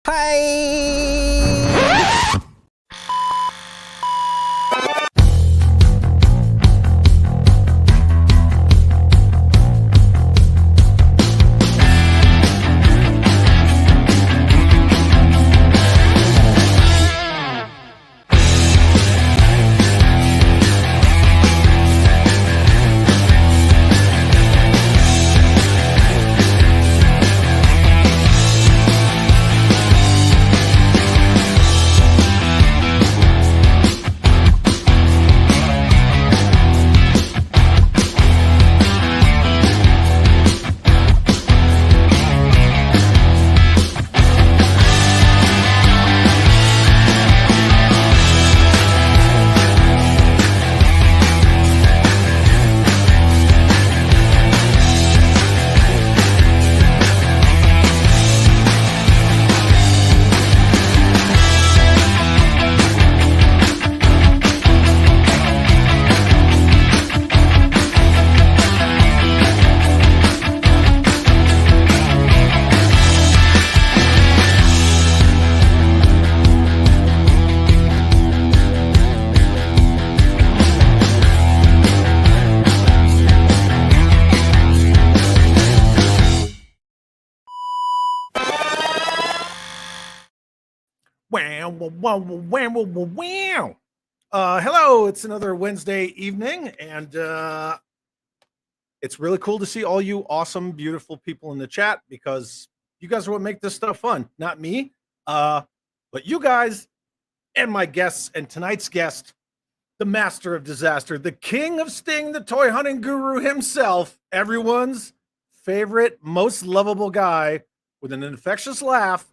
Hi. Wow. Hello, it's another Wednesday evening, and it's really cool to see all you awesome, beautiful people in the chat, because you guys are what make this stuff fun. Not me, but you guys and my guests. And tonight's guest, the master of disaster, the king of sting, the toy hunting guru himself, everyone's favorite, most lovable guy with an infectious laugh,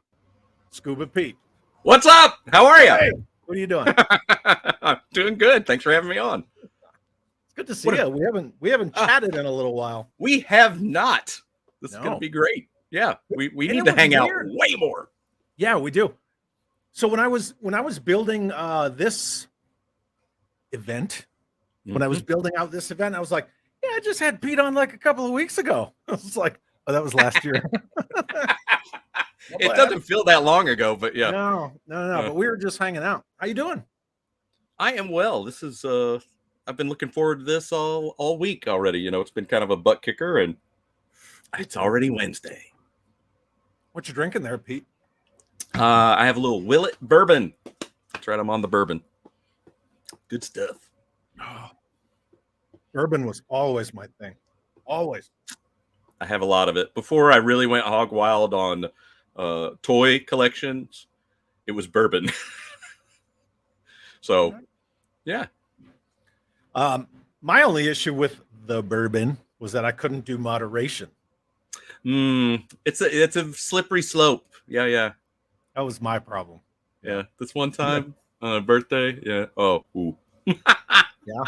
Scuba Pete. What's up? How are you? Hey, what are you doing? I'm doing good. Thanks for having me on. It's good to see you. We haven't chatted in a little while. We have not. This is going to be great. Yeah, we need to hang out way more. Yeah, we do. So when I was building this event, when I was building out this event, I was like, yeah, I just had Pete on like a couple of weeks ago. I was like, oh, that was last year. It doesn't feel that long ago, but yeah. No. But we were just hanging out. How you doing? I am well. This is I've been looking forward to this all week already. You know, it's been kind of a butt kicker, and it's already Wednesday. What you drinking there, Pete? I have a little Willet bourbon. That's right, I'm on the bourbon. Good stuff. Oh, bourbon was always my thing. Always. I have a lot of it. Before I really went hog wild on toy collections, it was bourbon. So yeah. My only issue with the bourbon was that I couldn't do moderation. It's a slippery slope. Yeah. That was my problem. Yeah. This one time on a birthday. Yeah. Oh. Ooh. Yeah.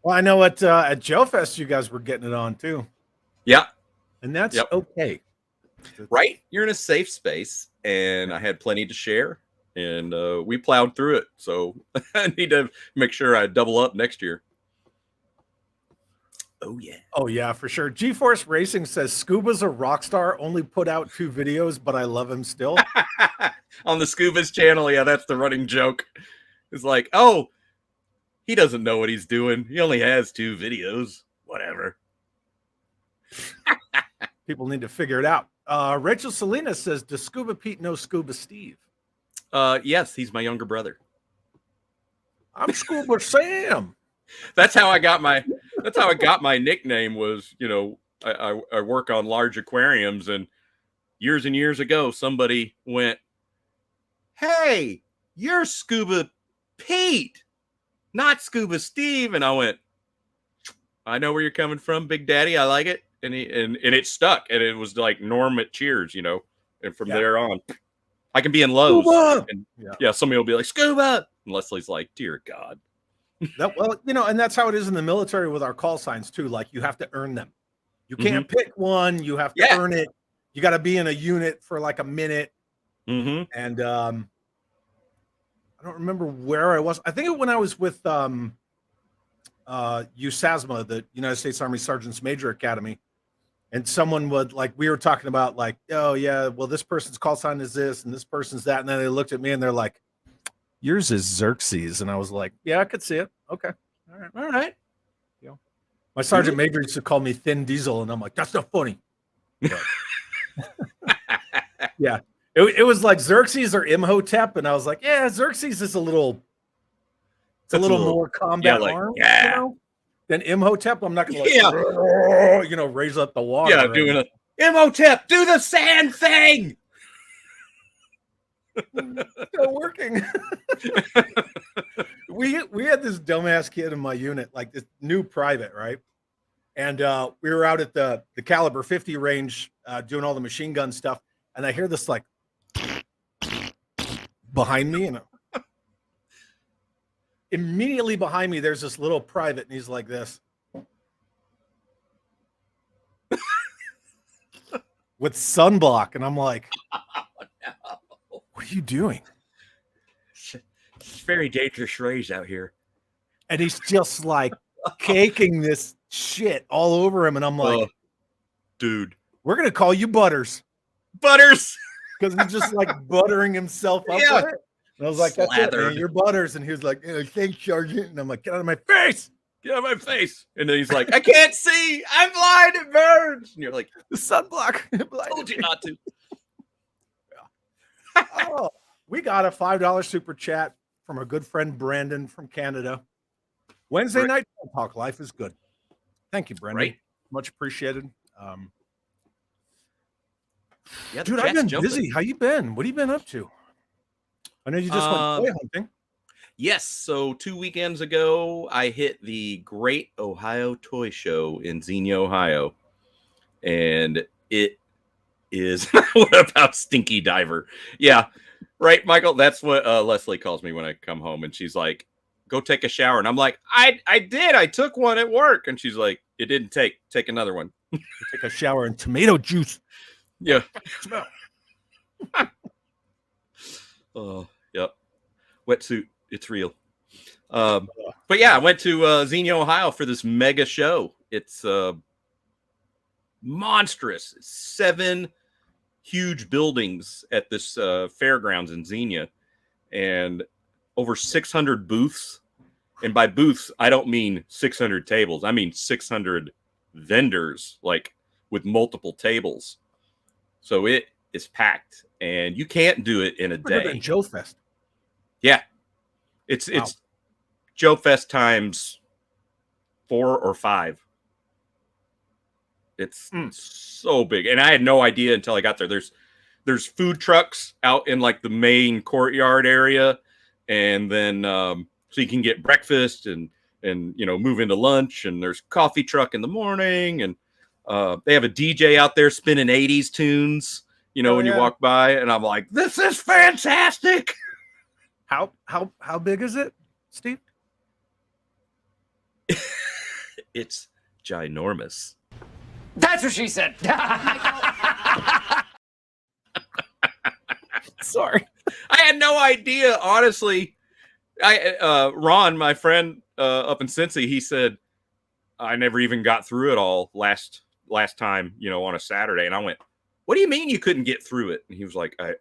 Well, I know at Joe Fest you guys were getting it on too. Yeah. And that's okay. Right? You're in a safe space, and I had plenty to share, and we plowed through it. So I need to make sure I double up next year. Oh, yeah. Oh, yeah, for sure. G-Force Racing says Scuba's a rock star, only put out 2 videos, but I love him still. On the Scuba's channel, yeah, that's the running joke. It's like, oh, he doesn't know what he's doing. He only has 2 videos. Whatever. People need to figure it out. Rachel Salinas says, does Scuba Pete know Scuba Steve? Yes, he's my younger brother. I'm Scuba Sam. That's how I got my nickname was, you know, I work on large aquariums, and years ago somebody went, "Hey, you're Scuba Pete, not Scuba Steve." And I went, "I know where you're coming from, Big Daddy. I like it." And it stuck, and it was like Norm at Cheers, you know. And from there on, I can be in Lowe's, and somebody will be like, "Scuba," and Leslie's like, "Dear God." Well, you know, and that's how it is in the military with our call signs too. Like, you have to earn them. You can't pick one. You have to earn it. You got to be in a unit for like a minute. And I don't remember where I was. I think when I was with USASMA, the United States Army Sergeants Major Academy, and someone would like, we were talking about like, oh yeah, well this person's call sign is this and this person's that, and then they looked at me and they're like, yours is Xerxes, and I was like, yeah, I could see it. Okay, all right. You know, my sergeant major used to call me Thin Diesel, and I'm like, that's not funny. But, yeah, it was like Xerxes or Imhotep, and I was like, yeah, Xerxes is a little, it's a little more combat arm, you know, than Imhotep. I'm not gonna like, you know, raise up the water. Yeah, doing a Imhotep, do the sand thing. Still working. we had this dumbass kid in my unit, like this new private, right? And we were out at the caliber 50 range doing all the machine gun stuff, and I hear this like behind me, and immediately behind me there's this little private, and he's like this with sunblock, and I'm like, what are you doing? It's very dangerous rays out here. And he's just like caking this shit all over him. And I'm like, dude, we're going to call you Butters. Butters. Because he's just like buttering himself up with it. And I was like, that's it, man. You're Butters. And he was like, thanks, Sergeant. And I'm like, get out of my face. Get out of my face. And then he's like, I can't see. I'm blind. It burns. And you're like, the sunblock. I told you not to. Oh, we got a $5 super chat from our good friend Brandon from Canada. Wednesday night talk. Life is good. Thank you, Brandon. Right. Much appreciated. Yeah, dude, I've been busy. How you been? What have you been up to? I know you just went toy hunting. Yes. So 2 weekends ago, I hit the Great Ohio Toy Show in Xenia, Ohio. And it is what about Stinky Diver? Yeah. Right, Michael? That's what Leslie calls me when I come home. And she's like, go take a shower. And I'm like, I did. I took one at work. And she's like, it didn't take another one. Take a shower in tomato juice. Yeah. Smell. Oh, yep. Wetsuit. It's real. But yeah, I went to Xenia, Ohio for this mega show. It's monstrous. 7 huge buildings at this fairgrounds in Xenia, and over 600 booths. And by booths, I don't mean 600 tables. I mean 600 vendors, like with multiple tables. So it is packed, and you can't do it in a day. Than Joe Fest. Yeah, it's Joe Fest times 4 or 5. It's so big, and I had no idea until I got there. There's food trucks out in like the main courtyard area, and then so you can get breakfast and you know, move into lunch. And there's coffee truck in the morning, and they have a DJ out there spinning 80s tunes. You know, when you walk by, and I'm like, this is fantastic. How big is it, Steve? It's ginormous. That's what she said. Sorry. I had no idea, honestly. Ron, my friend up in Cincy, he said, I never even got through it all last time, you know, on a Saturday. And I went, what do you mean you couldn't get through it? And he was like, I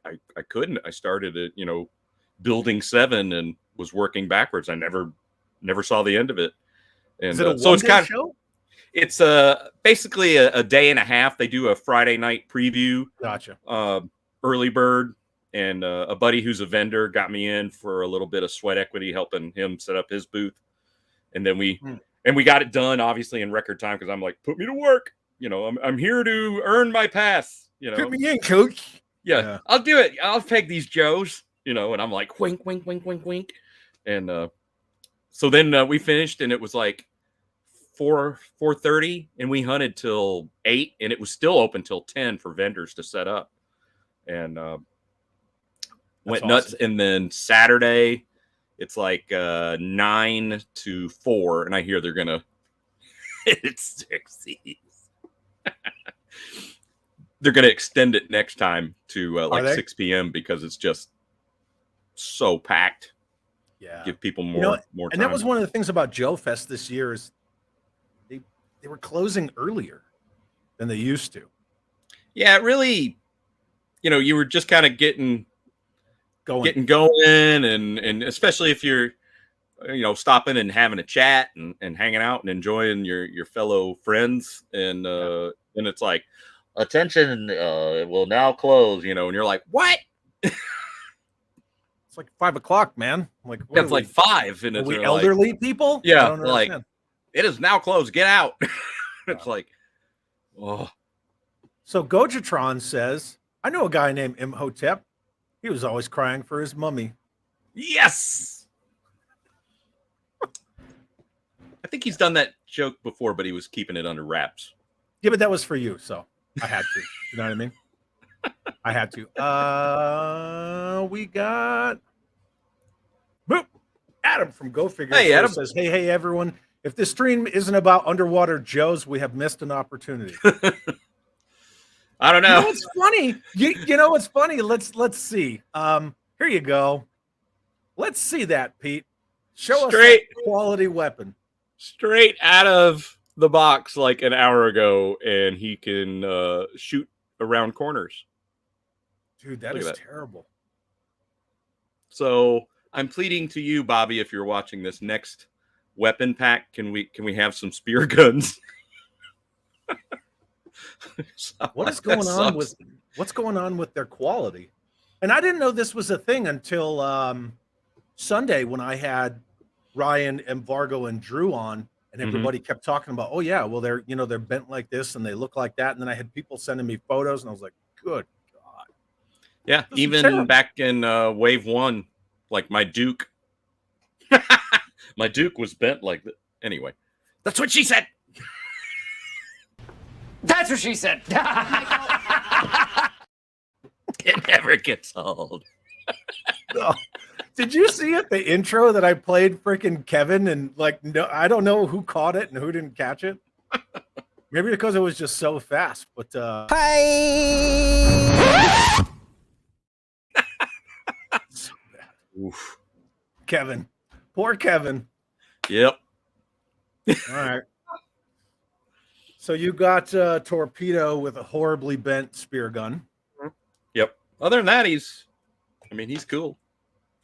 couldn't. I started at, you know, building 7 and was working backwards. I never saw the end of it. And is it a so it's kind of show? It's basically a day and a half. They do a Friday night preview. Gotcha. Early bird, and a buddy who's a vendor got me in for a little bit of sweat equity, helping him set up his booth. And then we got it done, obviously, in record time, because I'm like, put me to work. You know, I'm here to earn my pass. You know, put me in, coach. Yeah, I'll do it. I'll peg these Joes. You know, and I'm like, wink, wink, wink, wink, wink. And so then we finished, and it was like 4:30, and we hunted till 8, and it was still open till 10 for vendors to set up. And went nuts. And then Saturday, it's like 9 to 4, and I hear they're gonna it's Xerxes. They're gonna extend it next time to like 6 p.m. because it's just so packed. Yeah, give people more time. And that was one of the things about Joe Fest this year is they were closing earlier. than they used to. Yeah, it really, you were just kind of getting Going. going, and especially if you're, stopping and having a chat and hanging out and enjoying your fellow friends, and then it's like, attention, will now close, and you're like, what? It's like 5 o'clock, man. Like, what It's like 5, and are it's we like, elderly people? I yeah, don't like, understand. it is now closed. Get out. It's like, oh, So Gojatron says, I know a guy named Imhotep. He was always crying for his mummy. yes. I think he's done that joke before, but he was keeping it under wraps. Yeah, but that was for you, so I had to. You know what I mean? I had to. We got boop. Adam from Go Figure Hey, Adam. says, hey, everyone. If this stream isn't about underwater Joes, we have missed an opportunity. I don't know. You know what's funny? You know what's funny? Let's see. Here you go. Let's see that, Pete. Show us that quality weapon. Straight out of the box like an hour ago, and he can shoot around corners. Dude, that is terrible. So I'm pleading to you, Bobby, if you're watching this next weapon pack, can we have some spear guns? What's going on with their quality? And I didn't know this was a thing until Sunday when I had Ryan and Vargo and Drew on, and everybody kept talking about, oh yeah, well they're bent like this and they look like that. And then I had people sending me photos, and I was like, good God. Yeah, even back in wave 1, like my Duke. My Duke was bent like that. Anyway, that's what she said. That's what she said. It never gets old. Oh. Did you see it? The intro that I played freaking Kevin, and like, no, I don't know who caught it and who didn't catch it. Maybe because it was just so fast, but Hi. So bad. Oof. Kevin. Poor Kevin. Yep. All right. So you got Torpedo with a horribly bent spear gun. Yep. Other than that, he's cool.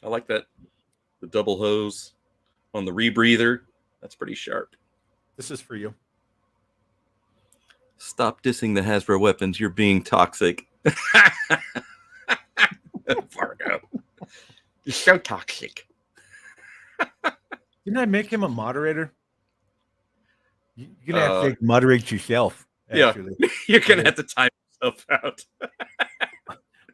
I like that. The double hose on the rebreather. That's pretty sharp. This is for you. Stop dissing the Hasbro weapons. You're being toxic. Fargo. You're so toxic. Didn't I make him a moderator? You're going to have to moderate yourself. Actually. Yeah. You're going to have to time yourself out.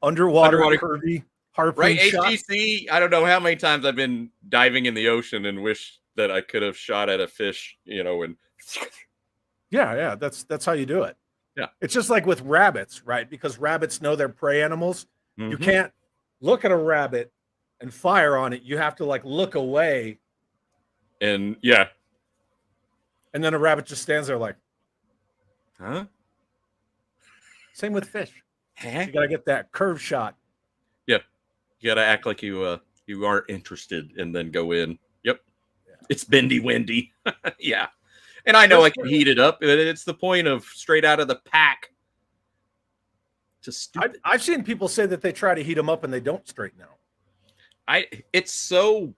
Underwater curvy harpoon right, shot. HGC, I don't know how many times I've been diving in the ocean and wish that I could have shot at a fish, and Yeah, that's how you do it. Yeah. It's just like with rabbits, right? Because rabbits know they're prey animals. You can't look at a rabbit and fire on it. You have to like look away. And yeah. And then a rabbit just stands there like, huh? Same with fish. Huh? You got to get that curve shot. Yeah. You got to act like you aren't interested and then go in. Yep. Yeah. It's bendy windy. Yeah. And I know I can heat it up. It's the point of straight out of the pack. Just stupid. I've seen people say that they try to heat them up and they don't straighten out. It's so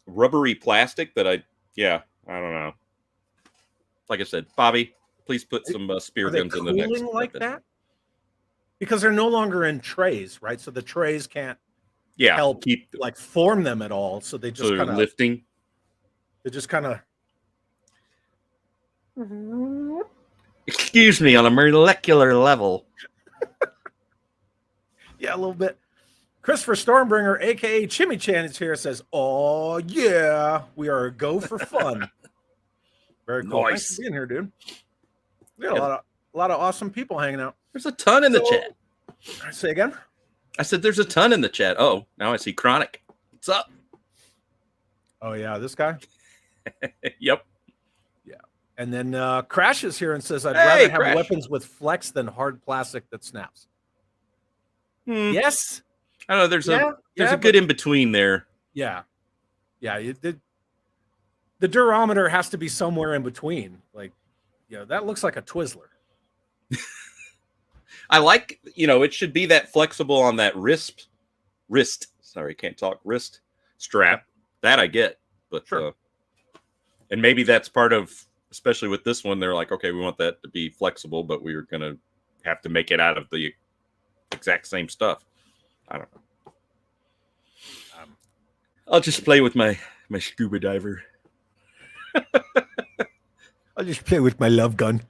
rubbery plastic that I don't know. Like I said, Bobby, please put some spear guns in the next like that? Because they're no longer in trays, right? So the trays can't help keep like form them at all. So they just kind of lifting. They just kind of. Excuse me, on a molecular level. Yeah, a little bit. Christopher Stormbringer, aka Chimichan, is here. Says, "Oh yeah, we are a go for fun." Very cool. Nice. Thanks for being here, dude. We got a lot of awesome people hanging out. There's a ton in the chat. Say again. I said there's a ton in the chat. Oh, now I see Chronic. What's up? Oh yeah, this guy. Yep. Yeah. And then Crash is here and says, "I'd rather have weapons with flex than hard plastic that snaps." Yes. I don't know. There's a good in between there. Yeah. Yeah. The durometer has to be somewhere in between. Like, that looks like a Twizzler. I like, it should be that flexible on that wrist. Sorry, can't talk. Wrist strap. That I get, but Sure. And maybe that's part of, especially with this one. They're like, okay, we want that to be flexible, but we're gonna have to make it out of the exact same stuff. I don't know. I'll just play with my scuba diver. I'll just play with my love gun.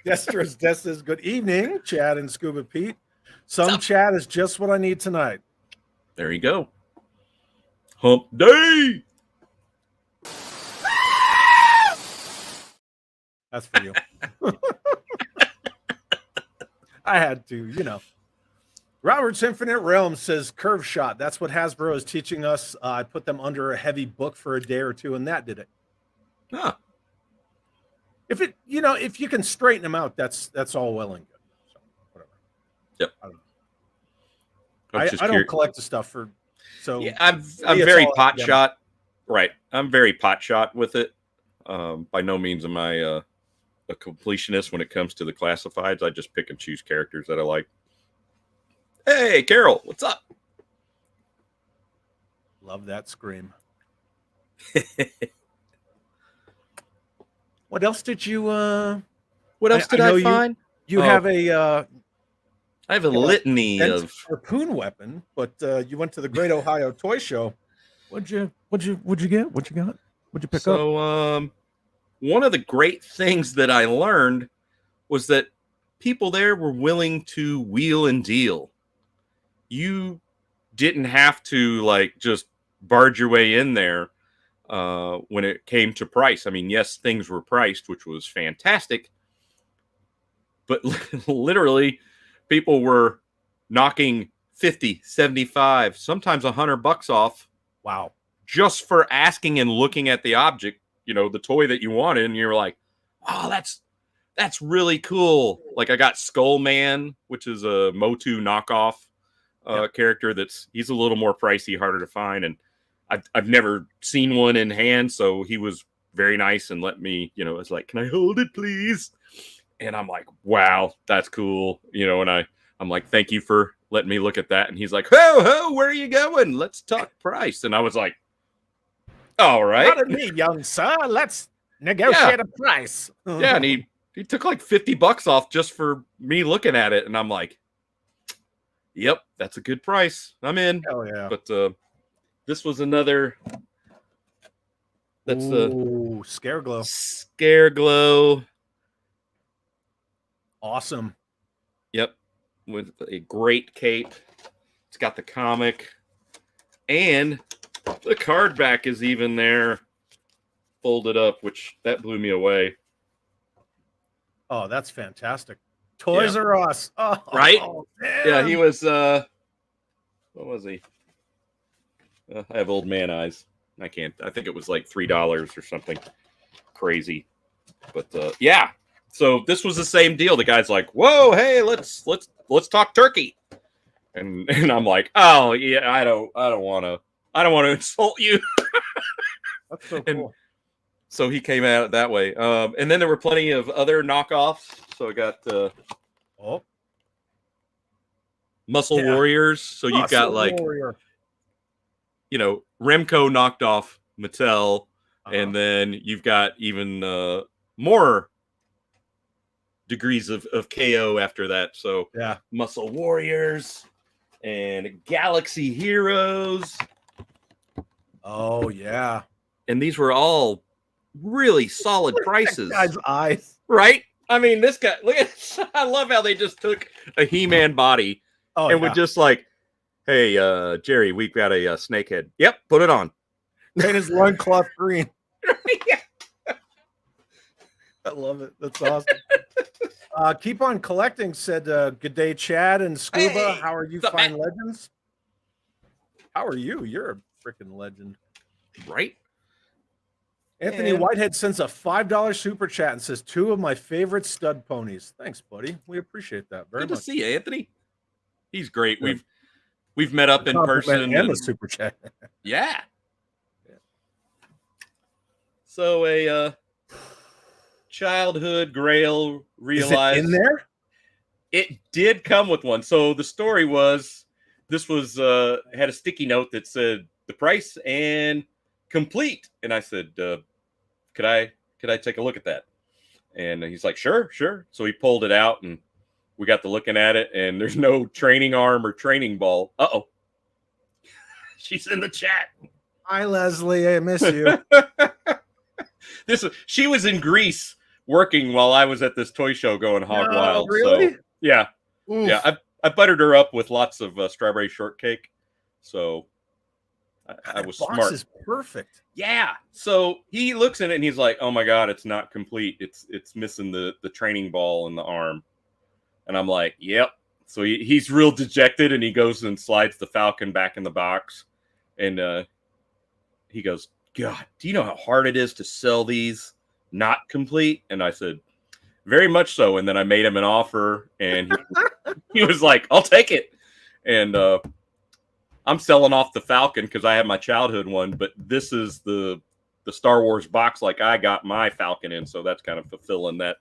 Dester's Des says, good evening, Chad and Scuba Pete. Some chat is just what I need tonight. There you go. Hump day. That's for you. I had to, Robert's Infinite Realm says curve shot. That's what Hasbro is teaching us. I put them under a heavy book for a day or two, and that did it. Huh. If if you can straighten them out, that's all well and good. So whatever. Yep. I don't collect the stuff for. So yeah, I'm very pot shot. Right. I'm very pot shot with it. By no means am I a completionist when it comes to the classifieds. I just pick and choose characters that I like. Hey, Carol, what's up? Love that scream. What else did you? What else did I find? You have a. I have a litany of harpoon weapon, but you went to the Great Ohio Toy Show. What'd you get? What you got? What'd you pick up? So, one of the great things that I learned was that people there were willing to wheel and deal. You didn't have to just barge your way in there when it came to price. I mean, yes, things were priced, which was fantastic, but literally people were knocking 50, 75, sometimes $100 off. Wow. Just for asking and looking at the object, the toy that you wanted. And you're like, oh, that's really cool. Like I got Skull Man, which is a Motu knockoff character. He's a little more pricey, harder to find. And I've never seen one in hand. So he was very nice and let me, it's like, can I hold it, please? And I'm like, wow, that's cool. And I'm like, thank you for letting me look at that. And he's like, ho, where are you going? Let's talk price. And I was like, all right. Pardon me, young sir. Let's negotiate a price. Yeah, and he took like $50 off just for me looking at it. And I'm like, yep, that's a good price. I'm in. Hell yeah. But this was another. That's Scareglow. Scareglow. Awesome. Yep. With a great cape. It's got the comic. And the card back is even there, folded up, which that blew me away. Oh, that's fantastic. Toys R Us. Oh, right? Man. Yeah, he was, what was he? I have old man eyes. I think it was like $3 or something crazy. But yeah. So this was the same deal. The guy's like, whoa, hey, let's talk turkey. And I'm like, oh yeah, I don't want to insult you. That's so cool. So he came at it that way. And then there were plenty of other knockoffs. So I got Muscle Warriors. So you've got Remco knocked off Mattel. And then you've got even more degrees of KO after that. So yeah, Muscle Warriors and Galaxy Heroes. Oh yeah. And these were all really solid prices. That guy's eyes. Right? I mean, this guy, look at this. I love how they just took a He-Man body and would just like, hey, Jerry, we've got a snakehead. Yep, put it on. Paint his loincloth green. Yeah. I love it. That's awesome. Keep on collecting, said good day, Chad and Scuba. Hey, how are you, fine legends? How are you? You're a freaking legend. Right? Anthony Whitehead sends a $5 super chat and says, 2 of my favorite stud ponies. Thanks, buddy. We appreciate that very much. Good to see you, Anthony. He's great. Yeah. We've met up in person. And the super chat. Yeah. So childhood grail Is realized it in there? it did come with one. So the story was this was had a sticky note that said the price and complete. And I said, could I take a look at that? And he's like, sure. So he pulled it out and we got to looking at it, and there's no training arm or training ball. Uh-oh. She's in the chat. Hi, Leslie. I miss you. She was in Greece working while I was at this toy show going hog wild. Really? So, yeah. Oof. Yeah. I buttered her up with lots of strawberry shortcake. So I was box smart. Is perfect. Yeah. So he looks at it and he's like, oh my God, it's not complete. It's missing the training ball and the arm. And I'm like, yep. So he's real dejected, and he goes and slides the Falcon back in the box. And he goes, God, do you know how hard it is to sell these not complete? And I said, very much so. And then I made him an offer, and he was like, I'll take it. And I'm selling off the Falcon because I have my childhood one, but this is the Star Wars box like I got my Falcon in. So that's kind of fulfilling that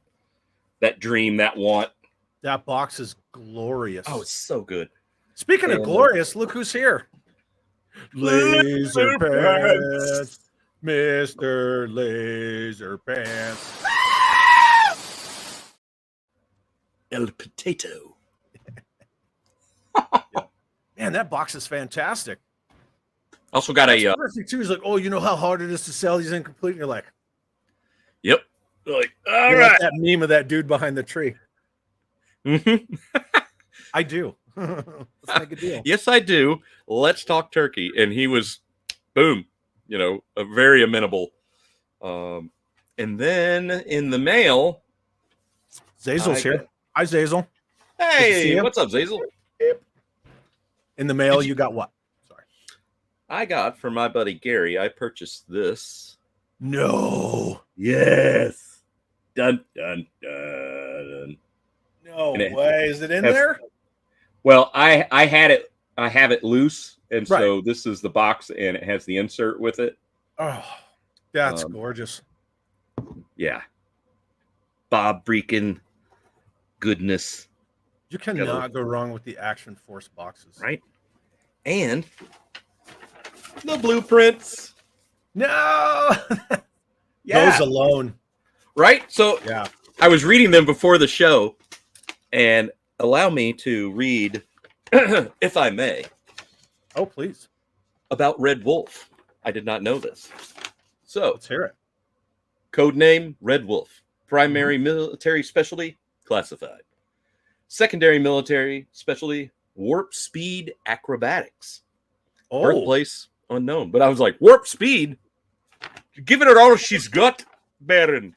dream, that want. That box is glorious. Oh, it's so good. Speaking of glorious, look who's here. Laser Pants. Mr. Laser Pants. El Potato. Man, that box is fantastic. Also got a perfect too. He's like, oh, you know how hard it is to sell these incomplete? And you're like, yep. Like, all you right. like that meme of that dude behind the tree. Mm-hmm. I do. Let's make a deal. Yes, I do. Let's talk turkey. And he was, boom, a very amenable. And then in the mail, Zazel's here. Hi, Zazel. Hey, what's up, Zazel? In the mail, you got what? Sorry. I got for my buddy Gary. I purchased this. No. Yes. Dun dun dun. No way. Is it in there? Well, I had it. I have it loose, and Right. so this is the box, and it has the insert with it. Oh, that's gorgeous. Yeah. Bob Breakin goodness. You cannot go wrong with the Action Force boxes. Right? And the blueprints. No. Yeah. Those alone. Right? So yeah, I was reading them before the show, and allow me to read, if I may. Oh, please. About Red Wolf. I did not know this. So let's hear it. Code name, Red Wolf. Primary military specialty, classified. Secondary military specialty, warp speed acrobatics. Oh. Birthplace, unknown. But I was like, warp speed? Give it all she's got, Baron.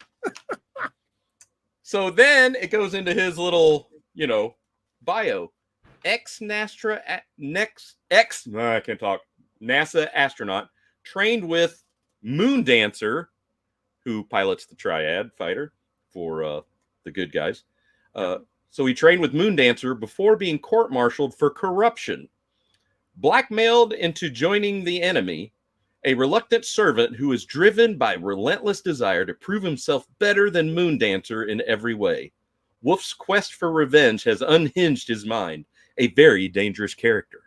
So then it goes into his little, bio. I can't talk. NASA astronaut trained with Moon Dancer, who pilots the Triad fighter for the good guys. So he trained with Moon Dancer before being court-martialed for corruption. Blackmailed into joining the enemy, a reluctant servant who is driven by relentless desire to prove himself better than Moon Dancer in every way. Wolf's quest for revenge has unhinged his mind. A very dangerous character.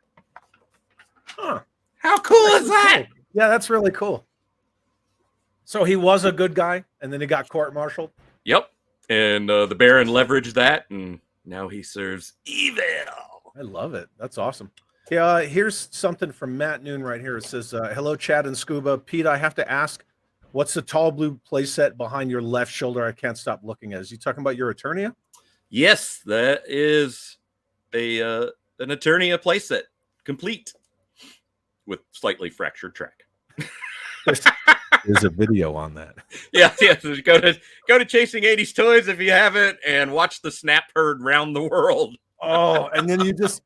Huh. How cool is that? Cool. Yeah, that's really cool. So he was a good guy, and then he got court-martialed? Yep. And the Baron leveraged that, and now he serves evil. I love it. That's awesome. Yeah, here's something from Matt Noon right here. It says, hello, Chad and Scuba. Pete, I have to ask, what's the tall blue playset behind your left shoulder? I can't stop looking at it. Is you talking about your Eternia? Yes, that is an Eternia playset, complete, with slightly fractured track. There's a video on that. Yeah. So go to Chasing 80s Toys if you haven't, and watch the snap herd round the world. Oh, and then you just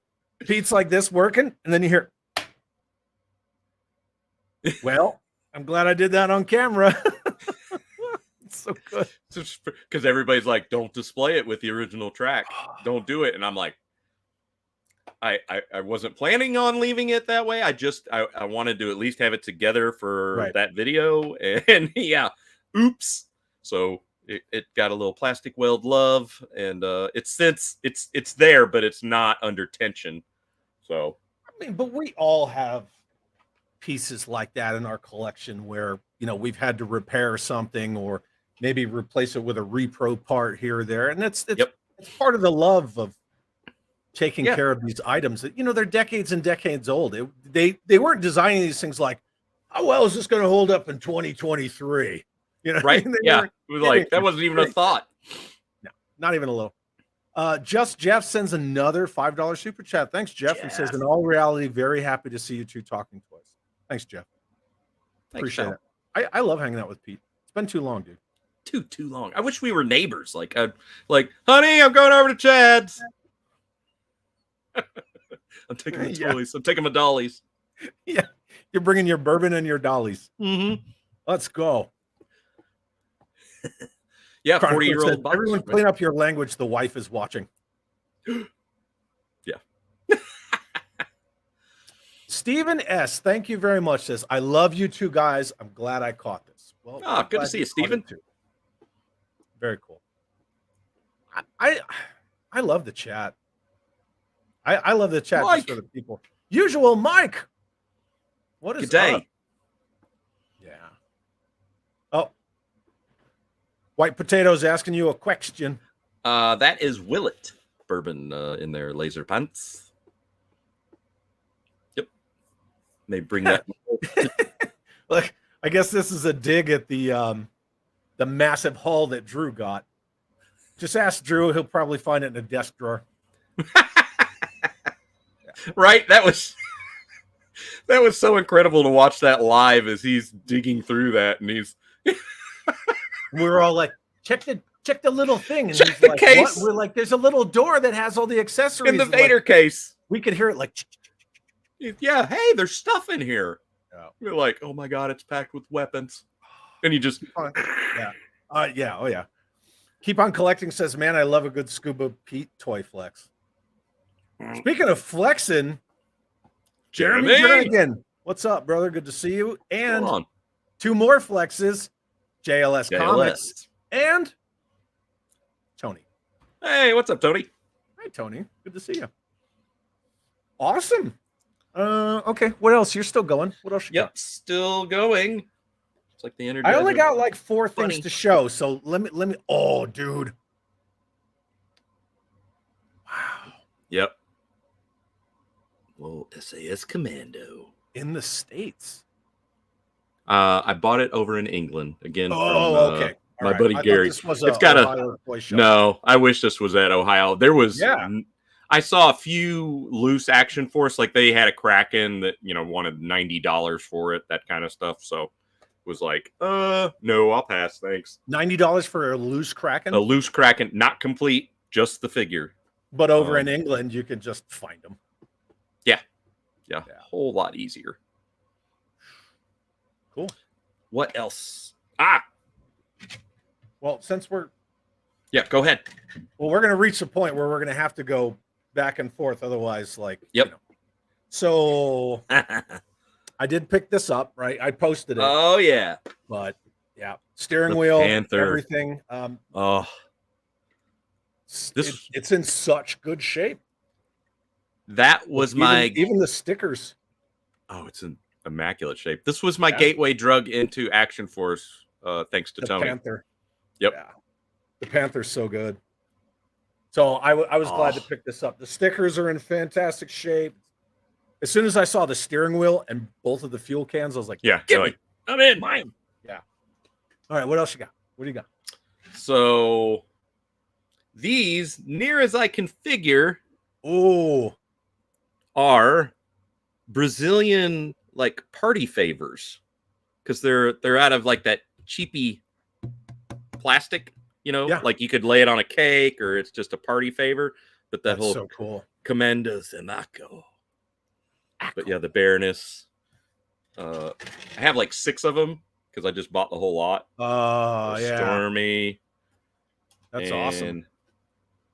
Pete's like this working, and then you hear. Well, I'm glad I did that on camera. It's so good. Because everybody's like, don't display it with the original track. Don't do it. And I'm like, I wasn't planning on leaving it that way. I wanted to at least have it together for that video. And yeah, oops. So it got a little plastic weld love, and it's there, but it's not under tension. So I mean, but we all have pieces like that in our collection where, we've had to repair something or maybe replace it with a repro part here or there. And it's part of the love of taking care of these items that, they're decades and decades old. They weren't designing these things like, how well is this going to hold up in 2023? Right. It was like, that wasn't even a thought. No, not even a little. Just Jeff sends another $5 super chat. Thanks, Jeff. And says, in all reality, very happy to see you two talking twice. Thanks, Jeff. Appreciate it. I love hanging out with Pete. It's been too long, dude. Too long. I wish we were neighbors. Like, honey, I'm going over to Chad's. I'm taking my toys. I'm taking my dollies. Yeah. You're bringing your bourbon and your dollies. Mm-hmm. Let's go. Yeah, 40-year-old. Everyone clean up your language. The wife is watching. Yeah. Stephen S., thank you very much. Says, I love you two guys. I'm glad I caught this. Well, good to see you, Stephen. Very cool. I love the chat. I love the chat just for the people. Usual Mike. What is good day? Up? Yeah. Oh. White Potatoes asking you a question. That is Willet bourbon in their laser pants. Yep. They bring that. Look, I guess this is a dig at the massive haul that Drew got. Just ask Drew; he'll probably find it in a desk drawer. Right? That was so incredible to watch that live as he's digging through that, and he's. We're all like, check the little thing, and check he's the like, case. What? We're like, there's a little door that has all the accessories in the Vader case. We could hear it like. Yeah, hey, there's stuff in here. Yeah. We're like, oh my god, it's packed with weapons, and you just oh yeah. Keep on collecting. Says, man, I love a good Scuba Pete toy flex. Speaking of flexing, Jeremy Dragon, what's up, brother? Good to see you. And two more flexes, JLS Comics and Tony. Hey, what's up, Tony? Hi, Tony. Good to see you. Awesome. Okay, what else? You're still going. What else you got? Still going. It's like the energy. I only got like 4 things to show, so let me. Oh, dude. Wow. Yep. Well, SAS Commando in the States. I bought it over in England again. Okay. My buddy Gary. This was it's got a toy show. No. I wish this was at Ohio. There was. Yeah. I saw a few loose Action Force, like they had a Kraken that wanted $90 for it, that kind of stuff. So it was like, no, I'll pass, thanks. $90 for a loose Kraken. A loose Kraken, not complete, just the figure. But over in England, you can just find them. Yeah, a whole lot easier. Cool. What else? Well, since we're go ahead. Well, we're gonna reach a point where we're gonna have to go back and forth, otherwise, like So I did pick this up, right? I posted it. Oh yeah. But steering wheel, Panther. Everything. It's in such good shape. That was even the stickers. Oh, it's in immaculate shape. This was my gateway drug into Action Force, thanks to Tony. Panther. Yep. Yeah. The Panther's so good. So I was glad to pick this up. The stickers are in fantastic shape. As soon as I saw the steering wheel and both of the fuel cans, I was like, I'm in. Mine. Yeah. All right, what else you got? What do you got? So these, near as I can figure, are Brazilian like party favors, because they're out of like that cheapy plastic, like you could lay it on a cake or it's just a party favor. But that's whole so cool. Commando Zamaco. But yeah, the Baroness. I have like 6 of them because I just bought the whole lot. Stormy. That's awesome.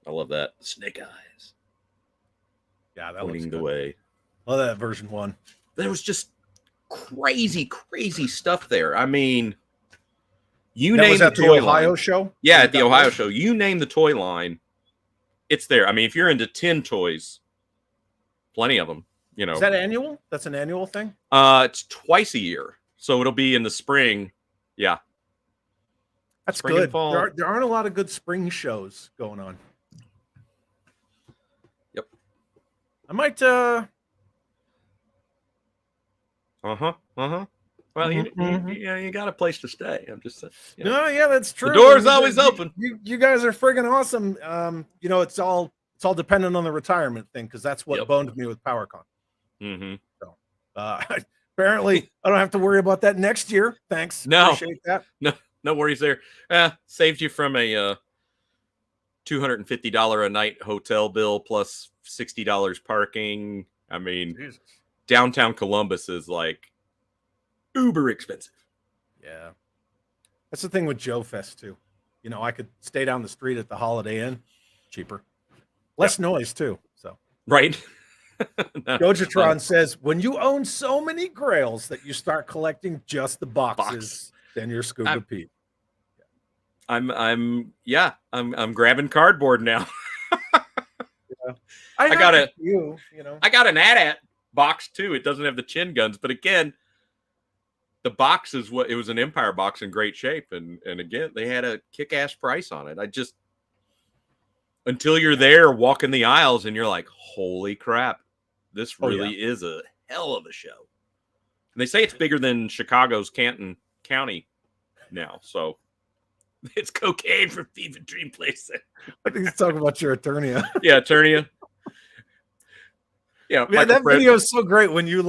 I love that. Snake Eyes. Yeah, that pointing looks the good. way. Love that version 1. There was just crazy stuff there. I mean, You That name was the at the toy Ohio line. show? Yeah, at the Ohio show. You name the toy line, it's there. I mean, if you're into tin toys, plenty of them. You know, Is that annual? That's an annual thing? it's twice a year, so it'll be in the spring. Yeah, That's spring and good. fall. There aren't a lot of good spring shows going on. Yep. I might Well, you got a place to stay. I'm just saying. You know. No, yeah, that's true. The door's always open. You guys are friggin' awesome. You know, it's all dependent on the retirement thing, because that's what boned me with PowerCon. Mm-hmm. So apparently I don't have to worry about that next year. Thanks. No. Appreciate that. No worries there. Saved you from a $250 a night hotel bill plus $60 parking. I mean, Jesus. Downtown Columbus is like uber expensive. Yeah. That's the thing with Joe Fest too. You know, I could stay down the street at the Holiday Inn, cheaper. Less noise too. So right. Dojatron says, when you own so many grails that you start collecting just the boxes, then you're Scuba Pete. I'm grabbing cardboard now. Yeah. I got a you know. I got an AT-AT box too. It doesn't have the chin guns, but again, the box is it was an Empire box in great shape, and again, they had a kick-ass price on it. I just, until you're there walking the aisles and you're like, holy crap, this really is a hell of a show. And they say it's bigger than Chicago's Canton County now, so it's cocaine from Fever Dream Place. I think he's talking about your Eternia. Yeah, Eternia. Yeah, man, that video is so great when you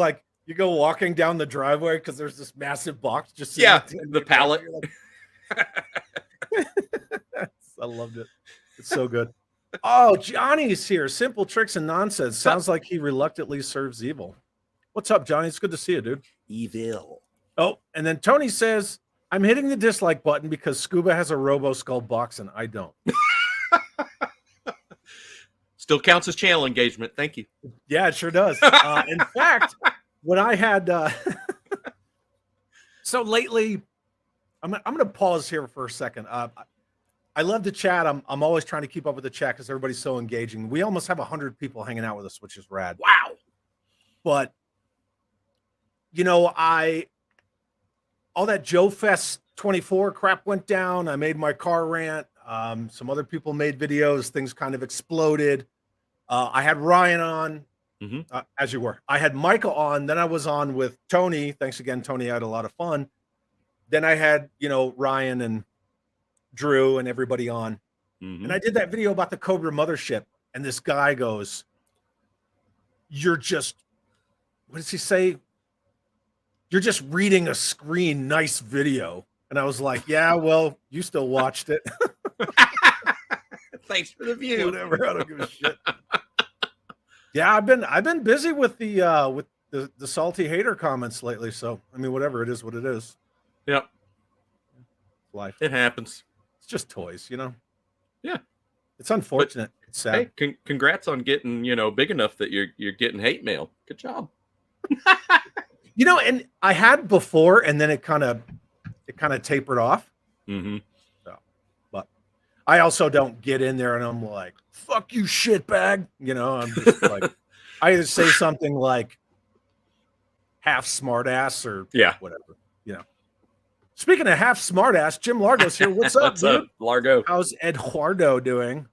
go walking down the driveway because there's this massive box just the pallet. I loved it. It's so good. Oh, Johnny's here. Simple tricks and nonsense. Sounds like he reluctantly serves evil. What's up, Johnny? It's good to see you, dude. Evil. Oh, and then Tony says, I'm hitting the dislike button because Scuba has a Robo Skull box and I don't. Still counts as channel engagement. Thank you. Yeah, it sure does. In fact, when I had so lately, I'm gonna pause here for a second. I love the chat. I'm always trying to keep up with the chat because everybody's so engaging. We almost have 100 people hanging out with us, which is rad. Wow. But you know, all that Joe Fest 24 crap went down. I made my car rant. Some other people made videos. Things kind of exploded. I had Ryan on, as you were. I had Michael on. Then I was on with Tony. Thanks again, Tony. I had a lot of fun. Then I had, Ryan and Drew and everybody on. And I did that video about the Cobra mothership. And this guy goes, you're just, what does he say? You're just reading a screen. Nice video. And I was like, yeah, well, you still watched it. Thanks for the view. Whatever. I don't give a shit. Yeah, I've been busy with the salty hater comments lately. So I mean, whatever it is, what it is. Yep. Life. It happens. It's just toys, Yeah. It's unfortunate. It's sad. Hey, congrats on getting big enough that you're getting hate mail. Good job. And I had before, and then it kind of tapered off. So, but I also don't get in there and I'm like, fuck you, shitbag. I'm just like, I either say something like half smartass or whatever. Speaking of half smartass, Jim Largo's here. What's up, What's dude? up, Largo? How's Eduardo doing?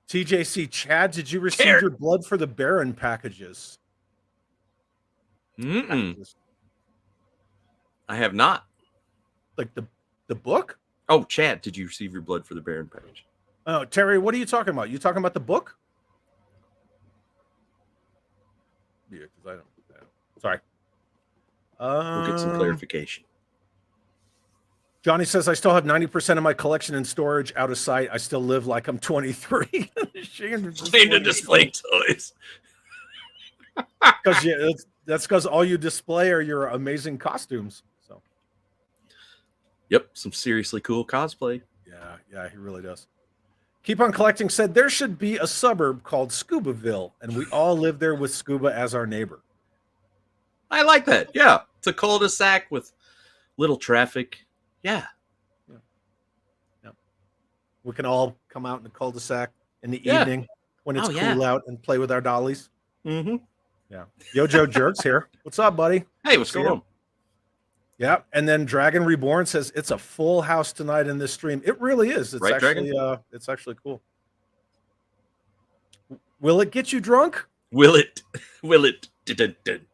TJC Chad, did you receive your blood for the Baron packages? I have not. Like the book? Oh, Chad, did you receive your blood for the Baron package? Oh, Terry, what are you talking about? You talking about the book? Yeah, because I don't. Sorry. We'll get some clarification. Johnny says, I still have 90% of my collection in storage out of sight. I still live like I'm 23. Shame to display toys. Because that's because all you display are your amazing costumes. So, yep, some seriously cool cosplay. Yeah, he really does. Keep on Collecting said there should be a suburb called Scubaville, and we all live there with Scuba as our neighbor. I like that. Yeah, it's a cul-de-sac with little traffic. Yeah. We can all come out in the cul-de-sac in the Yeah. evening when it's Oh, cool yeah. out and play with our dollies. Mm-hmm. Yeah. Yojo Jerks here. What's up, buddy? Hey, what's going on? Yeah. And then Dragon Reborn says it's a full house tonight in this stream. It really is. It's Right, actually Dragon? it's actually cool. Will it get you drunk? Will it? Will it? Dun-dun-dun.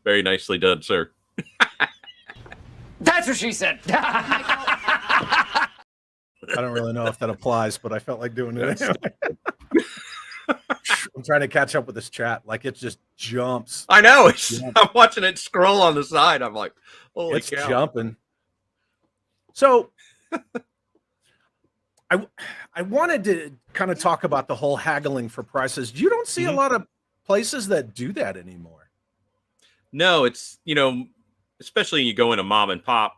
Very nicely done, sir. That's what she said. I don't really know if that applies, but I felt like doing it anyway. I'm trying to catch up with this chat. Like it just jumps. I know. Yeah. I'm watching it scroll on the side. I'm like, holy It's cow. jumping. So I wanted to kind of talk about the whole haggling for prices. You don't see a lot of places that do that anymore. No, it's, especially when you go into mom and pop,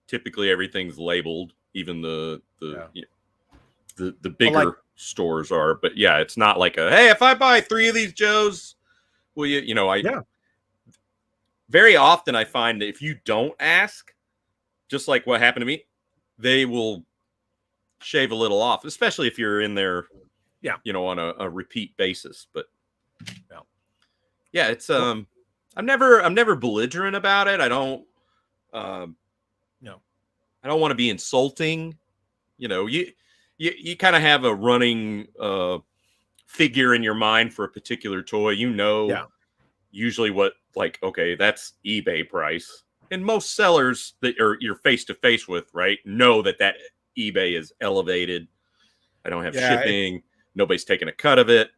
typically everything's labeled, even the bigger stores are. But yeah, it's not like hey, if I buy 3 of these Joes, will you, very often I find that if you don't ask, just like what happened to me, they will shave a little off, especially if you're in there, on a repeat basis. But yeah, it's I'm never belligerent about it. I don't I don't want to be insulting. You kind of have a running figure in your mind for a particular toy. Usually what, like, okay, that's eBay price. And most sellers that you're face to face with, right, know that eBay is elevated. I don't have shipping. Nobody's taking a cut of it.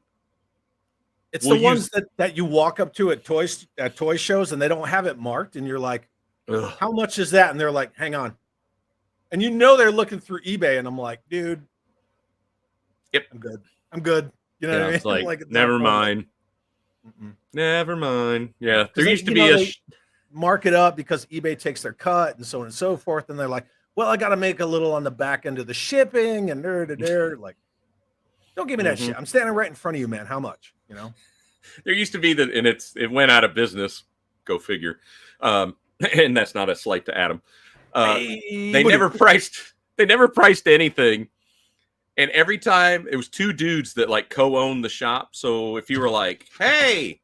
It's the ones that you walk up to at toy shows and they don't have it marked, and you're like, how much is that? And they're like, hang on. And they're looking through eBay, and I'm like, dude, yep, I'm good. You know what I mean? It's like never mind. Never mind. Yeah, there used to be they mark it up because eBay takes their cut and so on and so forth, and they're like, well, I got to make a little on the back end of the shipping and there. Like, don't give me that shit. I'm standing right in front of you, man. How much? There used to be that, and it went out of business. Go figure. And that's not a slight to Adam. They never priced anything. And every time it was 2 dudes that like co-owned the shop. So if you were like, hey,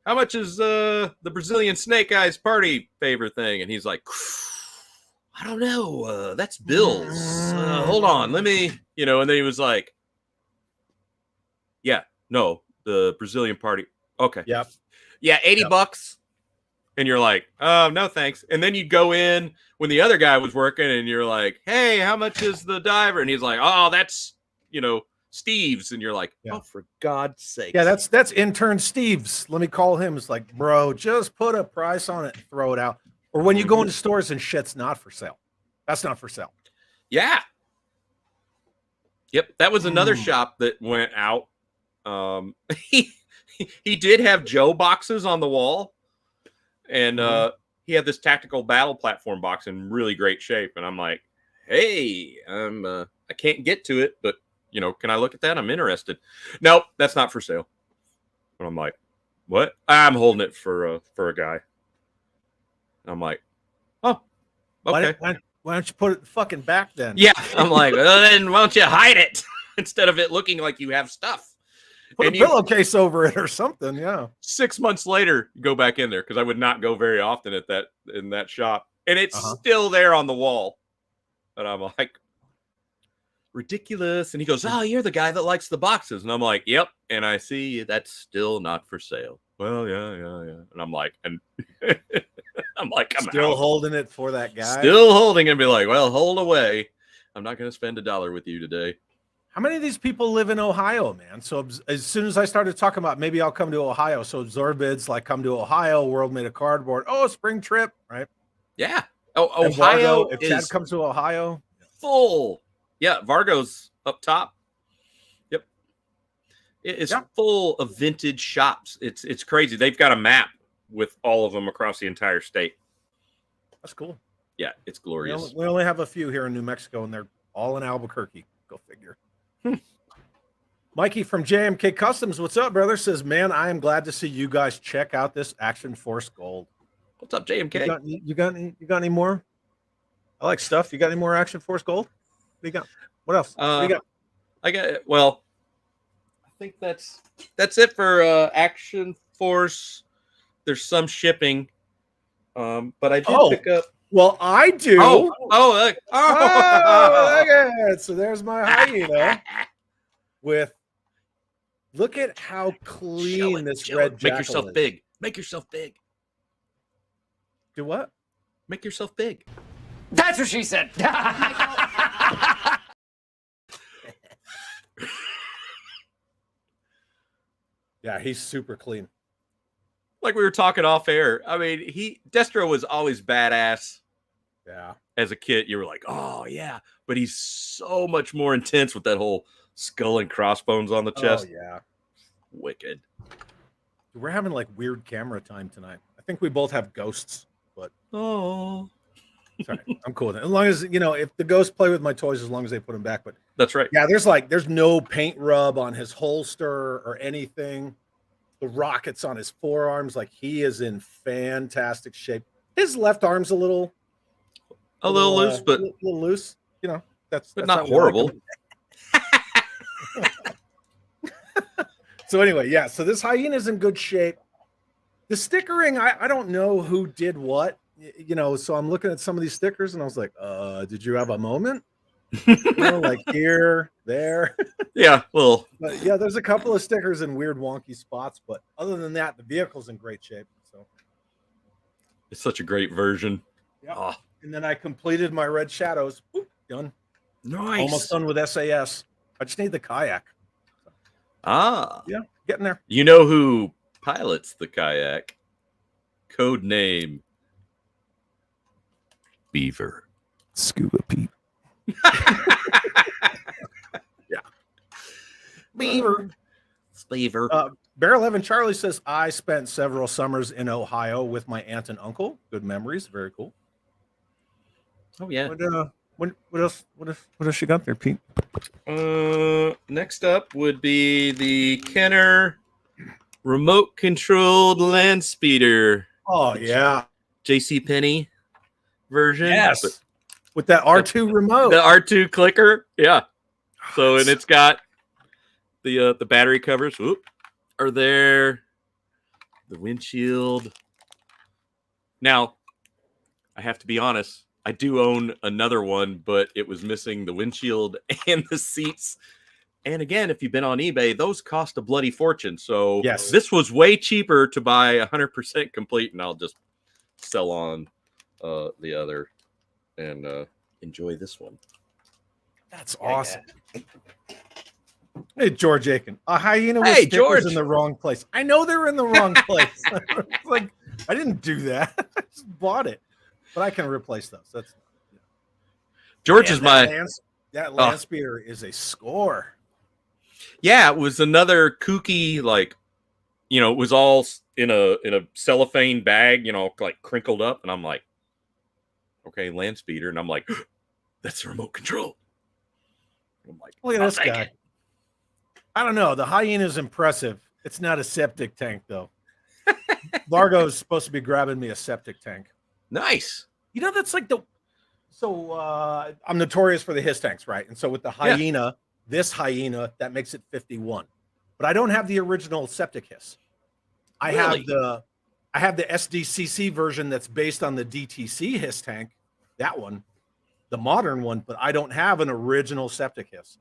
how much is the Brazilian Snake Eyes party favor thing? And he's like, I don't know. That's Bill's. Hold on. Let me, and then he was like, yeah, no, the Brazilian party. Okay. Yep. Yeah, $80. And you're like, oh, no, thanks. And then you'd go in when the other guy was working and you're like, hey, how much is the diver? And he's like, oh, that's, Steve's. And you're like, oh, for God's sake. Yeah, that's intern Steve's. Let me call him. It's like, bro, just put a price on it and throw it out. Or when you go into stores and shit's not for sale. That's not for sale. Yeah. Yep. That was another shop that went out. He did have Joe boxes on the wall. And he had this tactical battle platform box in really great shape. And I'm like, hey, I can't get to it, but, can I look at that? I'm interested. Nope, that's not for sale. And I'm like, what? I'm holding it for a guy. I'm like, oh, okay. Why don't you put it fucking back then? Yeah. I'm like, well, then why don't you hide it instead of it looking like you have stuff? Put a pillowcase over it or something. Yeah. 6 months later, go back in there because I would not go very often in that shop, and it's still there on the wall. And I'm like, ridiculous. And he goes, "Oh, you're the guy that likes the boxes." And I'm like, "Yep." And I see that's still not for sale. Well, yeah. And I'm like, I'm still holding it for that guy. Still holding and be like, well, hold away. I'm not going to spend $1 with you today. How many of these people live in Ohio, man? So as soon as I started talking about maybe I'll come to Ohio, so Zorbids like come to Ohio, World Made of Cardboard. Oh, spring trip, right? Yeah. Oh, Ohio. If Chad comes to Ohio, full. Yeah, Vargo's up top. Yep. It is full of vintage shops. It's crazy. They've got a map with all of them across the entire state. That's cool. Yeah, it's glorious. We only have a few here in New Mexico, and they're all in Albuquerque. Go figure. Mikey from JMK Customs, what's up, brother? Says, man, I am glad to see you guys check out this Action Force Gold. What's up, JMK? You got any more? I like stuff. You got any more Action Force gold? What do you got? What else? What do you got? I got, well, I think that's it for Action Force. There's some shipping, but I did pick up. Well, I do. Oh, look at it. So there's my hyena with. Look at how clean this red jackal Make yourself is. big. Make yourself big. Do what? Make yourself big. That's what she said. Yeah, he's super clean. Like we were talking off air. I mean, Destro was always badass. Yeah. As a kid, you were like, oh yeah, but he's so much more intense with that whole skull and crossbones on the chest. Oh yeah. Wicked. We're having like weird camera time tonight. I think we both have ghosts, but sorry, I'm cool with it. As long as if the ghosts play with my toys, as long as they put them back. But that's right. Yeah, there's no paint rub on his holster or anything. The rockets on his forearms, like he is in fantastic shape. His left arm's a little loose, but a little loose. That's not horrible. So anyway, yeah. So this hyena's in good shape. The stickering, I don't know who did what. So I'm looking at some of these stickers and I was like, did you have a moment? Like here, there. Yeah, well. But yeah, there's a couple of stickers in weird wonky spots, but other than that, the vehicle's in great shape. So it's such a great version. Yeah. Oh. And then I completed my Red Shadows. Boop, done. Nice. Almost done with SAS. I just need the kayak. Yeah, getting there. You know who pilots the kayak? Code name Beaver. Scuba Pete. Yeah. Beaver. Barrel Evan Charlie says, I spent several summers in Ohio with my aunt and uncle. Good memories. Very cool. Oh yeah. What else you got there, Pete? Next up would be the Kenner remote controlled land speeder. Oh yeah. JCPenney version. Yes. With that R2 remote. The R2 clicker. Yeah. So and it's got the battery covers. Are there. The windshield. Now, I have to be honest. I do own another one, but it was missing the windshield and the seats. And again, if you've been on eBay, those cost a bloody fortune. So yes, this was way cheaper to buy 100% complete, and I'll just sell on the other and enjoy this one. That's awesome. Yeah. Hey, George Aiken. A hyena with stickers George. In the wrong place. I know they're in the wrong place. Like, I didn't do that. I just bought it. But I can replace those. That's George is my that land speeder is a score. Yeah, it was another kooky, like, it was all in a cellophane bag, like crinkled up, and I'm like, okay, land speeder, and I'm like, that's the remote control. I'm like, look at this guy. I don't know. The hyena's impressive. It's not a septic tank though. Largo's supposed to be grabbing me a septic tank. Nice. That's like I'm notorious for the his tanks, right? And so with the hyena, this hyena, that makes it 51. But I don't have the original septic hiss. I have the SDCC version that's based on the DTC his tank, that one, the modern one, but I don't have an original septic hiss.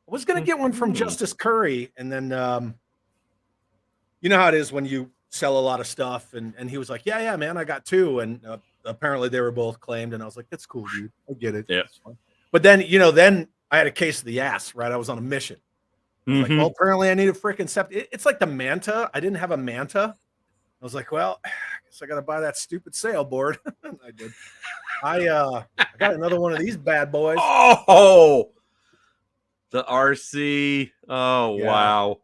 I was going to get one from Justice Curry, and then you know how it is when you sell a lot of stuff, and he was like, yeah, man, I got two, and apparently they were both claimed, and I was like, that's cool, dude. I get it. Yeah. But then, then I had a case of the ass, right? I was on a mission. Like, well, apparently I need a freaking septic. It's like the Manta. I didn't have a Manta. I was like, well, I guess I got to buy that stupid sailboard. I did. I got another one of these bad boys. Oh, the RC. Oh, yeah. Wow.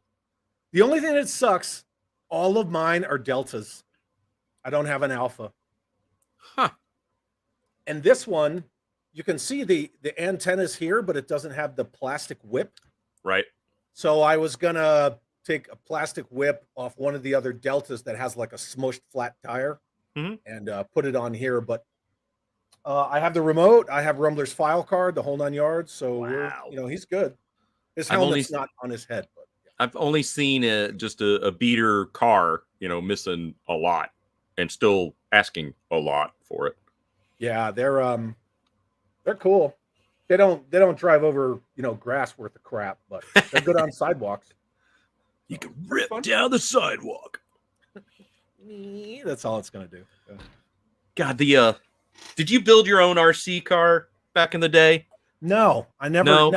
The only thing that sucks, all of mine are Deltas. I don't have an Alpha. Huh. And this one, you can see the antennas here, but it doesn't have the plastic whip. Right. So I was going to take a plastic whip off one of the other Deltas that has like a smushed flat tire and put it on here. But I have the remote. I have Rumbler's file card, the whole 9 yards. So we're, he's good. His helmet's not on his head, but I've only seen just a beater car, missing a lot and still asking a lot for it. Yeah, they're cool. They don't drive over, grass worth of crap, but they're good on sidewalks. You can rip down the sidewalk. That's all it's gonna do. Yeah. God, did you build your own RC car back in the day? No, I never. No.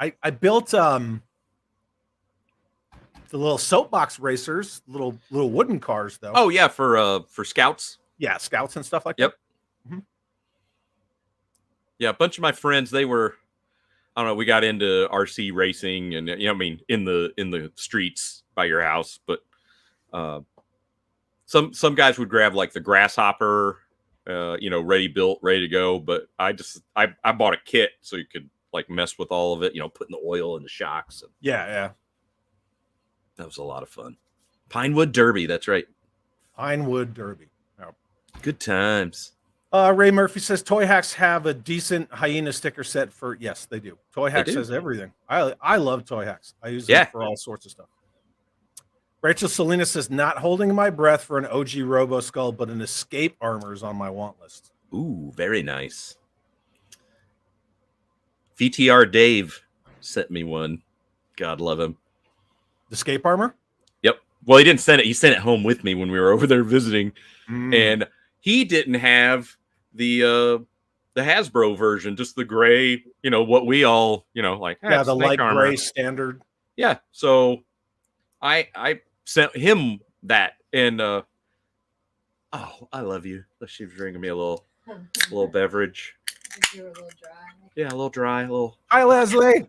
I built the little soapbox racers, little wooden cars though. Oh yeah, for scouts. Yeah, scouts and stuff like Yep. that. Mm-hmm. Yeah, a bunch of my friends, they were, I don't know, we got into RC racing and in the streets by your house, but some guys would grab like the grasshopper, ready built, ready to go. But I bought a kit so you could like mess with all of it, putting the oil and the shocks. Yeah. That was a lot of fun. Pinewood Derby, that's right. Pinewood Derby. Oh. Good times. Ray Murphy says Toy Hacks have a decent hyena sticker set for. Yes, they do. Toy Hacks has everything. I love Toy Hacks. I use them for all sorts of stuff. Rachel Salinas says not holding my breath for an OG Robo Skull, but an escape armor is on my want list. Ooh, very nice. VTR Dave sent me one. God love him. The escape armor? Yep. Well, he didn't send it. He sent it home with me when we were over there visiting, and he didn't have the Hasbro version, just the gray. What we all like. Yeah, the light armor. gray standard. Yeah. So I sent him that, and I love you. She was drinking me a little beverage. You were a little dry. Yeah, a little dry, a little. Hi, Leslie.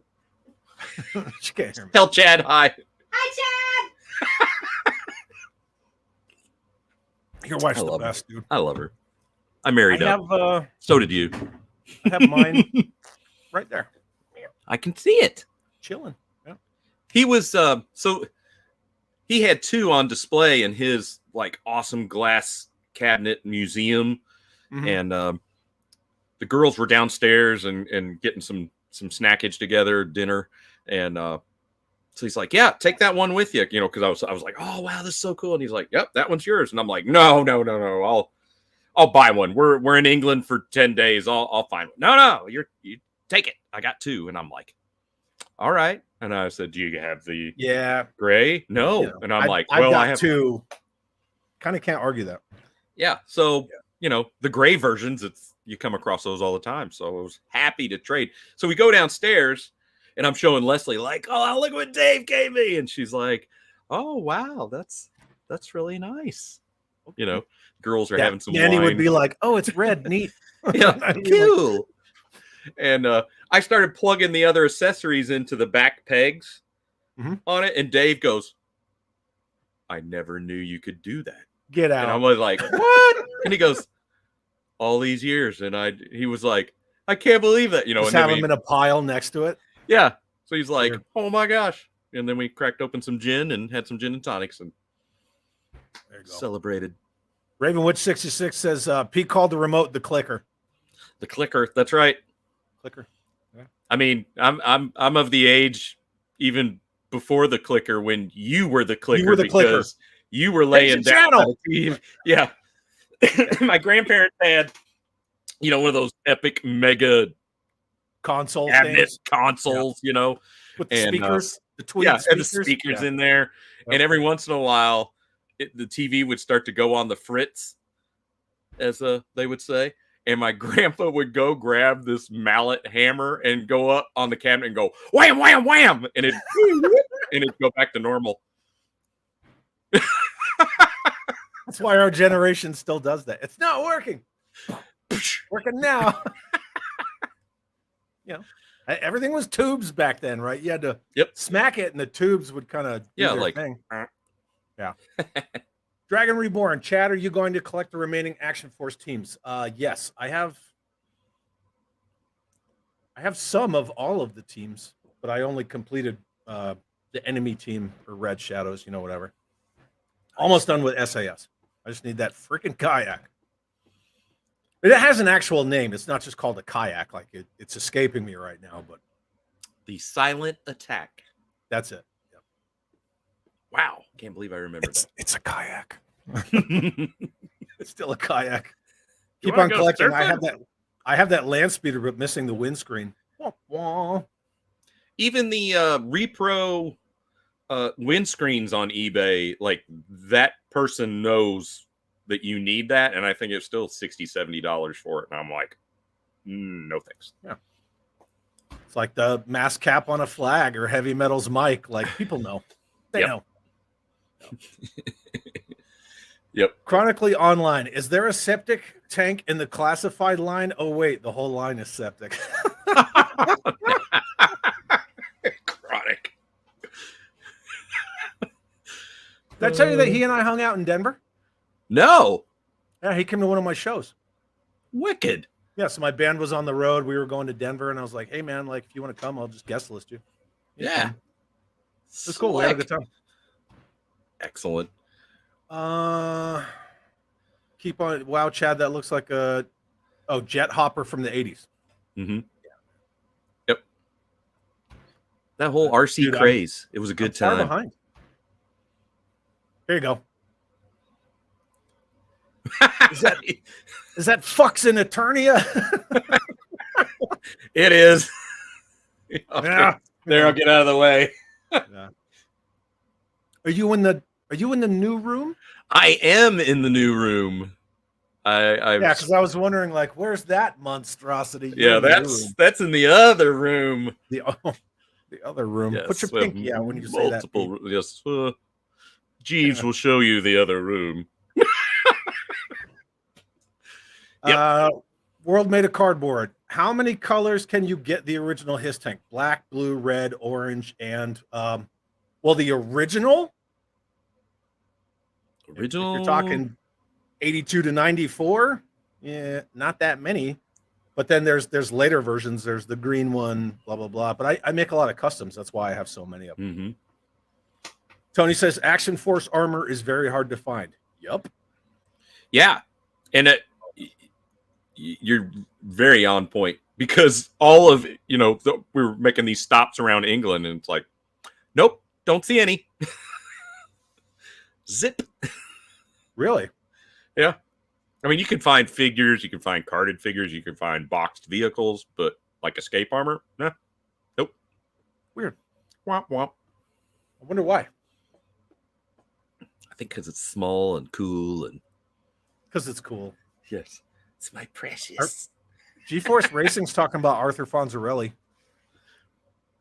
She can't hear me. Tell Chad hi. Hi, Chad. Your wife's the best, dude. I love her. I married up. So did you. I have mine right there. I can see it. Chilling. Yeah. He was so he had two on display in his like awesome glass cabinet museum, and the girls were downstairs and getting some snackage together, dinner, and so he's like, yeah, take that one with you, because I was like, oh wow, this is so cool, and he's like, yep, that one's yours, and I'm like, no, I'll buy one. We're in England for 10 days. I'll find one. No, you take it. I got two, and I'm like, all right. And I said, do you have the gray? No, and I'm like, well, I have two. Kind of can't argue that. Yeah, so the gray versions, you come across those all the time. So I was happy to trade. So we go downstairs. And I'm showing Leslie like, oh, look what Dave gave me. And she's like, oh, wow, that's really nice. Girls are having some Danny wine. would be like, oh, it's red. Neat. Yeah, cool. And I started plugging the other accessories into the back pegs on it. And Dave goes, I never knew you could do that. Get out. And I was like, what? And he goes, all these years. And he was like, I can't believe that. Just and have them in a pile next to it. Yeah. So he's like, oh my gosh. And then we cracked open some gin and had some gin and tonics and celebrated. Ravenwood 66 says Pete called the remote the clicker. The clicker. That's right. Clicker. Yeah. I mean, I'm of the age even before the clicker when you were the clicker, because you were laying down. Yeah. My grandparents had, one of those epic mega console consoles, with the speakers, the tweed speakers. And the speakers in there. And every once in a while, the TV would start to go on the fritz, as they would say. And my grandpa would go grab this mallet hammer and go up on the cabinet and go wham, wham, wham, and it'd go back to normal. That's why our generation still does that. It's not working. Working now. Everything was tubes back then, right? You had to smack it, and the tubes would kind of do their thing. Yeah. Dragon Reborn, Chad, are you going to collect the remaining Action Force teams? Yes, I have some of all of the teams, but I only completed the enemy team or Red Shadows, whatever. Almost done with SAS. I just need that freaking kayak. It has an actual name. It's not just called a kayak. Like it's escaping me right now, but The Silent Attack. that's it. Yep. Wow. Can't believe I remember It's a kayak. that. It's still a kayak. You Keep wanna on go collecting. surfing? I have that land speeder, but missing the windscreen. Wah, wah. Even the repro windscreens on eBay, like that person knows that you need that, and I think it's still $60-$70 for it. And I'm like, no thanks. Yeah. It's like the mass cap on a flag or heavy metals mic. Like people know. They Yep. know. Yep. Chronically Online. Is there a septic tank in the classified line? Oh, wait, the whole line is septic. Chronic. Did I tell you that he and I hung out in Denver? No. Yeah, he came to one of my shows. Wicked. Yeah, so my band was on the road. We were going to Denver, and I was like, hey, man, like, if you want to come, I'll just guest list you. Yeah. It was cool. We had a good time. Excellent. Keep on. Wow, Chad, that looks like a jet hopper from the 80s. Mm-hmm. Yep. That whole RC Dude, craze. It was a good I'm far time. behind. Here you go. Is that fucks in Eternia? It is. Yeah. There, I'll get out of the way. Yeah. Are you in the new room? I am in the new room. Yeah, because I was wondering, like, where's that monstrosity? Yeah, that's in the other room. The other room. Yes, Put your pinky out when you say that. multiple. Yes, Jeeves will show you the other room. World made of cardboard. How many colors can you get the original Hiss tank? Black, blue, red, orange, and the original. If you're talking 82 to 94, yeah, not that many. But then there's later versions. There's the green one, blah blah blah. But I make a lot of customs. That's why I have so many of them. Mm-hmm. Tony says Action Force armor is very hard to find. Yep. Yeah, and you're very on point because all of we were making these stops around England, and it's like, nope, don't see any. Zip. Really? Yeah. I mean, you can find figures, you can find carded figures, you can find boxed vehicles, but like escape armor, nah, nope. Weird. Womp womp. I wonder why. I think because it's small and cool, and Because it's cool. yes, it's my precious. G-Force Racing's talking about Arthur Fonzarelli.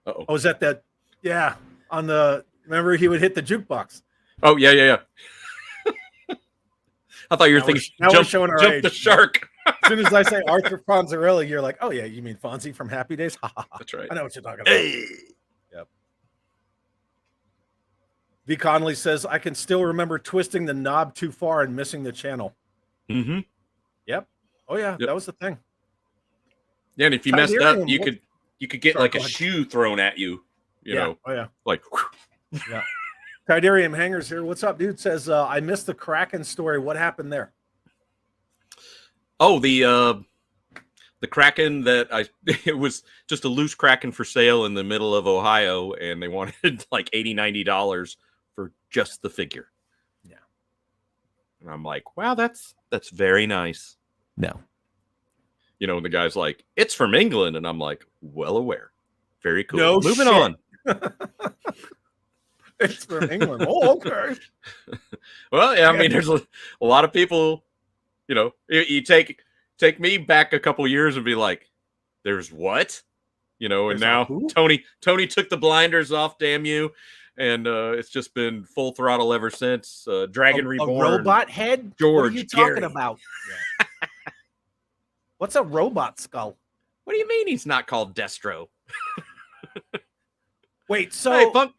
Uh-oh. Oh, is that? Yeah. On the, remember he would hit the jukebox. Oh yeah. I thought you were thinking we're showing our jump age. the shark. As soon as I say Arthur Fonzarelli, you're like, oh yeah, you mean Fonzie from Happy Days? That's right. I know what you're talking about. Hey. Yep. V. Conley says, I can still remember twisting the knob too far and missing the channel. Mm-hmm. Yep. Oh yeah, Yep. that was the thing. Yeah, and if you messed up, you could get Sorry, like go a ahead. shoe thrown at you. You know, Oh yeah. like. Yeah. Tidarium Hangers here. What's up, dude? Says I missed the Kraken story. What happened there? Oh, the Kraken that it was just a loose Kraken for sale in the middle of Ohio, and they wanted like $80-$90 for just the figure. Yeah. And I'm like, wow, that's very nice. No. The guy's like, it's from England, and I'm like, well aware. Very cool. No Moving shit. on. It's from England. Oh, okay. Well, yeah, I mean, there's a lot of people, you take me back a couple years and be like, there's what? And There's now a who? Tony took the blinders off, damn you. And it's just been full throttle ever since. Dragon Reborn. A robot head? George What are you talking Gary. about? Yeah. What's a robot skull? What do you mean he's not called Destro? Wait, so Hey, punk.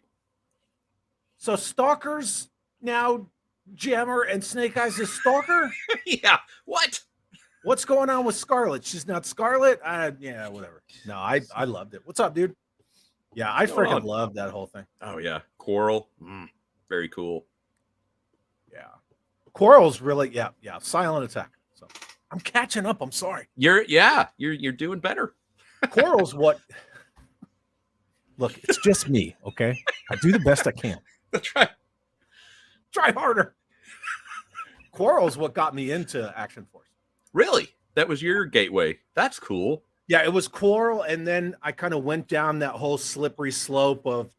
so Stalker's now Jammer and Snake Eyes is Stalker? Yeah. What? What's going on with Scarlet? She's not Scarlet? Yeah, whatever. No, I loved it. What's up, dude? Yeah, I Go on. freaking loved that whole thing. Oh, yeah. Coral. Very cool. Yeah. Quarrel's really, yeah, silent attack. So I'm catching up. I'm sorry. You're doing better. Quarrel's what? Look, it's just me. Okay, I do the best I can. That's right. Try harder. Quarrel's what got me into Action Force. Really? That was your gateway. That's cool. Yeah, it was Quarrel, and then I kind of went down that whole slippery slope of,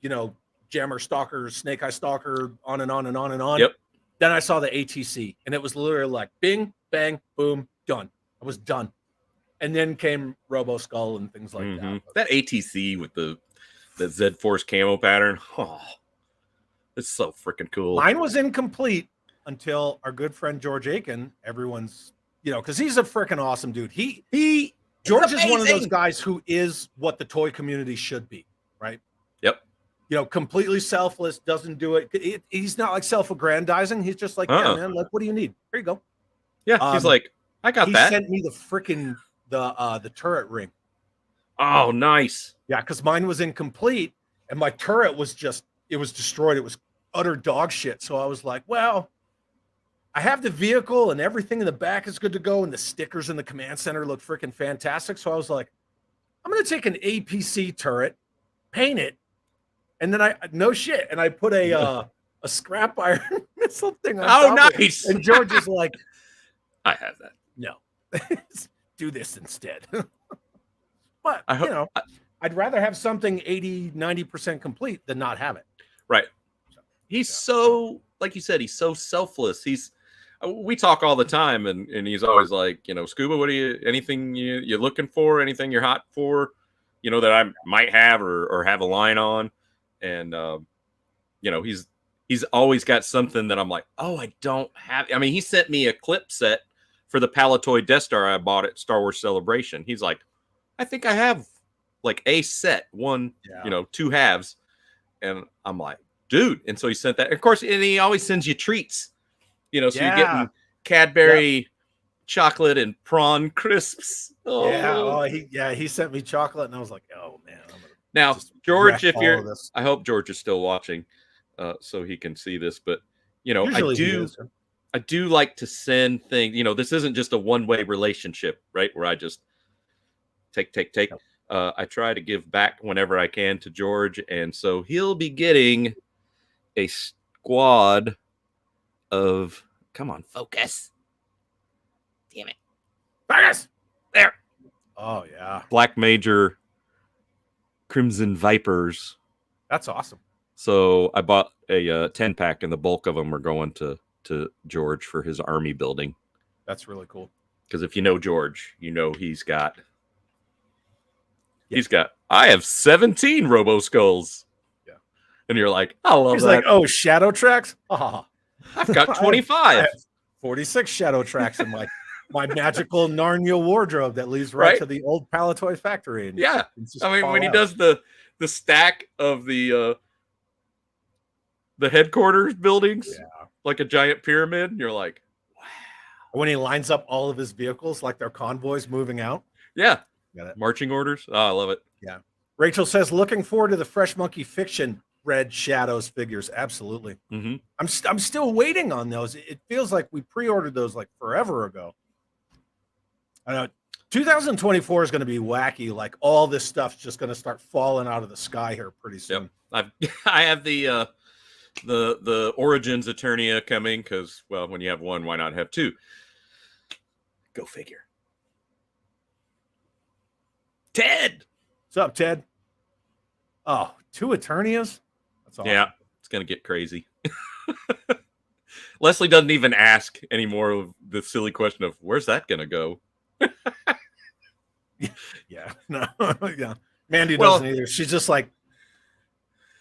Jammer Stalker, Snake Eye Stalker, on and on and on and on. Yep. Then I saw the ATC, and it was literally like bing, bang, boom, done. I was done. And then came Robo Skull and things like that. That ATC with the Z Force camo pattern. Oh, it's so freaking cool. Mine was incomplete until our good friend George Aiken, everyone's, because he's a freaking awesome dude. George is one of those guys who is what the toy community should be, right? Yep. Completely selfless, doesn't do it. He's not like self-aggrandizing. He's just like, yeah, man, like, what do you need? Here you go. Yeah, he's like, I got that. He sent me the freaking the turret ring. Oh, nice. Yeah, because mine was incomplete, and my turret was it was destroyed. It was utter dog shit. So I was like, well, I have the vehicle and everything in the back is good to go, and the stickers in the command center look freaking fantastic. So I was like, I'm gonna take an APC turret, paint it, and then I put a scrap iron missile thing on top of it. Nice. And George is like, I have that. no, do this instead. But I I'd rather have something 80-90% complete than not have it. Right. He's so, like you said, he's so selfless. We talk all the time, and he's always like, Scuba, what anything you're looking for, anything you're hot for, that I might have or have a line on. And, he's always got something that I'm like, oh, I don't have. I mean, he sent me a clip set for the Palatoy Death Star I bought at Star Wars Celebration. He's like, I think I have like a set, two halves. And I'm like, dude. And so he sent that. Of course, and he always sends you treats, so you're getting Cadbury chocolate and prawn crisps. Oh. He sent me chocolate, and I was like, oh man. Now, George, I hope George is still watching, so he can see this. But I do like to send things. This isn't just a one-way relationship, right? Where I just take. Yep. I try to give back whenever I can to George, and so he'll be getting a squad of. Come on, focus! Damn it, focus! There. Oh yeah, Black Major, Crimson Vipers. That's awesome. So I bought a 10-pack, and the bulk of them are going to George for his army building. That's really cool. Because if you know George, he's got. I have 17 Robo Skulls. Yeah. And you're like, I love that. He's like, oh, Shadow Tracks? Oh. I've got 25. I have 46 Shadow Tracks in my magical Narnia wardrobe that leads right to the old Palatoy factory. And yeah. I mean, when he does the stack of the headquarters buildings, like a giant pyramid, you're like, wow. When he lines up all of his vehicles like they're convoys moving out. Yeah. Marching orders. Oh, I love it. Yeah. Rachel says, looking forward to the Fresh Monkey Fiction Red Shadows figures. Absolutely. Mm-hmm. I'm still waiting on those. It feels like we pre-ordered those like forever ago. I know 2024 is going to be wacky. Like all this stuff's just going to start falling out of the sky here pretty soon. Yep. I have the Origins Eternia coming because, well, when you have one, why not have two? Go figure. Ted. What's up, Ted? Oh, 2 Eternias? That's awesome. Yeah, it's going to get crazy. Leslie doesn't even ask anymore of the silly question of where's that going to go? Yeah. No. Yeah. Mandy doesn't either. She's just like,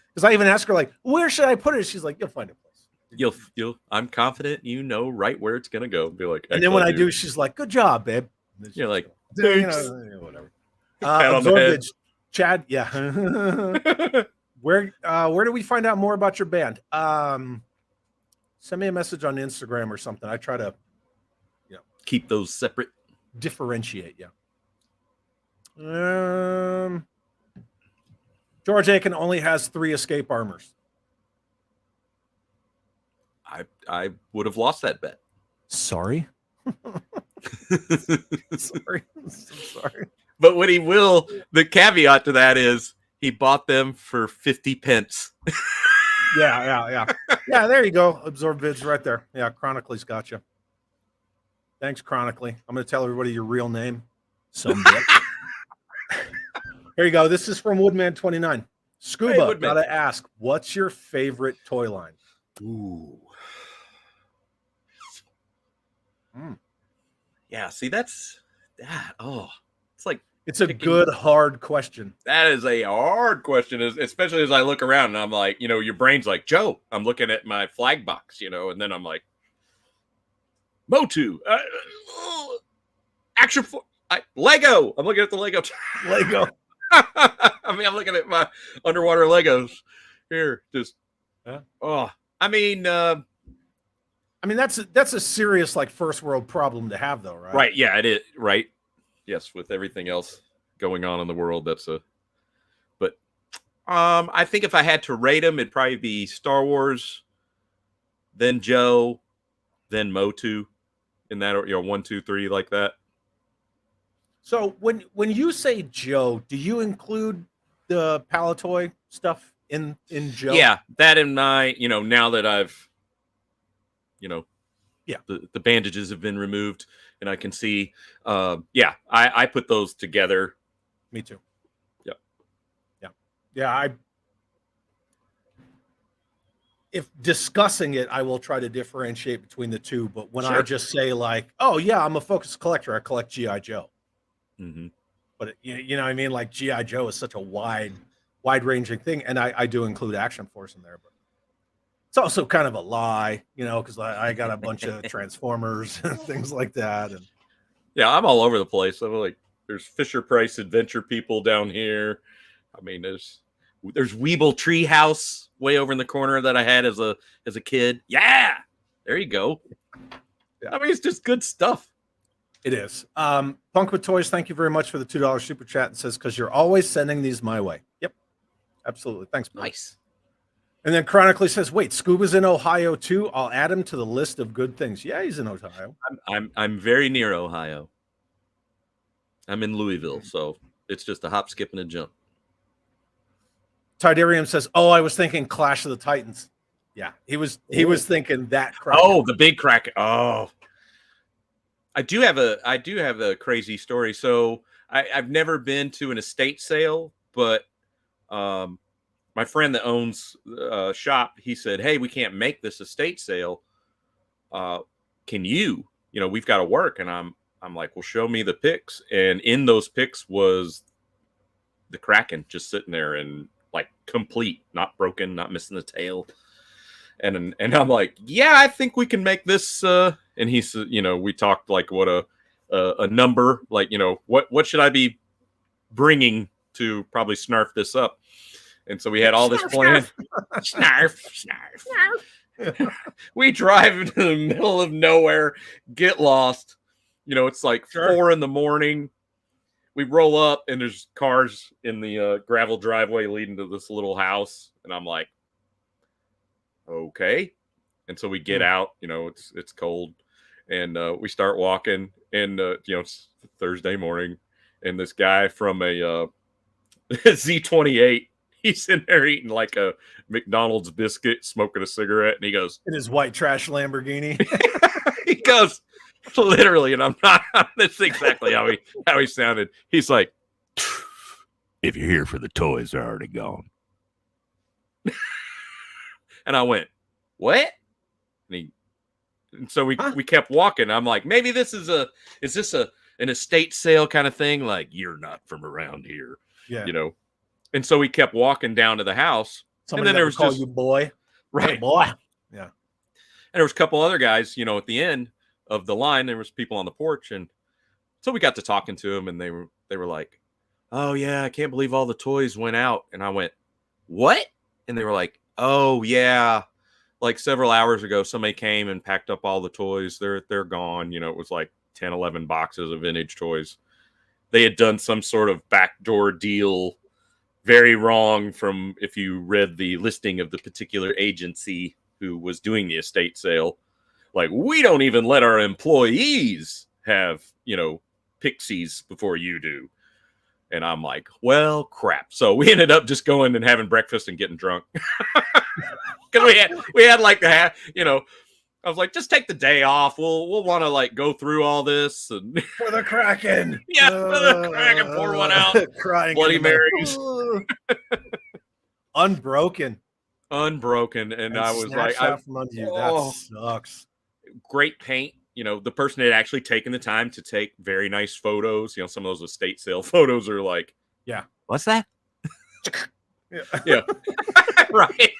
because I even ask her, like, where should I put it? She's like, you'll find a place. You'll I'm confident right where it's going to go. Be like, and then when I do, she's like, good job, babe. You're like, whatever. Absorbage, Chad. Yeah. Where do we find out more about your band? Send me a message on Instagram or something. I try to, keep those separate. Differentiate. Yeah. George Aiken only has 3 escape armors. I would have lost that bet. Sorry. Sorry. I'm sorry. But what he will, the caveat to that is he bought them for 50 pence. Yeah. Yeah, there you go. Absorb vids right there. Yeah, Chronically's got you. Thanks, Chronically. I'm going to tell everybody your real name. Some bitch. Here you go. This is from Woodman29. Scuba, Hey, Woodman. gotta ask, what's your favorite toy line? Ooh. Mm. Yeah, see, that's that. Oh, it's like It's a picking- good, hard question. that is a hard question, especially as I look around and I'm like, your brain's like, Joe, I'm looking at my flag box, and then I'm like, Motu, Action Lego. I'm looking at the Lego. Lego. I mean, I'm looking at my underwater Legos here. Just, Yeah. oh, I mean, that's a serious like first world problem to have, though, right? right? Yeah, it is. Right. Yes, with everything else going on in the world, that's a. But, I think if I had to rate them, it'd probably be Star Wars, then Joe, then Motu, in that, 1, 2, 3, like that. So when you say Joe, do you include the Palatoy stuff in Joe? Yeah, that in my, now that I've, Yeah. the bandages have been removed and I can see, I put those together. Me too. Yep. Yeah. If discussing it, I will try to differentiate between the two. But when I Sure. just say like, oh yeah, I'm a focused collector, I collect G.I. Joe. Mm-hmm. But you know what I mean? Like G.I. Joe is such a wide ranging thing. And I do include Action Force in there, but it's also kind of a lie, because I got a bunch of Transformers and things like that. And Yeah, I'm all over the place. I'm like, there's Fisher Price Adventure People down here. I mean, there's Weeble Treehouse way over in the corner that I had as a kid. Yeah, there you go. Yeah. I mean, it's just good stuff. it is. Punk with Toys, thank you very much for the $2 super chat. It says, because you're always sending these my way. Yep. Absolutely. Thanks, bro. Nice. And then Chronically says, wait, Scuba's in Ohio too? I'll add him to the list of good things. Yeah, he's in Ohio. I'm very near Ohio. I'm in Louisville, so it's just a hop, skip, and a jump. Tidarium says, oh, I was thinking Clash of the Titans. Yeah, he was thinking that crap. Oh, the big crack. Oh, I do have a crazy story. So I've never been to an estate sale, but my friend that owns a shop, he said, hey, we can't make this estate sale. Can you, we've got to work. And I'm like, well, show me the pics. And in those pics was the Kraken just sitting there and like complete, not broken, not missing the tail. And I'm like, yeah, I think we can make this. And he said, we talked like what a number, like, what should I be bringing to probably snarf this up? And so we had all this plan. Snarf. We drive into the middle of nowhere, get lost. It's like 4 a.m. We roll up and there's cars in the gravel driveway leading to this little house. And I'm like, okay. And so we get out, it's cold and we start walking and, it's Thursday morning and this guy from a Z28, he's in there eating like a McDonald's biscuit, smoking a cigarette. And he goes, in his white trash Lamborghini. he goes, literally, and I'm not, that's exactly how he sounded. He's like, if you're here for the toys, they're already gone. And I went, what? And so we kept walking. I'm like, maybe is this an estate sale kind of thing? Like, you're not from around here, Yeah. And so we kept walking down to the house. Somebody and then there was call just you boy. right, Hey, boy. Yeah. And there was a couple other guys, at the end of the line, there was people on the porch. And so we got to talking to them and they were like, oh yeah, I can't believe all the toys went out. And I went, what? And they were like, oh yeah. Like several hours ago, somebody came and packed up all the toys. They're gone. It was like 10, 11 boxes of vintage toys. They had done some sort of backdoor deal, very wrong from if you read the listing of the particular agency who was doing the estate sale. Like, we don't even let our employees have, pixies before you do. And I'm like, well, crap. So we ended up just going and having breakfast and getting drunk. Because we had like I was like, just take the day off. We'll want to like go through all this and For the Kraken. yeah, for the Kraken, pour one out. Crying. Bloody in the Marys. Unbroken. Unbroken. And I was like, snatched out from under you. That sucks. Great paint. The person had actually taken the time to take very nice photos. Some of those estate sale photos are like, yeah, what's that? Yeah. Right.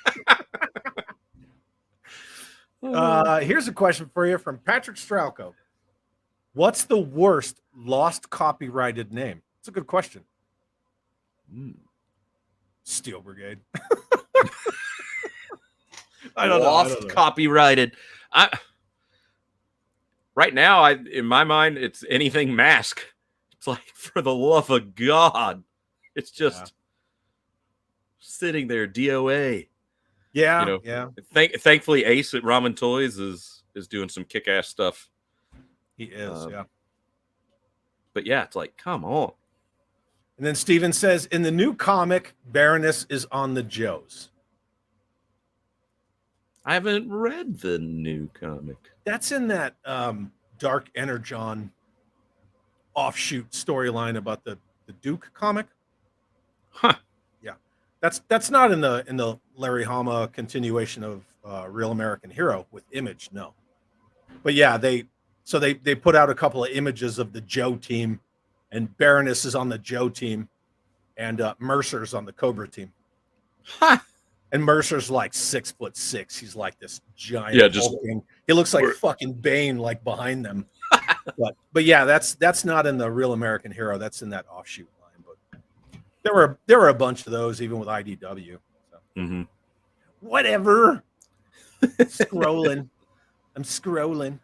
Here's a question for you from Patrick Strauko. What's the worst lost copyrighted name? It's a good question. Steel Brigade. I don't know. Lost copyrighted. Right now, in my mind, it's anything mask. It's like, for the love of God, it's just sitting there. DOA. Yeah, yeah. Thankfully, Ace at Ramen Toys is doing some kick-ass stuff. He is, yeah. But yeah, it's like, come on. And then Steven says, in the new comic, Baroness is on the Joes. I haven't read the new comic. That's in that Dark Energon offshoot storyline about the Duke comic. Huh. Yeah. That's not in the Larry Hama continuation of Real American Hero with Image, no. But yeah, they put out a couple of images of the Joe team, and Baroness is on the Joe team, and Mercer's on the Cobra team. Huh. And Mercer's like 6'6". He's like this giant. Hulking. He looks like fucking Bane, like behind them. but yeah, that's not in the Real American Hero. That's in that offshoot line. But there were a bunch of those, even with IDW. So. Whatever. Scrolling. I'm scrolling.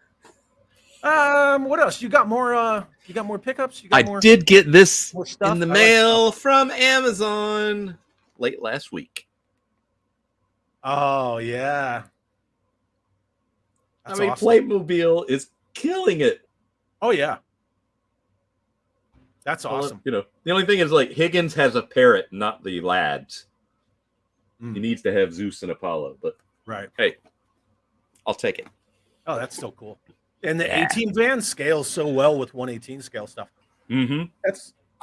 What else? You got more? You got more pickups? You got I did get this in the mail from Amazon late last week. Oh yeah. That's awesome. Playmobil is killing it. Oh yeah. That's awesome. The only thing is, like, Higgins has a parrot, not the lads. He needs to have Zeus and Apollo, but hey, I'll take it. Oh, that's still cool. And the 18 van scales so well with 118 scale stuff. I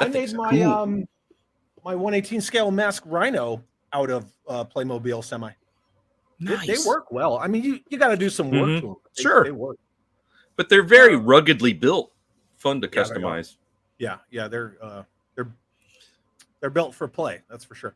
made my cool. My 118 scale mask Rhino out of Playmobil Semi. Nice. They work well. I mean, you got to do some work to them. They work. But they're very ruggedly built, fun to customize. Yeah, they're built for play. That's for sure.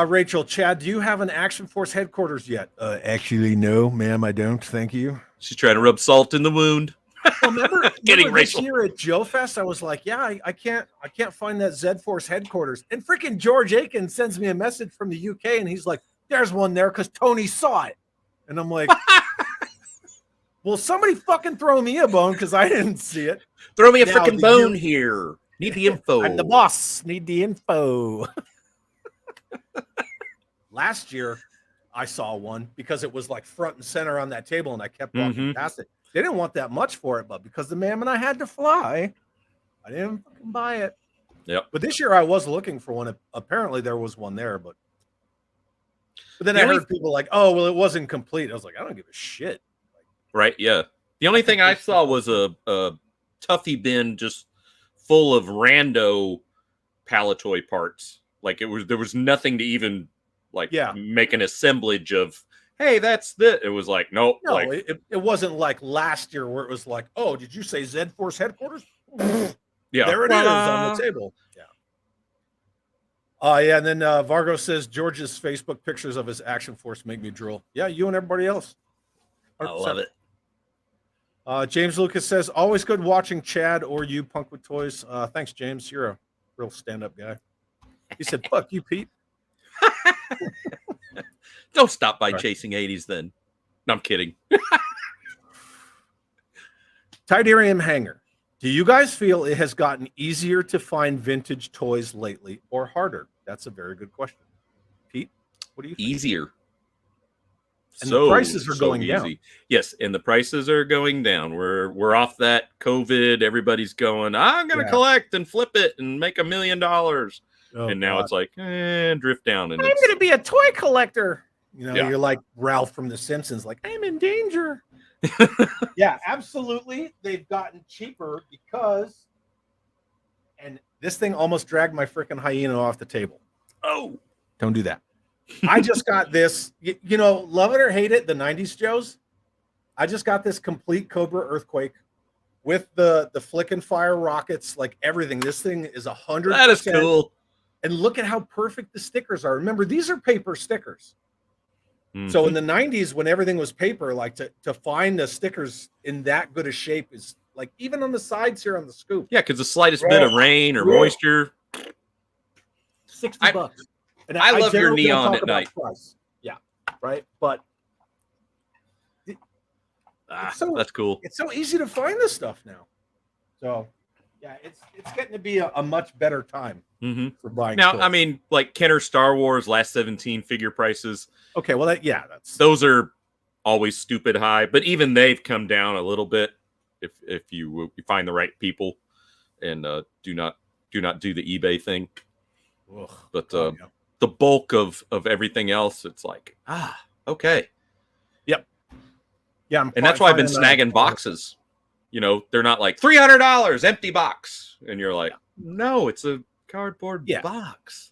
Rachel, Chad, do you have an Action Force headquarters yet? Actually, no, ma'am, I don't. Thank you. She's trying to rub salt in the wound. Well, remember Rachel. This year at Joe Fest, I was like, yeah, I can't find that Z Force headquarters. And freaking George Aiken sends me a message from the UK, and he's like, there's one there because Tony saw it. And I'm like, well, somebody fucking throw me a bone because I didn't see it. Throw me a freaking bone here. Need the info. I'm the boss. Need the info. Last year, I saw one because it was like front and center on that table, and I kept walking past it. They didn't want that much for it, but because the ma'am and I had to fly, I didn't fucking buy it. Yep. But this year I was looking for one. Apparently there was one there, but then I heard people like, oh, well, it wasn't complete. I was like, I don't give a shit. Right, yeah. The only thing I saw was a Tuffy bin just full of rando Palatoy parts. Like, there was nothing to even make an assemblage of, hey, that's the. It was like, nope. No, it wasn't like last year where it was like, oh, did you say Z Force headquarters? Yeah. There it is on the table. Yeah. And then Vargo says George's Facebook pictures of his Action Force make me drool. Yeah, you and everybody else. 100%. I love it. James Lucas says, always good watching Chad or you Punk with Toys. Thanks, James. You're a real stand-up guy. He said, fuck you, Pete. Don't stop by chasing 80s then. No, I'm kidding. Tidarium Hanger. Do you guys feel it has gotten easier to find vintage toys lately or harder? That's a very good question. Pete, what do you think? Easier. And the prices are going down. Yes, and the prices are going down. We're off that COVID. Everybody's going, I'm going to collect and flip it and make $1 million. And now it's like, drift down. And I'm going to be a toy collector. You know, Yeah. you're like Ralph from The Simpsons, like, I'm in danger. Yeah, absolutely. They've gotten cheaper because, and this thing almost dragged my freaking hyena off the table. Oh, Don't do that. I just got this, you know, love it or hate it, the 90s Joes. I just got this complete Cobra Earthquake with the flick and fire rockets, like everything. This thing is 100%. that is cool. And look at how perfect the stickers are. Remember, these are paper stickers. Mm-hmm. So in the 90s, when everything was paper, like to find the stickers in that good a shape is like, even on the sides here on the scoop. Yeah, because the slightest bit of rain or moisture. $60. And I love your generally don't neon talk at about night. price. Yeah, right. But That's cool. it's so easy to find this stuff now. So yeah, it's getting to be a much better time for buying. Now, toys. I mean, like Kenner Star Wars Last 17 figure prices. Okay, well, that's Those are always stupid high, but even they've come down a little bit if you find the right people and do not do the eBay thing. Ugh. But Yeah. the bulk of everything else, it's like, okay. Yeah, And that's why I've been snagging boxes. You know, they're not like $300 empty box, and you're like, no, it's a cardboard box.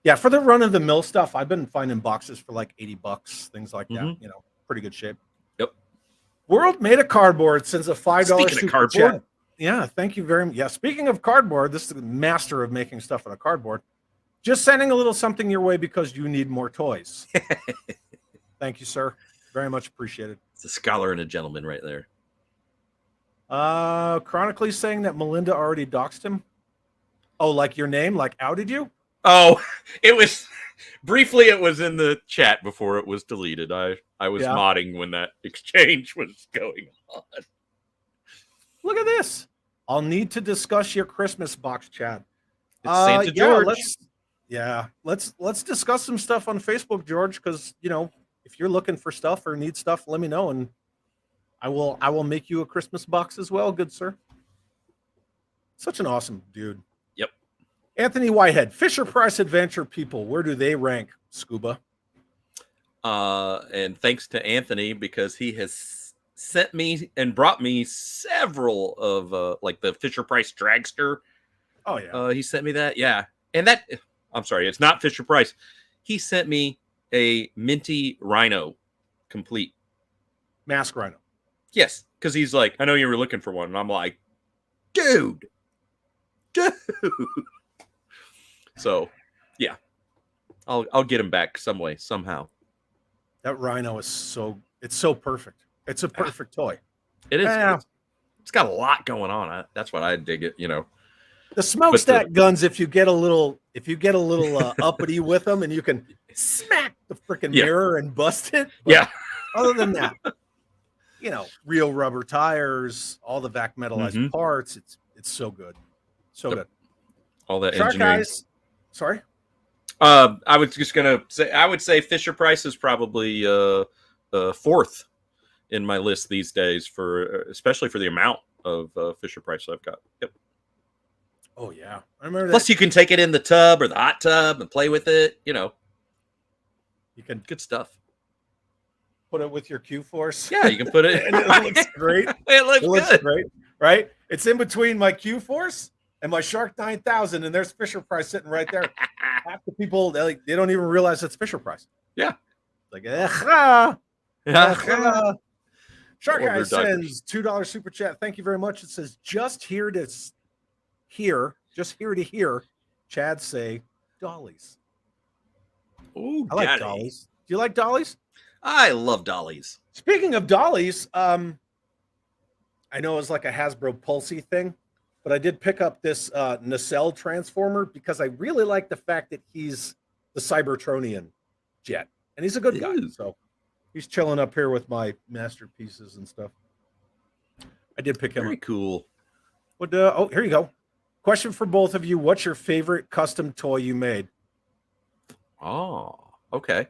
Yeah, for the run of the mill stuff, I've been finding boxes for like $80, things like that. You know, pretty good shape. Yep. World Made of Cardboard sends a $5 Speaking of super cardboard. chat. Yeah, thank you very much. Yeah, speaking of cardboard, this is the master of making stuff out of cardboard. Just sending a little something your way because you need more toys. Thank you, sir. Very much appreciated. It's a scholar and a gentleman right there. Chronically saying that Melinda already doxed him. Oh, like your name? Like outed you? Oh, it was briefly, it was in the chat before it was deleted. I was modding when that exchange was going on. Look at this. I'll need to discuss your Christmas box, Chad. It's Santa George. Let's discuss some stuff on Facebook, George, because you know, if you're looking for stuff or need stuff, let me know, and I will make you a Christmas box as well, good sir. Such an awesome dude. Yep. Anthony Whitehead, Fisher Price Adventure people, where do they rank, Scuba? And thanks to Anthony, because he has sent me and brought me several of like the Fisher Price Dragster. Oh yeah. He sent me that. Yeah. And that, I'm sorry, it's not Fisher Price. He sent me a minty rhino complete. Mask rhino. Yes. Because he's like, I know you were looking for one. And I'm like, dude. So yeah, I'll get him back some way, somehow. That rhino is so perfect. It's a perfect toy. It is. Yeah. It's got a lot going on. That's what I dig it, you know. The smokestack guns, if you get a little uppity with them and you can smack the freaking mirror and bust it. But other than that, you know, real rubber tires, all the vac metallized parts. It's so good. So good. All that Shark engineering. Eyes. Sorry. I was just gonna say, I would say Fisher Price is probably fourth in my list these days, especially for the amount of Fisher Price I've got. Yep. Oh yeah, I remember. Plus, you can take it in the tub or the hot tub and play with it. You know, you can good stuff. Put it with your Q-Force. Yeah, you can put it. And it looks great. It looks good. Great, right? It's in between my Q-Force and my Shark 9000, and there's Fisher Price sitting right there. Half the people they don't even realize it's Fisher Price. Yeah, like Shark Guy sends $2 super chat. Thank you very much. It says just here to hear Chad say dollies. Oh, I like dollies. Do you like dollies? I love dollies. Speaking of dollies, I know it's like a Hasbro Pulsey thing, but I did pick up this nacelle transformer because I really like the fact that he's the Cybertronian jet, and he's a good guy. So he's chilling up here with my masterpieces and stuff. I did pick him up. Very cool. What? Oh, here you go. Question for both of you: what's your favorite custom toy you made? Oh, okay.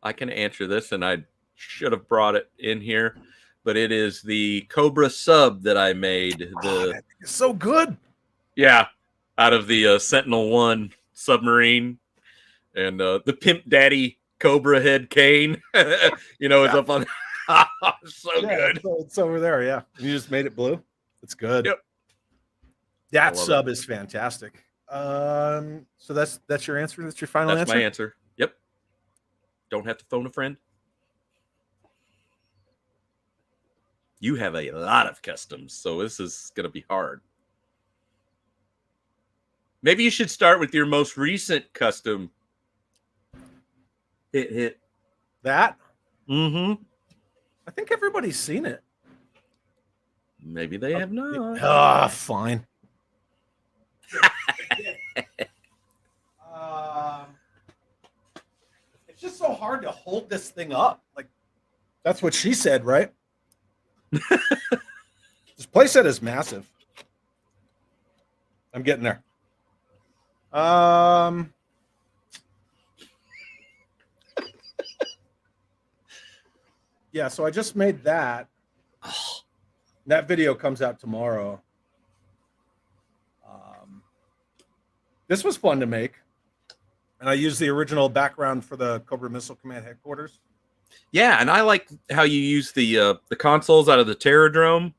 I can answer this, and I should have brought it in here, but it is the Cobra sub that I made. That thing is so good. Yeah, out of the Sentinel-1 submarine, and the Pimp Daddy Cobra head cane. It's up on. So good. It's over there. Yeah, you just made it blue. It's good. Yep. That sub is fantastic. So that's your answer. That's your final answer. That's my answer. Yep. Don't have to phone a friend. You have a lot of customs, so this is going to be hard. Maybe you should start with your most recent custom. Hit. That? Mm-hmm. I think everybody's seen it. Maybe they have not. Fine. It's just so hard to hold this thing up. Like, that's what she said, right? This playset is massive. I'm getting there. Yeah, so I just made that. That video comes out tomorrow. This was fun to make. And I used the original background for the Cobra Missile Command headquarters. Yeah, and I like how you use the consoles out of the Terradrome.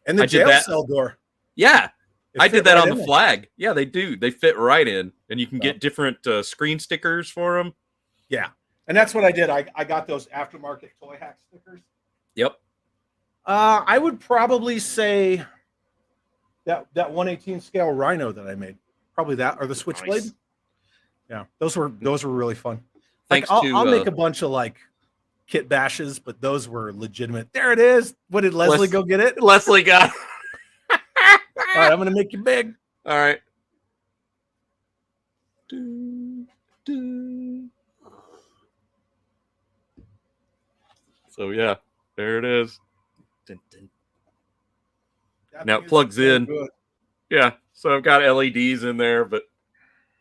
And the jail cell door. Yeah, I did that on the there. flag. Yeah, they do. They fit right in. And you can get different screen stickers for them. Yeah. And that's what I did. I got those aftermarket toy hack stickers. Yep. I would probably say that 1/18 scale Rhino that I made. Probably that, or the Switchblade. Nice. Yeah, those were really fun. Thanks I'll to make a bunch of like kit bashes, but those were legitimate. There it is. What did Leslie go get it? Leslie got. All right, I'm gonna make you big. All right. So yeah, there it is. Now it plugs in. Good. Yeah, so I've got LEDs in there, but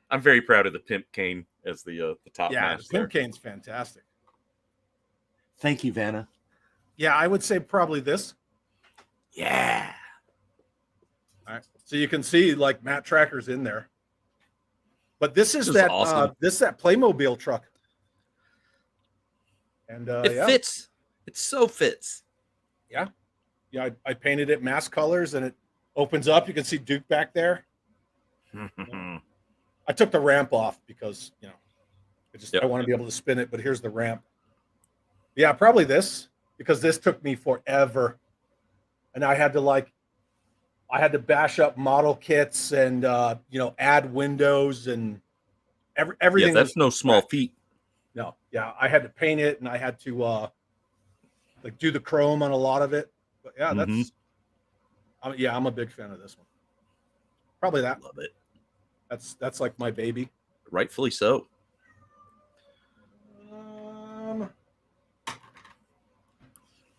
I'm very proud of the Pimp Cane as the top Yeah, match the Pimp Cane's fantastic. Thank you, Vanna. Yeah, I would say probably this. Yeah. All right, so you can see like Matt Tracker's in there, but this is awesome. This is that Playmobil truck, and It fits. It so fits. Yeah, I painted it mass colors, and it opens up. You can see Duke back there. I took the ramp off because I want to be able to spin it, but here's the ramp. Yeah, probably this, because this took me forever, and I had to bash up model kits and add windows and everything. Yeah, that's no small feat. No, yeah, I had to paint it, and I had to do the chrome on a lot of it. But yeah, I'm a big fan of this one. Probably that. Love it. That's like my baby. Rightfully so.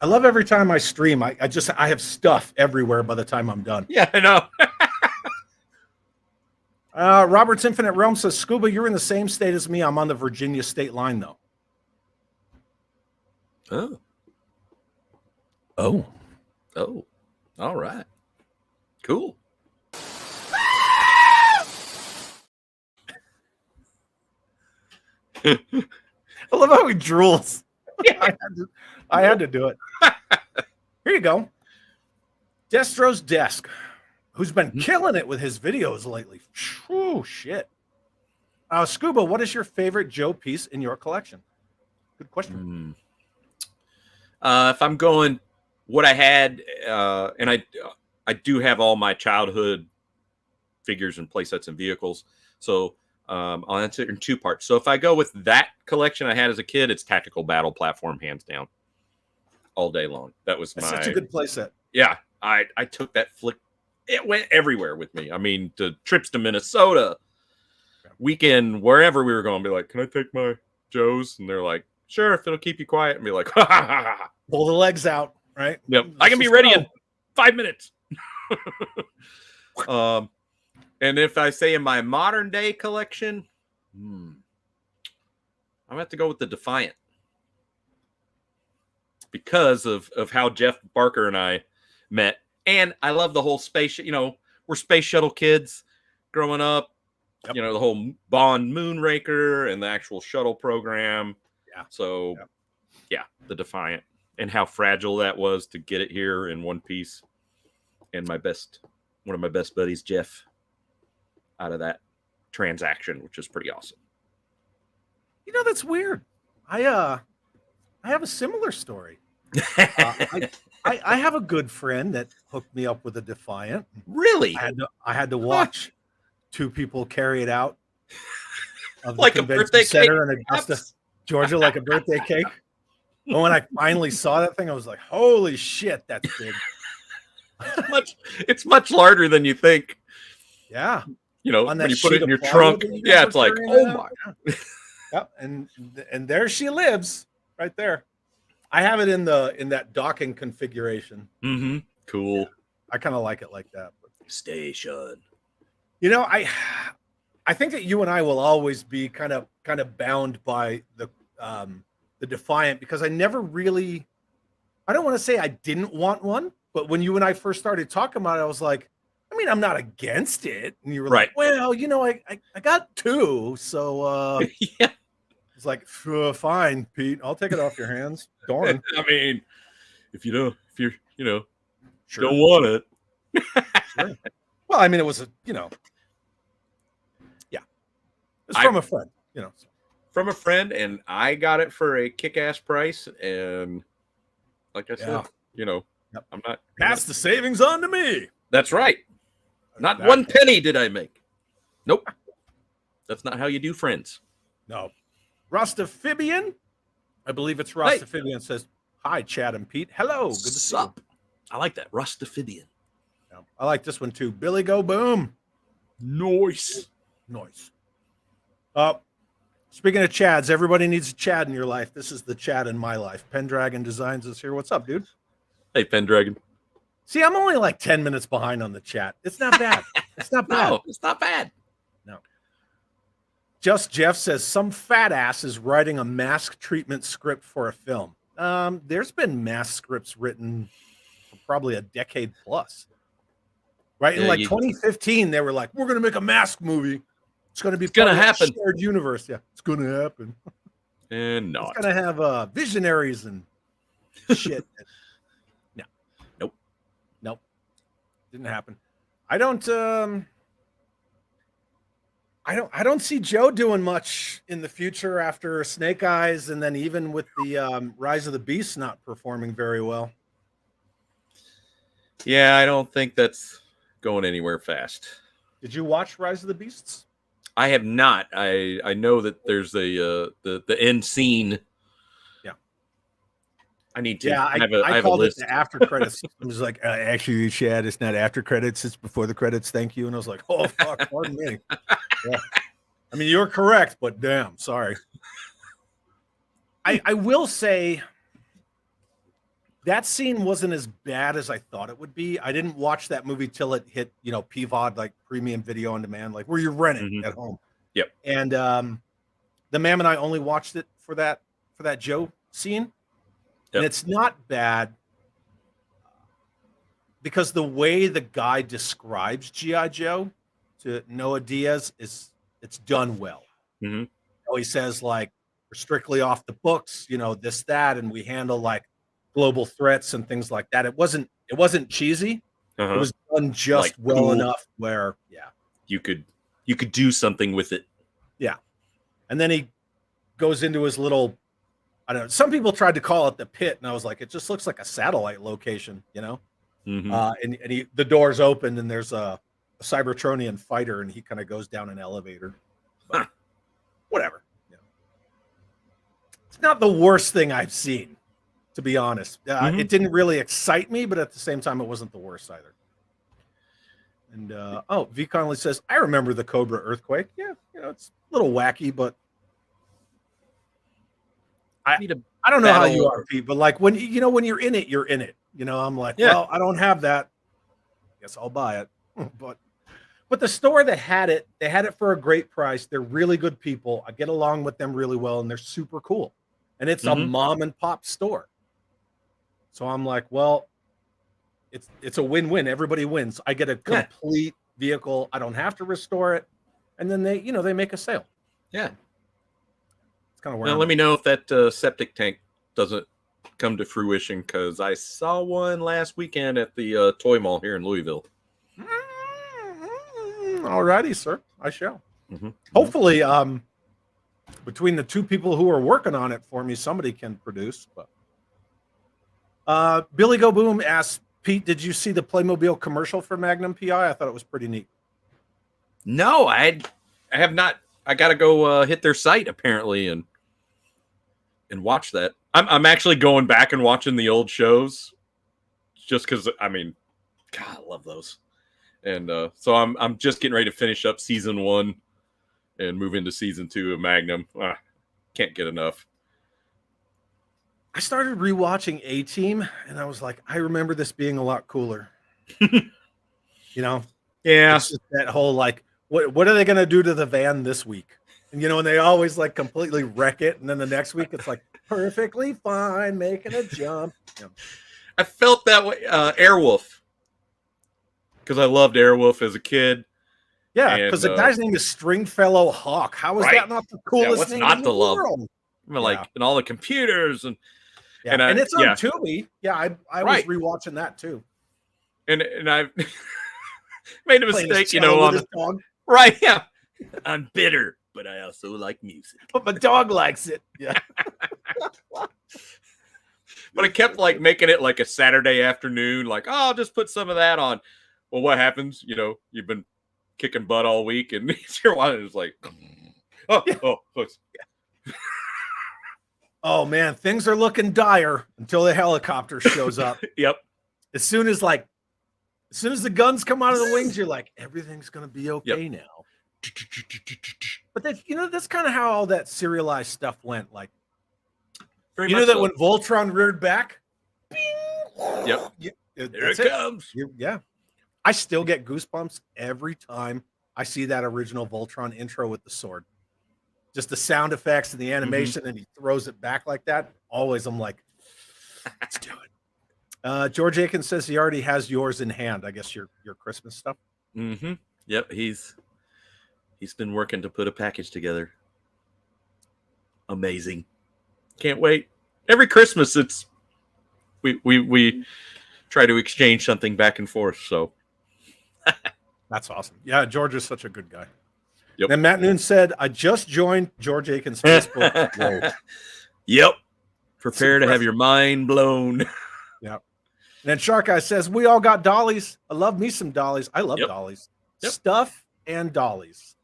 I love every time I stream. I have stuff everywhere by the time I'm done. Yeah, I know. Robert's Infinite Realm says, Scuba, you're in the same state as me. I'm on the Virginia state line, though. Oh. All right. Cool. I love how he drools. I had to do it. Here you go. Destro's Desk, who's been killing it with his videos lately. Oh, shit. Scuba, what is your favorite Joe piece in your collection? Good question. If I'm going what I had, and I do have all my childhood figures and playsets and vehicles. So I'll answer it in two parts. So if I go with that collection I had as a kid, it's Tactical Battle Platform, hands down, all day long. That was That's such a good playset. Yeah, I took that flick. It went everywhere with me. I mean, to trips to Minnesota, weekend, wherever we were going, be like, can I take my Joes? And they're like, sure, if it'll keep you quiet. And be like, ha, ha, ha, ha. Pull the legs out, right? Yep, I can be ready in 5 minutes. And if I say in my modern day collection, I'm going to have to go with the Defiant. because of how Jeff Barker and I met. And I love the whole space. We're space shuttle kids growing up. Yep. The whole Bond Moonraker and the actual shuttle program. Yeah. So, the Defiant and how fragile that was to get it here in one piece. And one of my best buddies, Jeff, out of that transaction, which is pretty awesome. That's weird. I have a similar story. I have a good friend that hooked me up with a Defiant. Really? I had to watch two people carry it out of the Like a convention birthday center cake, in Augusta, Georgia, like a birthday cake. And when I finally saw that thing, I was like, "Holy shit, that's big!" It's much larger than you think. Yeah, When that you put sheet it in of your plywood trunk, that you guys were it's like, carrying oh out. my. Yep, and there she lives, right there. I have it in that docking configuration. Mm-hmm. Cool. I kind of like it like that. But, Station. I think that you and I will always be kind of bound by the Defiant, because I never really, I don't want to say I didn't want one, but when you and I first started talking about it, I was like, I mean, I'm not against it. And you were Right. like, well, I got two, so Yeah. it's like, fine, Pete, I'll take it off your hands. Darn. I mean, if you don't Sure. want it. Sure. Well, I mean, it was yeah, it was from a friend, so. From a friend, and I got it for a kick-ass price. And like I said, Yep. I'm not. Pass the savings on to me. That's right. Not Exactly. 1 penny did I make. Nope. That's not how you do friends. No. Rustafibian, I believe it's Rustafibian, says, "Hi, Chad and Pete. Hello. Good to see you." Sup? I like that. Rustafibian. Yeah, I like this one too. Billy Go Boom. Nice. Noise. Speaking of Chads, everybody needs a Chad in your life. This is the Chad in my life. Pendragon Designs is here. What's up, dude? Hey, Pendragon. See, I'm only like 10 minutes behind on the chat. It's not bad. It's not bad. No, it's not bad. No. Just Jeff says some fat ass is writing a mask treatment script for a film. There's been mask scripts written for probably a decade plus. Right? In 2015, they were like, we're going to make a mask movie. It's going to be gonna happen. Shared universe. Yeah, it's going to happen. And not. It's going to have visionaries and shit. No. Nope. Didn't happen. I don't see Joe doing much in the future after Snake Eyes, and then even with the Rise of the Beast not performing very well. Yeah, I don't think that's going anywhere fast. Did you watch Rise of the Beasts? I have not. I know that there's the end scene. Yeah. I need to. Yeah, I have I a called list. it the after credits. It was like, actually, Chad, it's not after credits, it's before the credits. Thank you. And I was like, oh fuck, pardon me. Yeah. I mean, you're correct, but damn, sorry. I will say that scene wasn't as bad as I thought it would be. I didn't watch that movie till it hit, PVOD, like premium video on demand, like where you rent it at home. Yep. And the Mam and I only watched it for that Joe scene. Yep. And it's not bad because the way the guy describes G.I. Joe to Noah Diaz it's done well. Mm-hmm. He says, like, we're strictly off the books, this, that, and we handle like global threats and things like that. It wasn't cheesy. Uh-huh. It was done just Like, well cool. enough where, You could do something with it. yeah. And then he goes into his little, I don't know. Some people tried to call it the pit, and I was like, it just looks like a satellite location, Mm-hmm. And the doors open, and there's a Cybertronian fighter, and he kind of goes down an elevator. But whatever. It's not the worst thing I've seen, to be honest. It didn't really excite me, but at the same time, it wasn't the worst either. And V. Connolly says, I remember the Cobra earthquake. Yeah, it's a little wacky, but I don't know how you are, Pete, but like when you're in it, you're in it. I'm like, well, I don't have that. Guess I'll buy it. But the store that had it, they had it for a great price. They're really good people. I get along with them really well, and they're super cool. And it's a mom and pop store. So I'm like, well, it's a win-win. Everybody wins. I get a complete vehicle. I don't have to restore it. And then they make a sale. Yeah. It's kind of where Now, I'm let at. me know if that septic tank doesn't come to fruition, because I saw one last weekend at the toy mall here in Louisville. Alrighty, sir. I shall. Mm-hmm. Hopefully, between the two people who are working on it for me, somebody can produce. But Billy Go Boom asks, Pete, did you see the Playmobil commercial for Magnum PI? I thought it was pretty neat. No, I have not. I got to go hit their site apparently and watch that. I'm actually going back and watching the old shows, just because I mean, God, I love those. And so I'm just getting ready to finish up season 1 and move into season 2 of Magnum. Can't get enough. I started rewatching A-Team, and I was like, I remember this being a lot cooler. You know? Yeah. It's just that whole, like, what are they going to do to the van this week? And, and they always, like, completely wreck it. And then the next week, it's like, perfectly fine, making a jump. I felt that way. Airwolf. Because I loved Airwolf as a kid. Yeah, because the guy's name is Stringfellow Hawk. How is that not the coolest what's name not in to the love? world? I mean, like, and all the computers and and it's on Tubi. Yeah, I was rewatching that too. And I made a mistake, on his dog. Right? Yeah, I'm bitter, but I also like music. But my dog likes it. Yeah. But I kept like making it like a Saturday afternoon, like, oh, I'll just put some of that on. Well, what happens? You've been kicking butt all week, and you're watching. It's like, oh man, things are looking dire until the helicopter shows up. Yep. As soon as the guns come out of the wings, you're like, everything's gonna be okay now. But that's kind of how all that serialized stuff went. Like, Very you know much that so. when Voltron reared back, Yep. There it comes. Yeah. I still get goosebumps every time I see that original Voltron intro with the sword. Just the sound effects and the animation, and he throws it back like that. Always, I'm like, let's do it. George Aiken says he already has yours in hand. I guess your Christmas stuff. Mm-hmm. Yep. He's been working to put a package together. Amazing. Can't wait. Every Christmas, we try to exchange something back and forth. So that's awesome. Yeah, George is such a good guy. Yep. And Matt Noon said, I just joined George Aiken's Facebook. Whoa. Yep. Prepare to have your mind blown. Yep. And then Shark Eye says, we all got dollies. I love me some dollies. I love dollies. Yep. Stuff and dollies.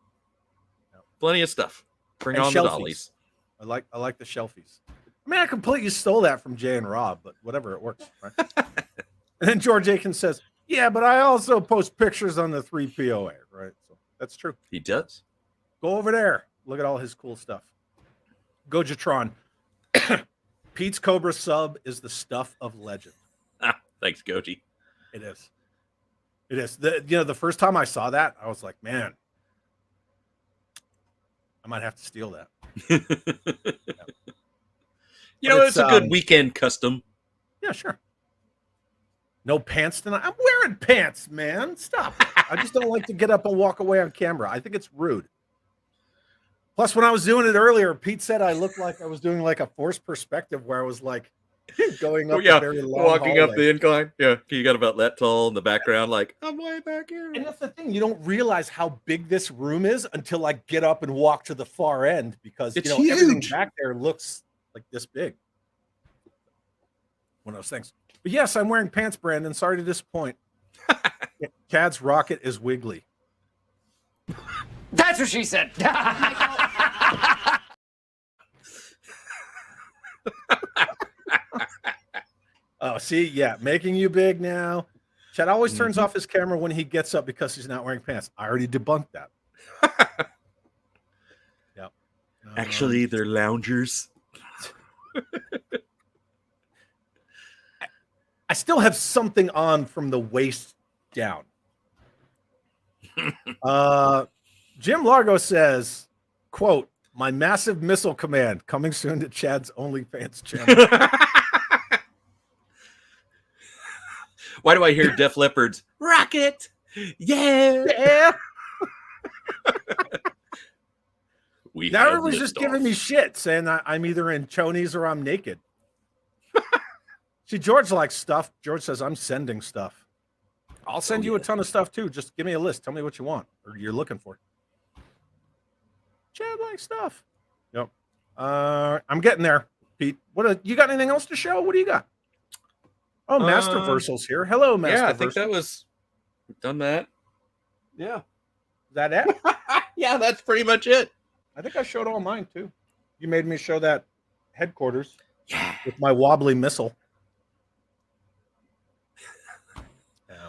Plenty of stuff. Bring And on shelfies. the dollies. I like the shelfies. I mean, I completely stole that from Jay and Rob, but whatever, it works. Right? And then George Aiken says, yeah, but I also post pictures on the 3POA, right? So that's true. He does. Go over there. Look at all his cool stuff. Gojatron. Pete's Cobra sub is the stuff of legend. Thanks, Goji. It is. It is. The first time I saw that, I was like, man, I might have to steal that. It's a good weekend custom. Yeah, sure. No pants tonight. I'm wearing pants, man. Stop. I just don't like to get up and walk away on camera. I think it's rude. Plus, when I was doing it earlier, Pete said I looked like I was doing like a forced perspective where I was like going up a very long walking hallway. up the incline. Yeah, you got about that tall in the background, like, I'm way back here. And that's the thing. You don't realize how big this room is until I get up and walk to the far end because It's everything huge. back there looks like this big. One of those things. But yes, I'm wearing pants, Brandon. Sorry to disappoint. Chad's rocket is wiggly. That's what she said. Oh, see, yeah, making you big now. Chad always turns off his camera when he gets up because he's not wearing pants. I already debunked that. Yeah. Actually, they're loungers. I still have something on from the waist down. Jim Largo says, quote, my massive missile command coming soon to Chad's OnlyFans channel. Why do I hear Def Leppard's Rocket? Yeah. Yeah. We Now have everyone's just giving me shit, saying I'm either in chonies or I'm naked. See, George likes stuff. George says, I'm sending stuff. I'll send you a ton of stuff too. Just give me a list. Tell me what you want or you're looking for. Chad likes stuff. Yep. I'm getting there, Pete. You got anything else to show? What do you got? Oh, Masterversal's here. Hello, Masterversal. Yeah, I think we've done that. Yeah. Is that it? Yeah, that's pretty much it. I think I showed all mine too. You made me show that headquarters. Yeah. With my wobbly missile.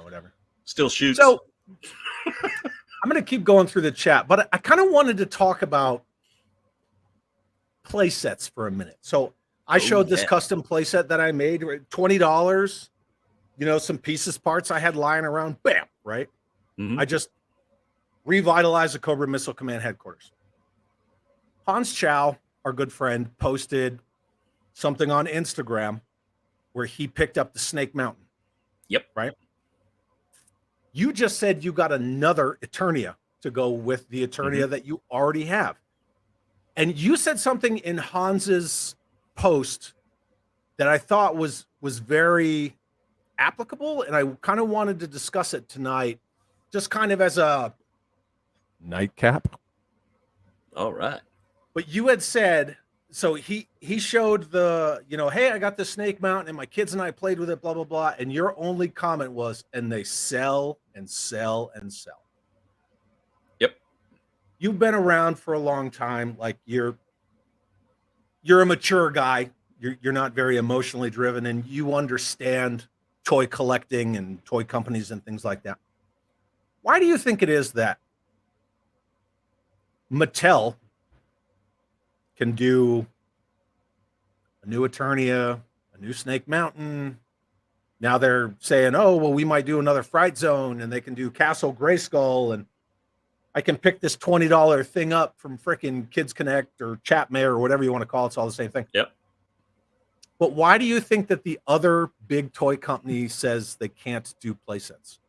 Whatever. Still shoots. So I'm going to keep going through the chat, but I kind of wanted to talk about play sets for a minute. So I showed this custom play set that I made, $20, some pieces, parts I had lying around. Bam. Right. Mm-hmm. I just revitalized the Cobra Missile Command headquarters. Hans Chow, our good friend, posted something on Instagram where he picked up the Snake Mountain. Yep. Right. You just said you got another Eternia to go with the Eternia that you already have. And you said something in Hans's post that I thought was very applicable. And I kind of wanted to discuss it tonight, just kind of as a nightcap. All right. But you had said, so he showed the, hey, I got the Snake Mountain and my kids and I played with it, blah, blah, blah. And your only comment was, and they sell and sell and sell. Yep. You've been around for a long time. Like you're a mature guy. You're not very emotionally driven and you understand toy collecting and toy companies and things like that. Why do you think it is that Mattel can do a new Eternia, a new Snake Mountain? Now they're saying, oh, well, we might do another Fright Zone and they can do Castle Grayskull. And I can pick this $20 thing up from frickin' Kids Connect or Chatmare or whatever you want to call it. It's all the same thing. Yep. But why do you think that the other big toy company says they can't do playsets?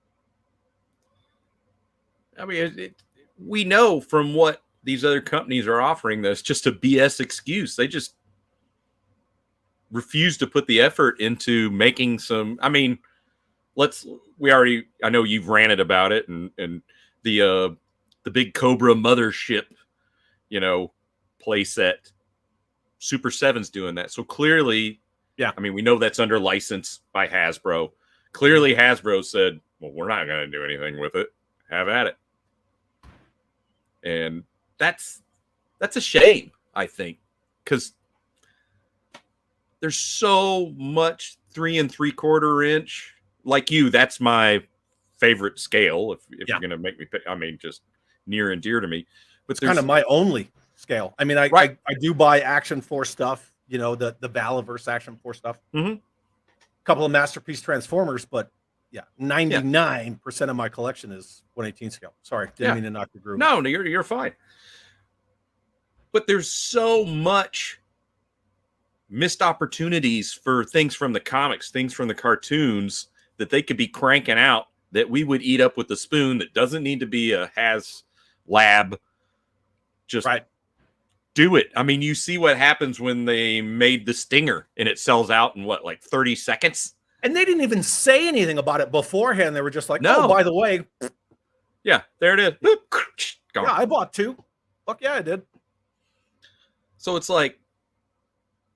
I mean, we know from what these other companies are offering this just a BS excuse. They just refuse to put the effort into making some. I mean, I know you've ranted about it and the big Cobra mothership, play set. Super 7's doing that. So clearly, I mean, we know that's under license by Hasbro. Clearly Hasbro said, well, we're not going to do anything with it. Have at it. And that's a shame, I think, because there's so much 3 3/4 inch. Like you, that's my favorite scale. If you're gonna make me pick, I mean, just near and dear to me. But it's kind of my only scale. I mean, I do buy Action Force stuff. The Valaverse Action Force stuff. Mm-hmm. A couple of Masterpiece Transformers, but 99% of my collection is 1/18 scale. Sorry, didn't mean to knock your groove. No, you're fine. But there's so much missed opportunities for things from the comics, things from the cartoons that they could be cranking out that we would eat up with a spoon that doesn't need to be a HasLab. Just do it. I mean, you see what happens when they made the Stinger and it sells out in 30 seconds? And they didn't even say anything about it beforehand. They were just like, no. Oh, by the way. Yeah, there it is. Gone. Yeah, I bought 2. Fuck yeah, I did. So it's like,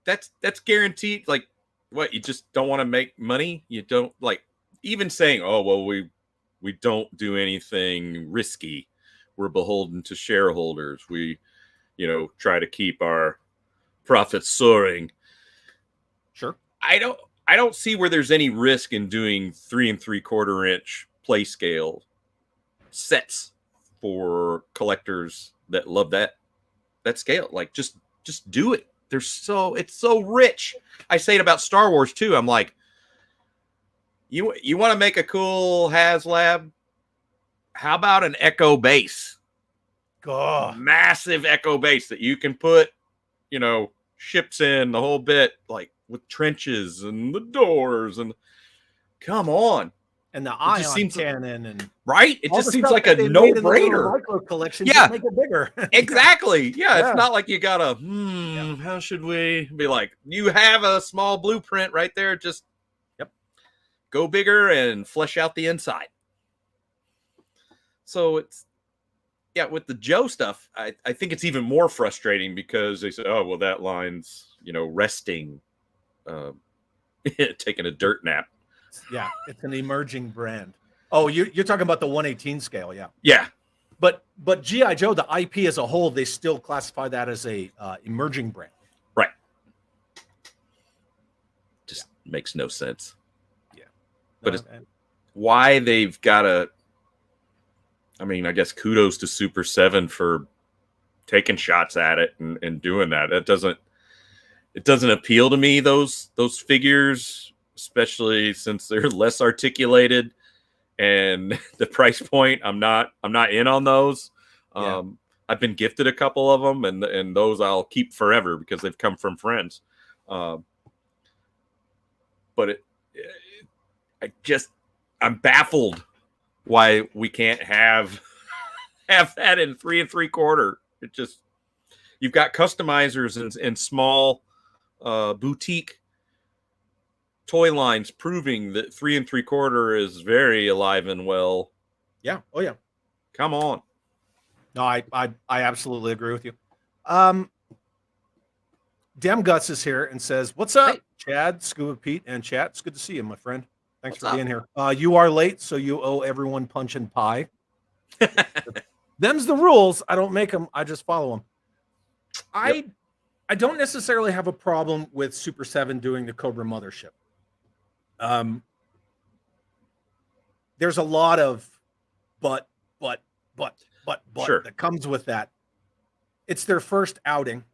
that's guaranteed. Like, what, you just don't want to make money? You don't, even saying, oh, well, we don't do anything risky. We're beholden to shareholders. We, try to keep our profits soaring. Sure. I don't see where there's any risk in doing 3 3/4 inch play scale sets for collectors that love that scale. Like, just do it. It's so rich. I say it about Star Wars too. I'm like, you want to make a cool HasLab? How about an Echo base? God. Massive Echo base that you can put, ships in the whole bit, like with trenches and the doors, and come on. And the just ion seems- cannon and Right? It all just the seems stuff like that a they made in the little no-brainer. micro collection, Yeah. just make it bigger. Exactly. Yeah, Yeah. it's not like you gotta, how should we be like, you have a small blueprint right there. Just go bigger and flesh out the inside. So it's, with the Joe stuff, I think it's even more frustrating because they said, oh, well, that line's, resting, taking a dirt nap. Yeah, it's an emerging brand. Oh, you're talking about the 118 scale, yeah. Yeah. But G.I. Joe, the IP as a whole, they still classify that as a emerging brand. Right. Just makes no sense. Yeah. But it's why they've got to, I mean, I guess kudos to Super 7 for taking shots at it and doing that. It doesn't appeal to me, those figures, especially since they're less articulated and the price point. I'm not in on those. Yeah. I've been gifted a couple of them, and those I'll keep forever because they've come from friends. But I'm baffled why we can't have that in 3 3/4. It just, you've got customizers and small boutique toy lines proving that 3 3/4 is very alive and well. Yeah. Oh yeah. Come on. No, I absolutely agree with you. Dem Guts is here and says, "What's up, Hey. Chad, Scuba Pete, and chat? It's good to see you, my friend. Thanks What's for being here. You are late, so you owe everyone punch and pie. Them's the rules. I don't make them. I just follow them. I don't necessarily have a problem with Super 7 doing the Cobra Mothership. There's a lot of but Sure. that comes with that. It's their first outing.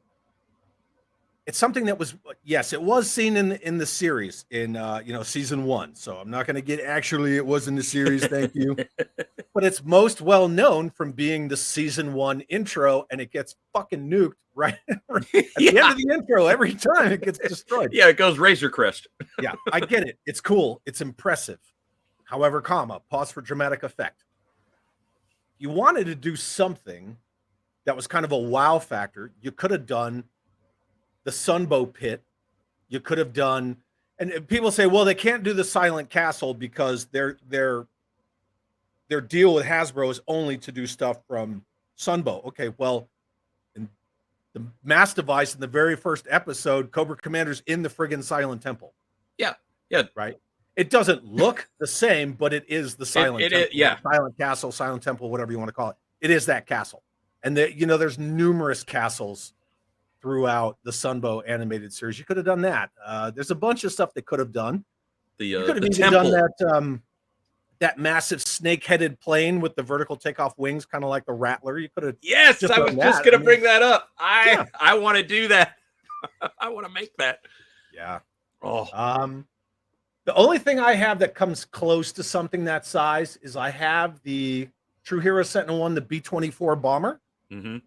It's something that was, yes, it was seen in the series in season 1. So I'm not going to get, actually it was in the series, thank you. But it's most well known from being the season 1 intro, and it gets fucking nuked right at the end of the intro every time. It gets destroyed. Yeah, it goes Razor Crest. Yeah, I get it. It's cool. It's impressive. However, pause for dramatic effect. You wanted to do something that was kind of a wow factor. You could have done the Sunbow pit. You could have done, and people say, well, they can't do the Silent Castle because their deal with Hasbro is only to do stuff from Sunbow. Okay, well, in the mass device in the very first episode, Cobra Commander's in the friggin' Silent Temple. Yeah. Right. It doesn't look the same, but it is the Silent Temple. Silent Castle, Silent Temple, whatever you want to call it. It is that castle. And there's numerous castles throughout the Sunbow animated series. You could have done that. There's a bunch of stuff they could have done. You could have even temple. done that massive snake-headed plane with the vertical takeoff wings, kind of like the Rattler. You could have. Yes, I was just going to bring that up. I want to do that. I want to make that. Yeah. Oh. The only thing I have that comes close to something that size is I have the True Hero Sentinel-1, the B-24 bomber. Mm-hmm.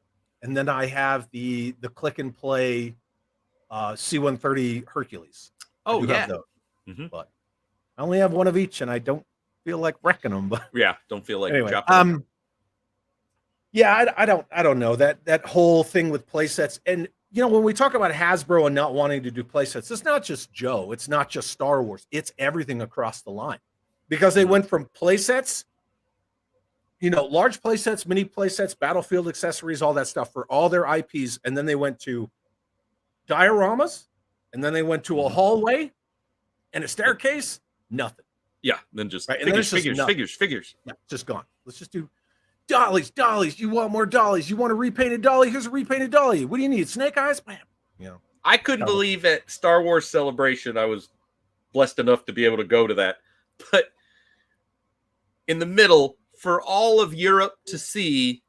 And then I have the click and play C-130 Hercules. Oh, yeah. Mm-hmm. But I only have one of each, and I don't feel like wrecking them. But yeah, don't feel like anyway, chopping them. yeah, I don't know that whole thing with playsets. And when we talk about Hasbro and not wanting to do playsets, it's not just Joe, it's not just Star Wars, it's everything across the line, because they went from playsets, large playsets, mini playsets, battlefield accessories, all that stuff for all their IPs, and then they went to dioramas, and then they went to a hallway and a staircase. Nothing. Yeah, then just right? figures. Yeah, just gone. Let's just do dollies. You want more dollies? You want a repainted dolly? Here's a repainted dolly. What do you need? Snake eyes? Bam. I couldn't believe at Star Wars Celebration I was blessed enough to be able to go to that. But in the middle, for all of Europe to see,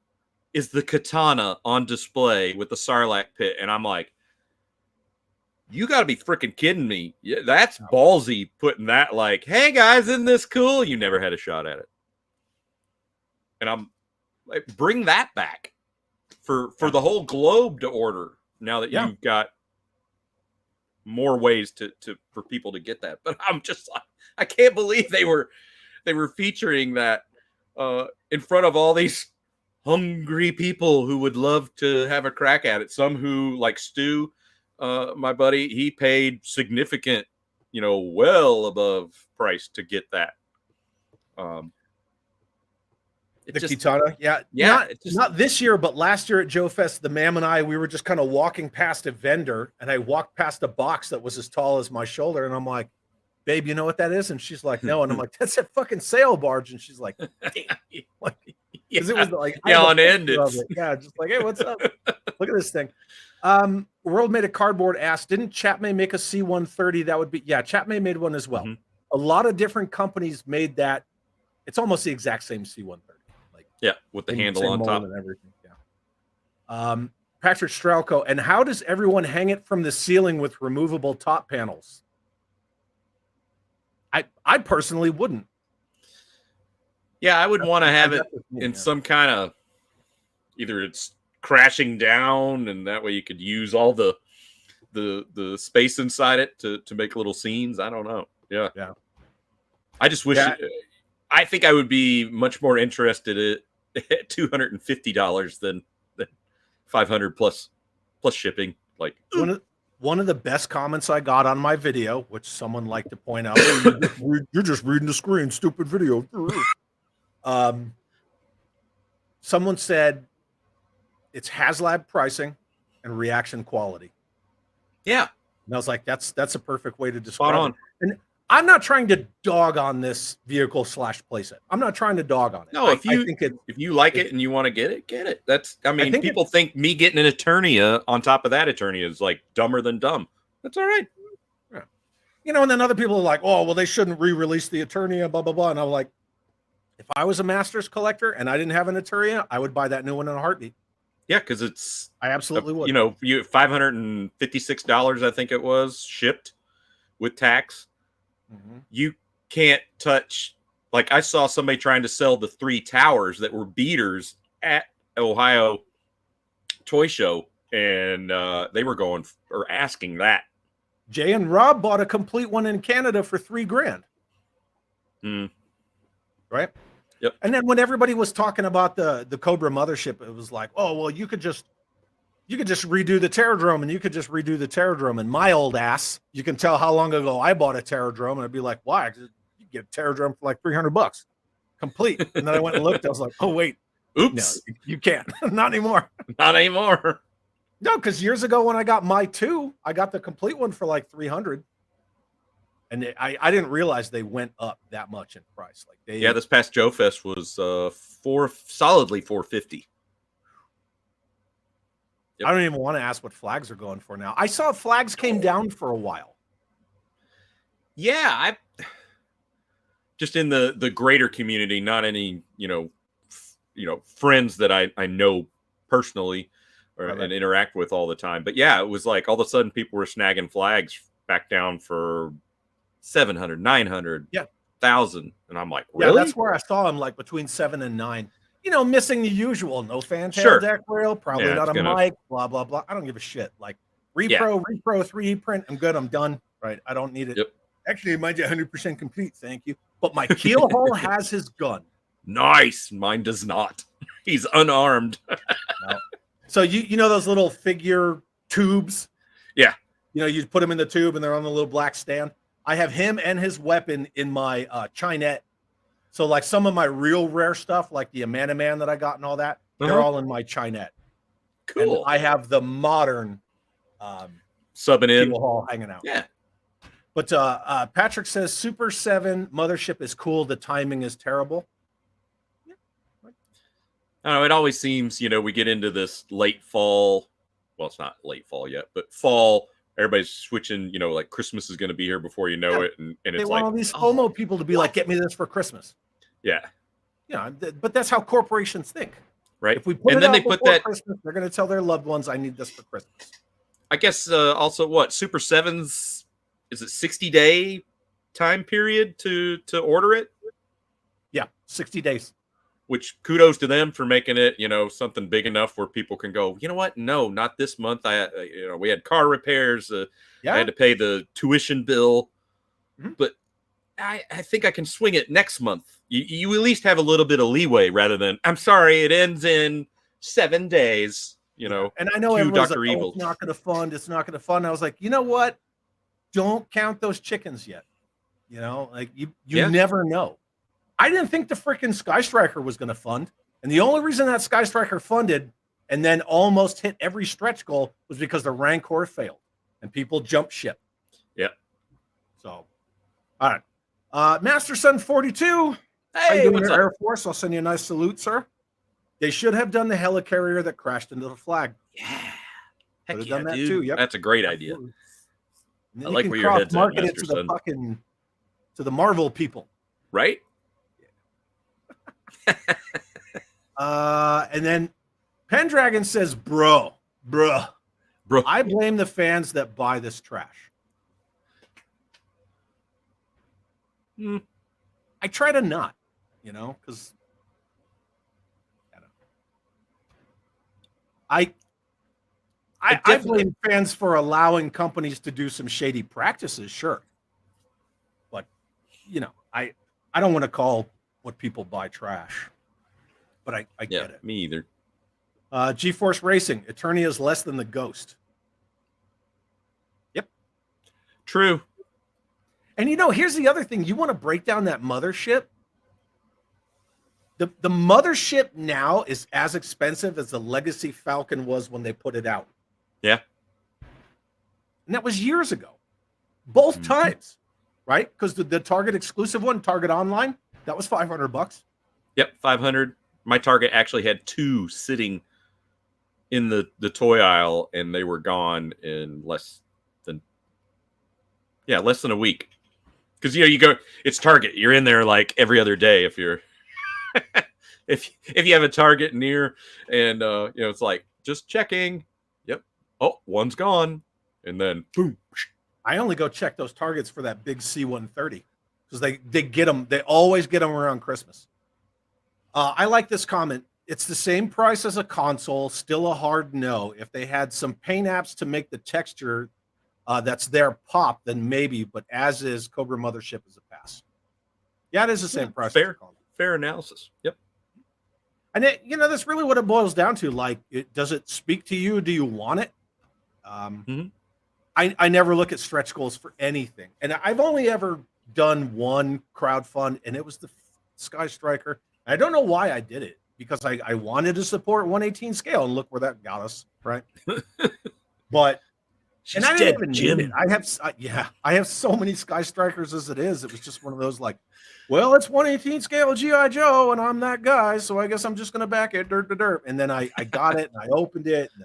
is the katana on display with the Sarlacc pit. And I'm like, you got to be freaking kidding me. Yeah, that's ballsy putting that like, hey, guys, isn't this cool? You never had a shot at it. And I'm like, bring that back for the whole globe to order now that you've got more ways to for people to get that. But I'm just like, I can't believe they were featuring that in front of all these hungry people who would love to have a crack at it. Some who, like Stu, my buddy, he paid significant, well above price to get that. The Kitana, yeah. Not this year, but last year at Joe Fest, the Mam and I, we were just kind of walking past a vendor, and I walked past a box that was as tall as my shoulder, and I'm like, babe, you know what that is? And she's like, no. And I'm like, that's that fucking sail barge. And she's like, damn. Like, because it was like, on end. Yeah, just like, hey, what's up? Look at this thing. World Made a Cardboard asked, didn't Chapman make a C-130? That would be, yeah, Chapman made one as well. A lot of different companies made that. It's almost the exact same C-130. Yeah, with the handle on top and everything. Yeah. Patrick Strelko, and how does everyone hang it from the ceiling with removable top panels? I personally wouldn't. Yeah, I would want to have it in some kind of, either it's crashing down, and that way you could use all the space inside it to make little scenes. I don't know. Yeah. I just wish. I think I would be much more interested at $250 than $500 plus shipping. Like one of the best comments I got on my video, which someone liked to point out, you're just reading the screen, stupid video. Someone said it's HasLab pricing and reaction quality. Yeah, and I was like, that's a perfect way to describe it. And I'm not trying to dog on this vehicle / playset. I'm not trying to dog on it. No, if you like it and you want to get it. That's, I mean, people think me getting an Eternia on top of that Eternia is like dumber than dumb. That's all right. Yeah. And then other people are like, oh, well, they shouldn't re-release the Eternia, blah, blah, blah. And I'm like, if I was a Masters collector and I didn't have an Eternia, I would buy that new one in a heartbeat. Yeah, because I absolutely would. You $556, I think it was, shipped with tax. You can't touch, like I saw somebody trying to sell the 3 towers that were beaters at Ohio Toy Show, and they were going or asking that. Jay and Rob bought a complete one in Canada for $3,000. Right? Yep. And then when everybody was talking about the Cobra mothership, it was like, oh, well, you could just redo the Terradrome, and you could just redo the Terradrome. And my old ass, you can tell how long ago I bought a Terradrome, and I'd be like, why? You get a Terradrome for like $300 complete. And then I went and looked. I was like, oh wait, oops, no, you can't. Not anymore. Not anymore. No, because years ago when I got my 2, I got the complete one for like $300, and I didn't realize they went up that much in price. Like this past Joe Fest was solidly $450. Yep. I don't even want to ask what flags are going for now. I saw flags came down for a while. Yeah, I just in the greater community, not any friends that I know personally and interact with all the time. But yeah, it was like all of a sudden people were snagging flags back down for 700, 900, 1,000, and I'm like, really? Yeah, that's where I saw them, like between 7 and 9. Missing the usual, no fantail deck rail, probably not a mic, blah, blah, blah. I don't give a shit. Like repro 3D print. I'm good. I'm done. Right. I don't need it. Yep. Actually, mine's 100% complete. Thank you. But my keel hull has his gun. Nice. Mine does not. He's unarmed. No. So you know those little figure tubes? Yeah. You put them in the tube and they're on the little black stand. I have him and his weapon in my Chinette. So like some of my real rare stuff, like the Amana Man that I got and all that, they're all in my Chinette. Cool. And I have the modern subbing in hall hanging out. Yeah. But Patrick says Super 7 mothership is cool. The timing is terrible. I don't know. It always seems, we get into this late fall. Well, it's not late fall yet, but fall. Everybody's switching, like Christmas is going to be here before you know it. And it's they like want all these homo people to be like, get me this for Christmas. Yeah. But that's how corporations think. Right. If we put and it then out they put before that Christmas, they're going to tell their loved ones, I need this for Christmas. I guess also what Super 7's is it 60-day time period to order it? Yeah, 60 days. which kudos to them for making it, something big enough where people can go, you know what? No, not this month. We had car repairs. I had to pay the tuition bill, but I think I can swing it next month. You at least have a little bit of leeway rather than, I'm sorry, it ends in 7 days, And I know everyone's like, oh, it's not going to fund. It's not going to fund. I was like, you know what? Don't count those chickens yet. Like you never know. I didn't think the freaking Sky Striker was going to fund. And the only reason that Sky Striker funded and then almost hit every stretch goal was because the Rancor failed and people jumped ship. Yeah. So, all right. Master Son 42. Hey, what's up? Air Force. I'll send you a nice salute, sir. They should have done the helicarrier that crashed into the flag. Yeah. Could have done that too. Yep. That's a great idea. I like where your head's at, market it Master to the Son. fucking to the Marvel people. Right? And then Pendragon says, bro, I blame the fans that buy this trash. I try to not, because I blame fans for allowing companies to do some shady practices, sure. But, I don't want to call what people buy trash. But I get it. Me either. GeForce Racing, Eternia is less than the Ghost. Yep. True. And here's the other thing. You want to break down that mothership? The mothership now is as expensive as the Legacy Falcon was when they put it out. Yeah. And that was years ago. Both times, right? Because the Target exclusive one, Target Online, that was $500. Yep, 500. My Target actually had 2 sitting in the toy aisle, and they were gone in less than a week. Because you go, it's Target. You're in there like every other day if you're if you have a Target near, and it's like just checking. Yep. Oh, one's gone, and then boom. I only go check those Targets for that big C-130 because they get them. They always get them around Christmas. I like this comment. It's the same price as a console, still a hard no. If they had some paint apps to make the texture that's there pop, then maybe. But as is, Cobra Mothership is a pass. Yeah, it is the same price. Fair analysis. Yep. And that's really what it boils down to. Like, does it speak to you? Do you want it? I never look at stretch goals for anything, and I've only ever done one crowdfund, and it was the Sky Striker. I don't know why I did it, because I wanted to support 1/18 scale, and look where that got us, right? But She's I dead, didn't even need it. I have so many Sky Strikers as it is. It was just one of those like, well, it's 1/18 scale G.I. Joe, and I'm that guy, so I guess I'm just gonna back it, dirt. And then I got it, and I opened it. And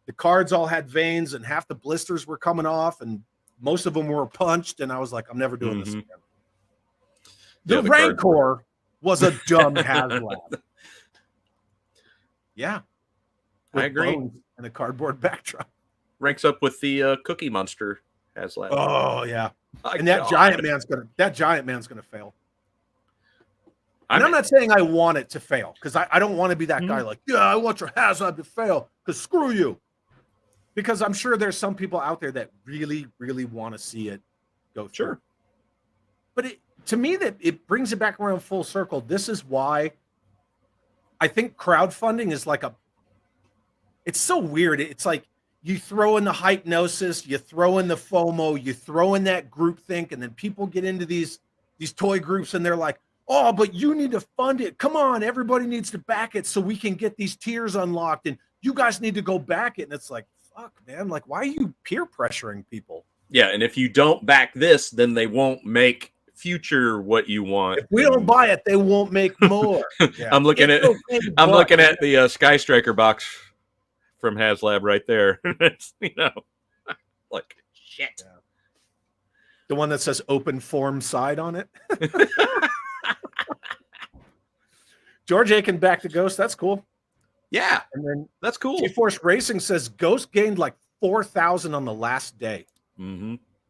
the cards all had veins, and half the blisters were coming off, and most of them were punched. And I was like, I'm never doing this again. The Rancor was a dumb HasLab. Yeah, I agree. And a cardboard backdrop ranks up with the Cookie Monster HasLab. Oh yeah, and God. that giant man's gonna fail. And I'm not saying I want it to fail, because I don't want to be that guy like, yeah, I want your HasLab to fail because screw you. Because I'm sure there's some people out there that really, really want to see it go through. Sure. But to me, that it brings it back around full circle. This is why I think crowdfunding is like it's so weird. It's like you throw in the hypnosis, you throw in the FOMO, you throw in that groupthink, and then people get into these toy groups and they're like, oh, but you need to fund it. Come on, everybody needs to back it so we can get these tiers unlocked, and you guys need to go back it. And it's like, fuck, man, like, why are you peer pressuring people? Yeah, and if you don't back this, then they won't make future what you want. If we don't buy it, they won't make more. Yeah. I'm looking at the Sky Striker box from HasLab right there. It's, like shit. Yeah. The one that says open form side on it. George Aiken back to Ghost. That's cool. Yeah, and then that's cool. GeForce Racing says Ghost gained like 4,000 on the last day.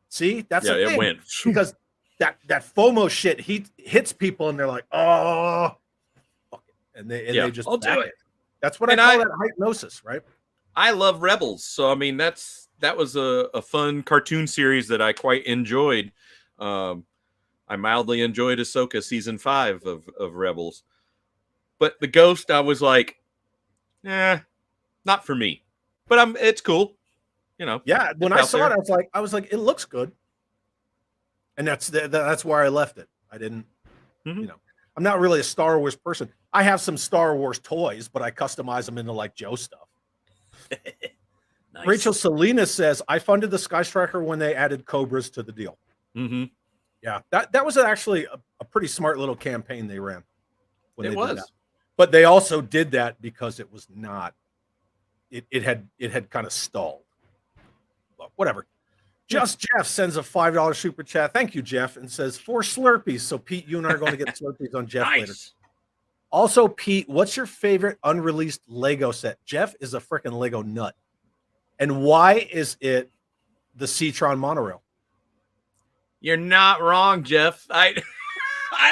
See, that's the thing. It went because that FOMO shit hits people, and they're like, oh, fuck it. and they just I'll do back it. That's what And I call that hypnosis, right? I love Rebels, so I mean that was a fun cartoon series that I quite enjoyed. I mildly enjoyed Ahsoka season 5 of Rebels, but the Ghost I was like, not for me. But it's cool, you know. Yeah, when it's I out saw there. it, I was like, it looks good, and that's where I left it. I didn't, Mhm. you know, I'm not really a Star Wars person. I have some Star Wars toys, but I customize them into like Joe stuff. Nice. Rachel Salinas says, I funded the Sky Striker when they added Cobras to the deal. Mm-hmm. Yeah, that was actually a pretty smart little campaign they ran when It they was. did that. But they also did that because it was not. It had kind of stalled. But whatever. Just Jeff sends a $5 super chat. Thank you, Jeff, and says 4 Slurpees. So Pete, you and I are going to get Slurpees on Jeff later. Nice. Also, Pete, what's your favorite unreleased Lego set? Jeff is a freaking Lego nut. And why is it the Citron monorail? You're not wrong, Jeff. I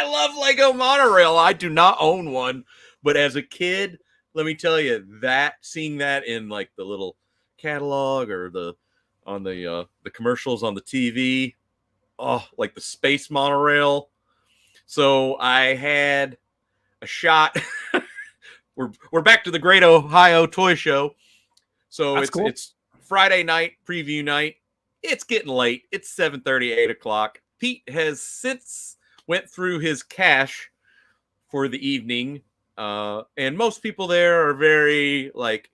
love Lego monorail. I do not own one, but as a kid, let me tell you that seeing that in like the little catalog or on the commercials on the TV, like the space monorail. So I had a shot. We're back to the Great Ohio Toy Show. So That's cool. It's Friday night, preview night. It's getting late. It's 7:30, 8 o'clock. Pete has since went through his cash for the evening. And most people there are very like,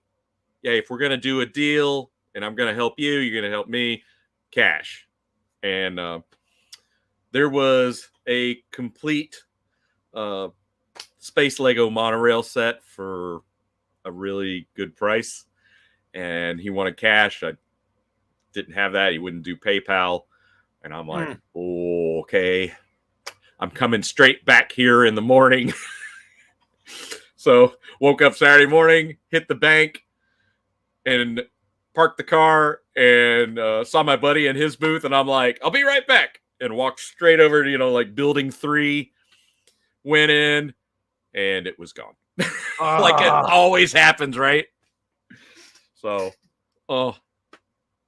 yeah, if we're going to do a deal and I'm going to help you, you're going to help me, cash. And there was a complete space Lego monorail set for a really good price. And he wanted cash. I didn't have that. He wouldn't do PayPal. And I'm like, oh, okay. I'm coming straight back here in the morning. So woke up Saturday morning, hit the bank, and parked the car, and saw my buddy in his booth. And I'm like, I'll be right back. And walked straight over to, like building 3, went in, and it was gone. Like it always happens, right? So,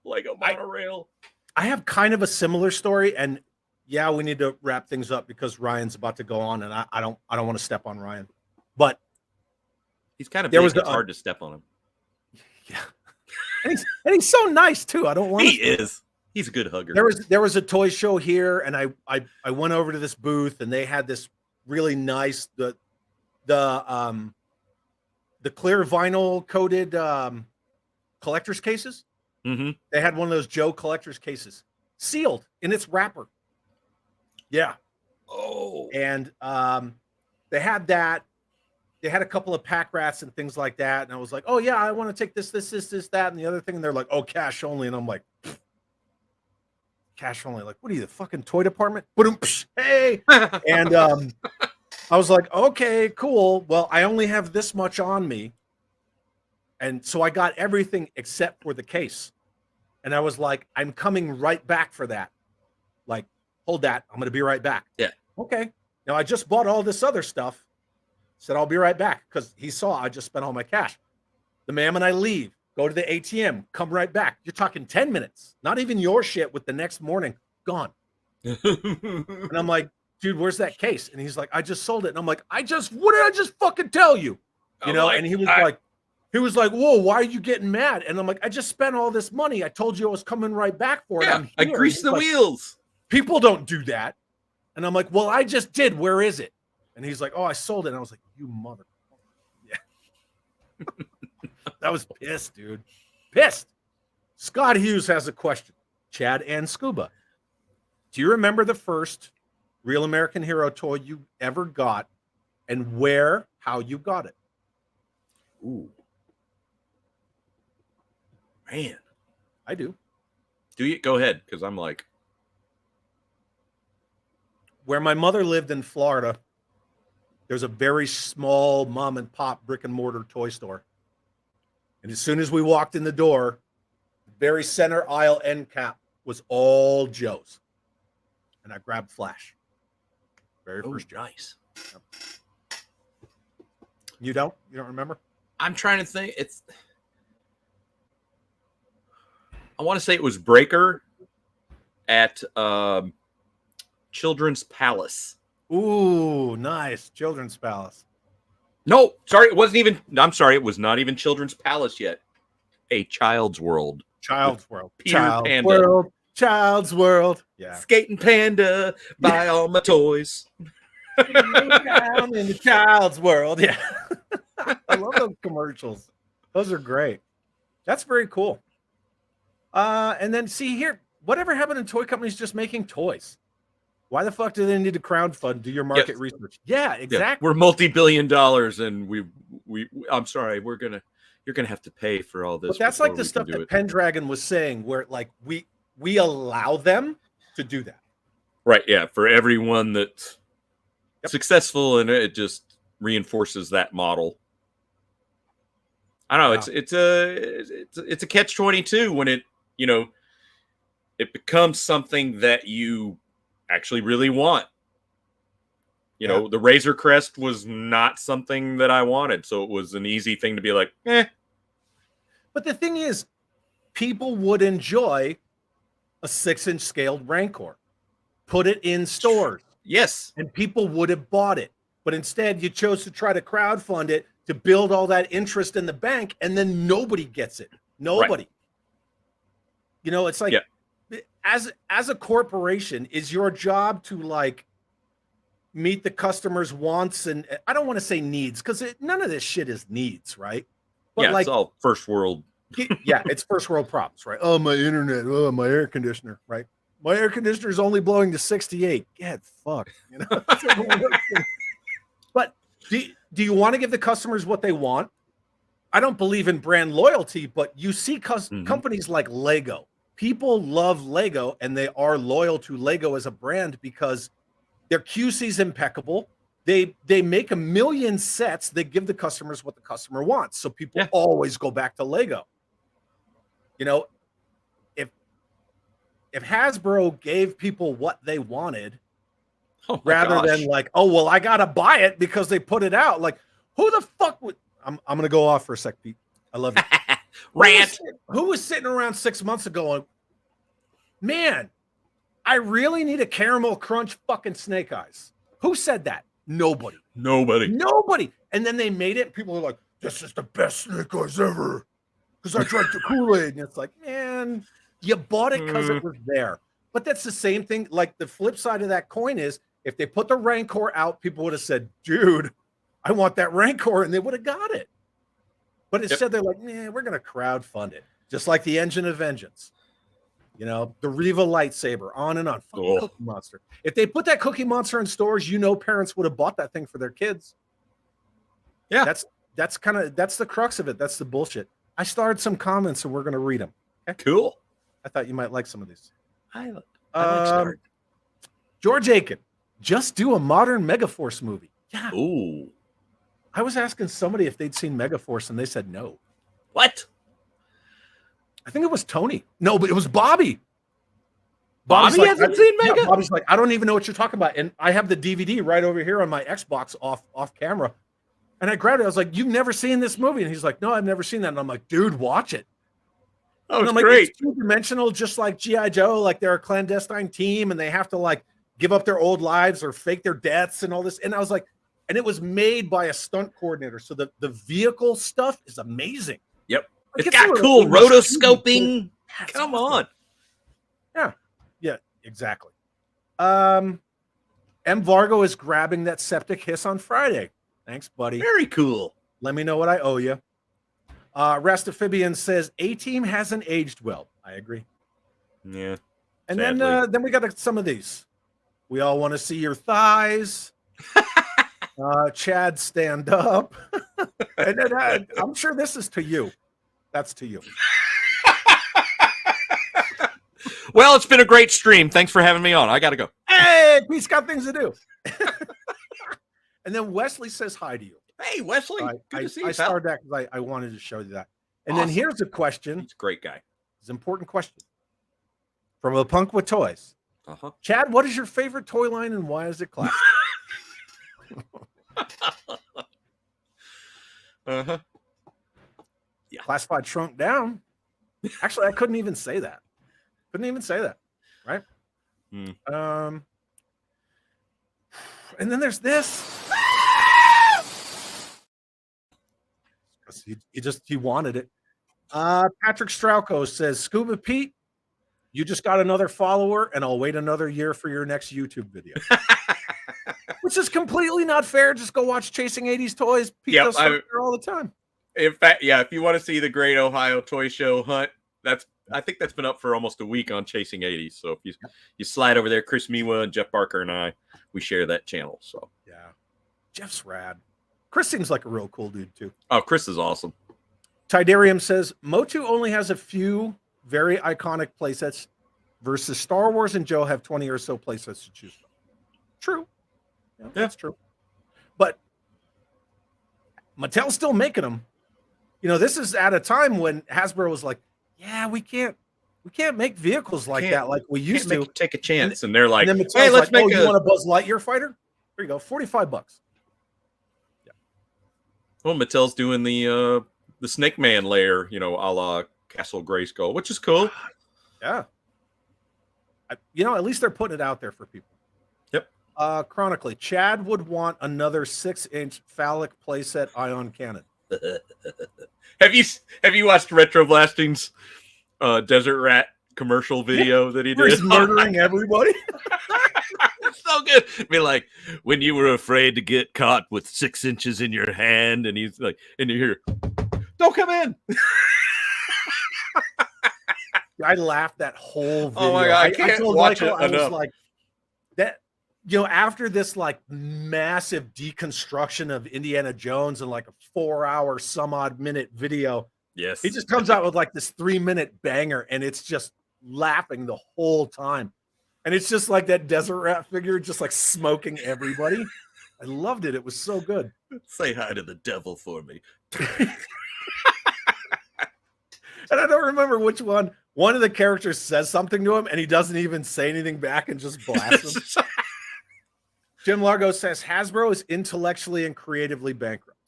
Lego monorail. I have kind of a similar story, and yeah, we need to wrap things up because Ryan's about to go on, and I don't want to step on Ryan, but He's kind of there big. was It's hard to step on him. Yeah, and he's so nice too. I don't want. He is. He's a good hugger. There was a toy show here, and I went over to this booth, and they had this really nice the clear vinyl coated collector's cases. Mm-hmm. They had one of those Joe collector's cases sealed in its wrapper. Yeah. Oh. And they had that. They had a couple of pack rats and things like that. And I was like, oh, yeah, I want to take this, that, and the other thing. And they're like, oh, cash only. And I'm like, cash only. Like, what are you, the fucking toy department? Hey. And I was like, okay, cool. Well, I only have this much on me. And so I got everything except for the case. And I was like, I'm coming right back for that. Like, hold that. I'm going to be right back. Yeah. Okay. Now I just bought all this other stuff. Said, I'll be right back because he saw I just spent all my cash. The ma'am and I leave, go to the ATM, come right back. You're talking 10 minutes, not even your shit with the next morning gone. And I'm like, dude, where's that case? And he's like, I just sold it. And I'm like, what did I just fucking tell you? You know, and he was like, whoa, why are you getting mad? And I'm like, I just spent all this money. I told you I was coming right back for it. Yeah, I greased the wheels. People don't do that. And I'm like, well, I just did. Where is it? And he's like, oh, I sold it. And I was like, you mother. Yeah. That was pissed, dude. Pissed. Scott Hughes has a question. Chad and Scuba. Do you remember the first Real American Hero toy you ever got and how you got it? Ooh. Man. I do. Do you? Go ahead, because I'm like. Where my mother lived in Florida, there's a very small mom and pop brick and mortar toy store. And as soon as we walked in the door, the very center aisle end cap was all Joe's. And I grabbed Flash. Very first Joe. Nice. Yep. You don't remember? I'm trying to think. I want to say it was Breaker at Children's Palace. Ooh, nice. Children's Palace. No, sorry, it wasn't even. I'm sorry, it was not even Children's Palace yet. A Child's World. Child's World. Peter Child's Panda. World. Child's World. Yeah. Skating Panda, buy all my toys. Down in the Child's World. Yeah. I love those commercials. Those are great. That's very cool. And then see here, whatever happened to toy companies just making toys? Why the fuck do they need to crowdfund? Do your market research? Yeah, exactly. Yeah, we're multi-billion dollars, and we. I'm sorry, you're gonna have to pay for all this. But that's like the stuff that Pendragon was saying, where like we allow them to do that. Right. Yeah. For everyone that's successful, and it just reinforces that model. I don't know. Wow. It's a catch-22 when it becomes something that you actually really want. You know, the Razor Crest was not something that I wanted, so it was an easy thing to be like, eh. But the thing is, people would enjoy a 6-inch scaled Rancor. Put it in stores. Yes. And people would have bought it. But instead, you chose to try to crowdfund it to build all that interest in the bank, and then nobody gets it. Nobody. Right. You know, it's like, as a corporation, is your job to like meet the customer's wants, and I don't want to say needs, because none of this shit is needs, right? But like, it's all first world. Yeah, it's first world problems, right? Oh, my internet. Oh, my air conditioner, right? My air conditioner is only blowing to 68. Get fucked, you know. But do you want to give the customers what they want? I don't believe in brand loyalty, but you see companies like Lego. People love Lego, and they are loyal to Lego as a brand because their QC is impeccable. They make 1 million sets. They give the customers what the customer wants. So people always go back to Lego. You know, if Hasbro gave people what they wanted, rather than like, oh, well, I got to buy it because they put it out. Like, who the fuck would... I'm going to go off for a sec, Pete. I love you. Rant. Who was sitting around 6 months ago going, man, I really need a caramel crunch fucking Snake Eyes? Who said that? Nobody. And then they made it. And people are like, this is the best Snake Eyes ever because I drank the Kool-Aid. And it's like, man, you bought it because it was there. But that's the same thing. Like, the flip side of that coin is if they put the Rancor out, people would have said, dude, I want that Rancor, and they would have got it. But instead, they're like, man, we're going to crowdfund it. Just like the Engine of Vengeance. You know, the Riva lightsaber, on and on. Cookie Monster. If they put that Cookie Monster in stores, you know parents would have bought that thing for their kids. Yeah. That's the crux of it. That's the bullshit. I started some comments, and we're going to read them. Okay? Cool. I thought you might like some of these. I like start. George Aiken, just do a modern Megaforce movie. Yeah. Ooh. I was asking somebody if they'd seen Megaforce, and they said no. What? I think it was Tony. No, but it was Bobby. Bobby hasn't seen Mega? Yeah, Bobby's like, I don't even know what you're talking about. And I have the DVD right over here on my Xbox off camera. And I grabbed it. I was like, you've never seen this movie? And he's like, no, I've never seen that. And I'm like, dude, watch it. Oh, it's great. It's two-dimensional, just like G.I. Joe. Like, they're a clandestine team, and they have to, like, give up their old lives or fake their deaths and all this. And I was like, and it was made by a stunt coordinator. So the vehicle stuff is amazing. Yep. It's got cool rotoscoping. Come on. Yeah, exactly. M. Vargo is grabbing that septic hiss on Friday. Thanks, buddy. Very cool. Let me know what I owe you. Rastafibian says A-Team hasn't aged well. I agree. Yeah. And then we got some of these. We all want to see your thighs. Chad, stand up. And then I'm sure this is to you. That's to you. Well, it's been a great stream. Thanks for having me on. I got to go. Hey, Pete's got things to do. And then Wesley says hi to you. Hey, Wesley. Good to see you. I started that because I wanted to show you that. And then here's a question. He's a great guy. It's an important question. From a punk with toys. Chad, what is your favorite toy line and why is it classic? Uh-huh. Classified shrunk down. Actually, I couldn't even say that. Right? Hmm. And then there's this. 'Cause he wanted it. Patrick Strauko says, Scuba Pete, you just got another follower, and I'll wait another year for your next YouTube video. Which is completely not fair. Just go watch Chasing 80s Toys. Pete Yep, does stuff there all the time. In fact, yeah, if you want to see the Great Ohio Toy Show hunt, I think that's been up for almost a week on Chasing 80s. So if you slide over there, Chris Miwa and Jeff Barker and I, we share that channel. So yeah, Jeff's rad. Chris seems like a real cool dude too. oh, Chris is awesome. Tidarium says Motu only has a few very iconic playsets versus Star Wars and Joe have 20 or so playsets to choose from. True. Yeah, that's true. But Mattel's still making them. You know, this is at a time when Hasbro was like, yeah, we can't make vehicles like that like we used to. Take a chance. And they're like, and then Mattel's hey, let's like, make you want a Buzz Lightyear fighter? Here you go, $45. Yeah. Well, Mattel's doing the Snake Man lair, you know, a la Castle Grayskull, which is cool. Yeah. You know, at least they're putting it out there for people. Yep. Chronically, Chad would want another 6-inch phallic playset ion cannon. Have you watched Retro Blasting's Desert Rat commercial video that he did? He's murdering everybody. It's so good. Be like, when you were afraid to get caught with 6 inches in your hand, and he's like, and you hear, don't come in. I laughed that whole video. Oh my God, I can't watch Michael, it I was enough. like, that, you know, after this like massive deconstruction of Indiana Jones and like a 4-hour some odd minute video, Yes. he just comes out with like this 3-minute banger, and it's just laughing the whole time. And it's just like that desert rat figure just like smoking everybody. I loved it. It was so good. Say hi to the devil for me. And I don't remember which one. One of the characters says something to him, and he doesn't even say anything back and just blasts him. Jim Largo says Hasbro is intellectually and creatively bankrupt.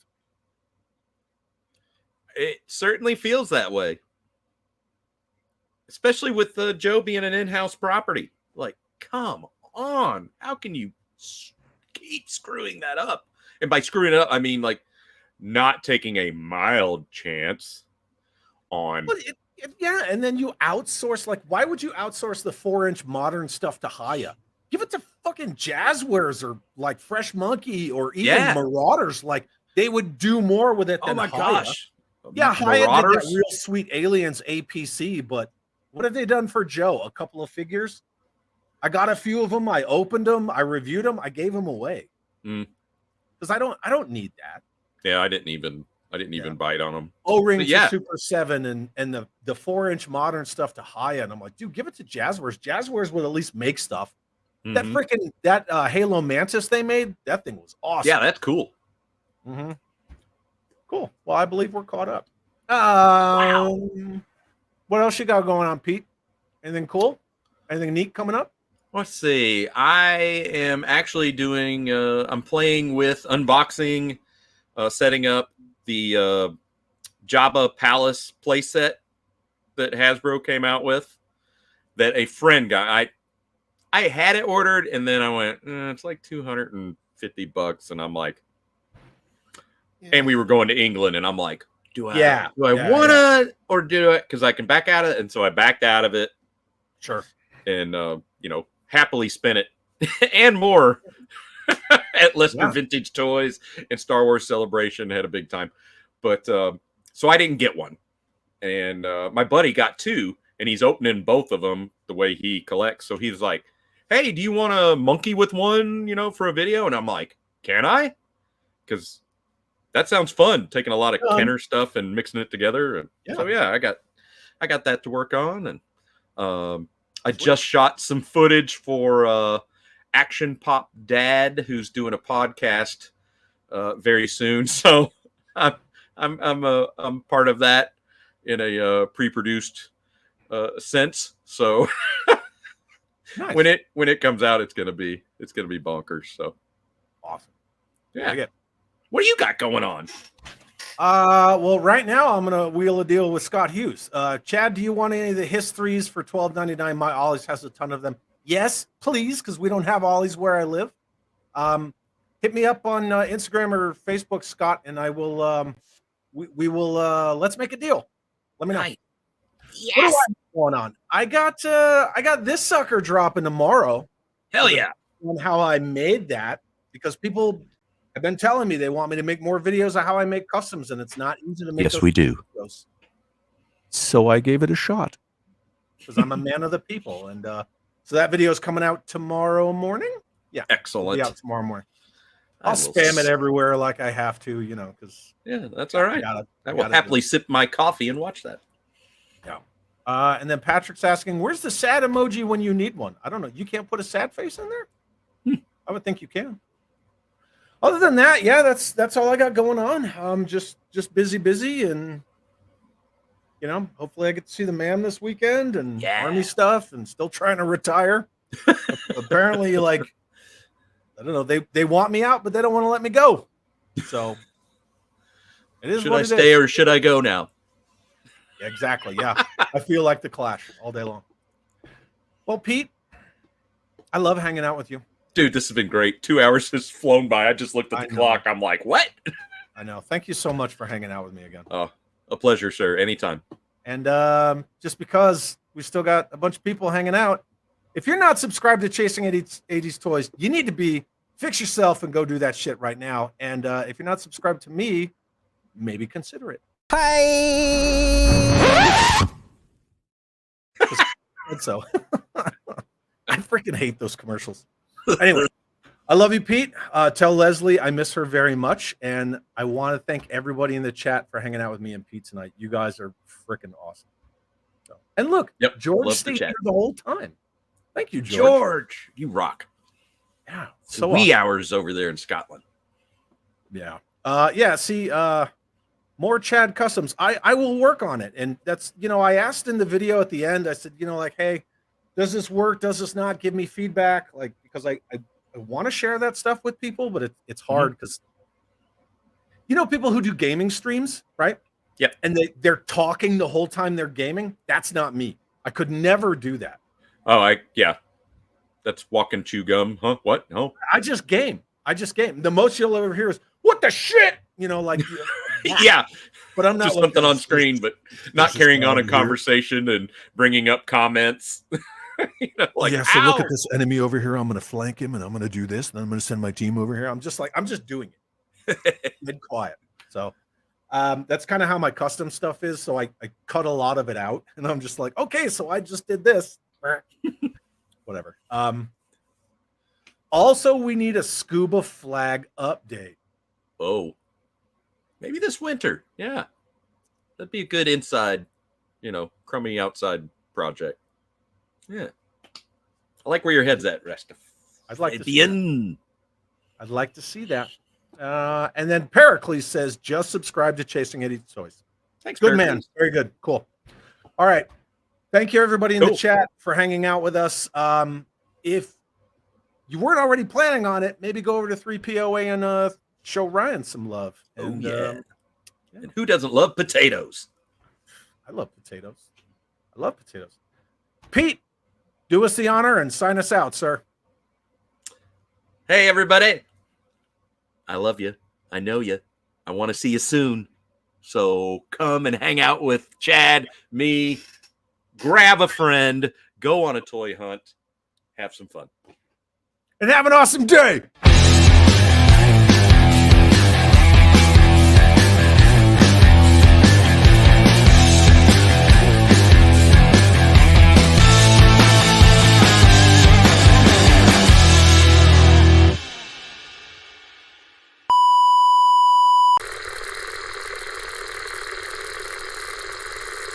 It certainly feels that way. Especially with Joe being an in-house property. Like, come on. How can you keep screwing that up? And by screwing it up, I mean, like, not taking a mild chance on... But yeah, and then you outsource. Like, why would you outsource the 4-inch modern stuff to Haya? Give it to fucking Jazzwares or like Fresh Monkey or even Marauders. Like, they would do more with it than my Haya. gosh. Yeah, Haya did Marauders? that real sweet Aliens APC, but what have they done for Joe? A couple of figures? I got a few of them. I opened them. I reviewed them. I gave them away. Because I don't need that. Yeah, I didn't even bite on them. O-ring Yeah. to Super 7 and the 4-inch modern stuff to Haya. And I'm like, dude, give it to Jazzwares. Jazzwares would at least make stuff. That freaking Halo Mantis they made, that thing was awesome. Yeah, that's cool. Cool. Well, I believe we're caught up. What else you got going on, Pete? Anything cool? Anything neat coming up? Let's see. I am actually doing I'm playing with unboxing, setting up the Jabba Palace playset that Hasbro came out with that a friend got. I had it ordered, and then I went, it's like $250, and I'm like, and we were going to England, and I'm like, do I wanna or do it? Because I can back out of it, and so I backed out of it. Sure. And happily spent it and more at Lester Vintage Toys and Star Wars Celebration. Had a big time, but so I didn't get one, and my buddy got two, and he's opening both of them the way he collects. So he's like, hey, do you want to monkey with one, for a video? And I'm like, can I? Because that sounds fun, taking a lot of Kenner stuff and mixing it together. And so I got that to work on. And I just shot some footage for Action Pop Dad, who's doing a podcast very soon. So I'm part of that in a pre-produced sense. So nice. when it comes out, it's gonna be bonkers. So awesome. yeah. What do you got going on? Well, right now I'm gonna wheel a deal with Scott Hughes. Chad, do you want any of the histories for $12.99? My Ollie's has a ton of them. Yes, please, because we don't have Ollie's where I live. Hit me up on Instagram or Facebook, Scott, and I will. We will. Let's make a deal. Let me know. Right. What do I have going on? I got this sucker dropping tomorrow. Hell yeah. On how I made that, because people have been telling me they want me to make more videos of how I make customs, and it's not easy to make. Yes, those we do. videos. So I gave it a shot because I'm a man of the people, and so that video is coming out tomorrow morning. Yeah, Excellent. it'll be out tomorrow morning. I'll spam it everywhere like I have to, because that's all right. I will happily sip my coffee and watch that. Yeah. And then Patrick's asking, "Where's the sad emoji when you need one?" I don't know. You can't put a sad face in there. I would think you can. Other than that, yeah, that's all I got going on. Just busy, and hopefully I get to see the man this weekend and army stuff, and still trying to retire. Apparently, I don't know, they want me out, but they don't want to let me go. So it is. Should I stay or should I go now? Yeah, exactly. Yeah, I feel like the Clash all day long. Well, Pete, I love hanging out with you. Dude, this has been great. 2 hours has flown by. I just looked at the clock. I'm like, what? I know. Thank you so much for hanging out with me again. Oh, a pleasure, sir. Anytime. And just because we still got a bunch of people hanging out, if you're not subscribed to Chasing 80s Toys, you need to be. Fix yourself and go do that shit right now. And if you're not subscribed to me, maybe consider it. Hi. So I freaking hate those commercials. Anyway, I love you, Pete. Tell Leslie I miss her very much, and I want to thank everybody in the chat for hanging out with me and Pete tonight. You guys are freaking awesome. So, and look, George stayed here the whole time. Thank you, George. You rock. Yeah, so wee hours over there in Scotland. Yeah. See, more Chad customs. I will work on it, and that's I asked in the video at the end. I said, hey, does this work? Does this not? Give me feedback, because I want to share that stuff with people, but it's hard because people who do gaming streams, right? Yep. And they're talking the whole time they're gaming. That's not me. I could never do that. Oh, that's walk and chew gum, huh? What? No, I just game. The most you'll ever hear is "What the shit," yeah. But I'm not just something on screen, but not carrying on a conversation and bringing up comments. So look at this enemy over here. I'm going to flank him, and I'm going to do this, and I'm going to send my team over here. I'm just doing it. Mid quiet. So that's kind of how my custom stuff is. So I cut a lot of it out, and I'm just like, okay, so I just did this. Whatever. Also, we need a scuba flag update. Oh, maybe this winter. Yeah, that'd be a good inside, crummy outside project. Yeah, I like where your head's at, Resta. I'd like at the end. I'd like to see that. And then Pericles says, just subscribe to Chasing 80s Toys. Thanks, good Pericles. Man. Very good. Cool. All right. Thank you, everybody in the chat, for hanging out with us. If you weren't already planning on it, maybe go over to 3POA and show Ryan some love. And, And who doesn't love potatoes? I love potatoes. Pete, do us the honor and sign us out, sir. Hey, everybody. I love you. I know you. I want to see you soon. So come and hang out with Chad, me, grab a friend, go on a toy hunt, have some fun. And have an awesome day.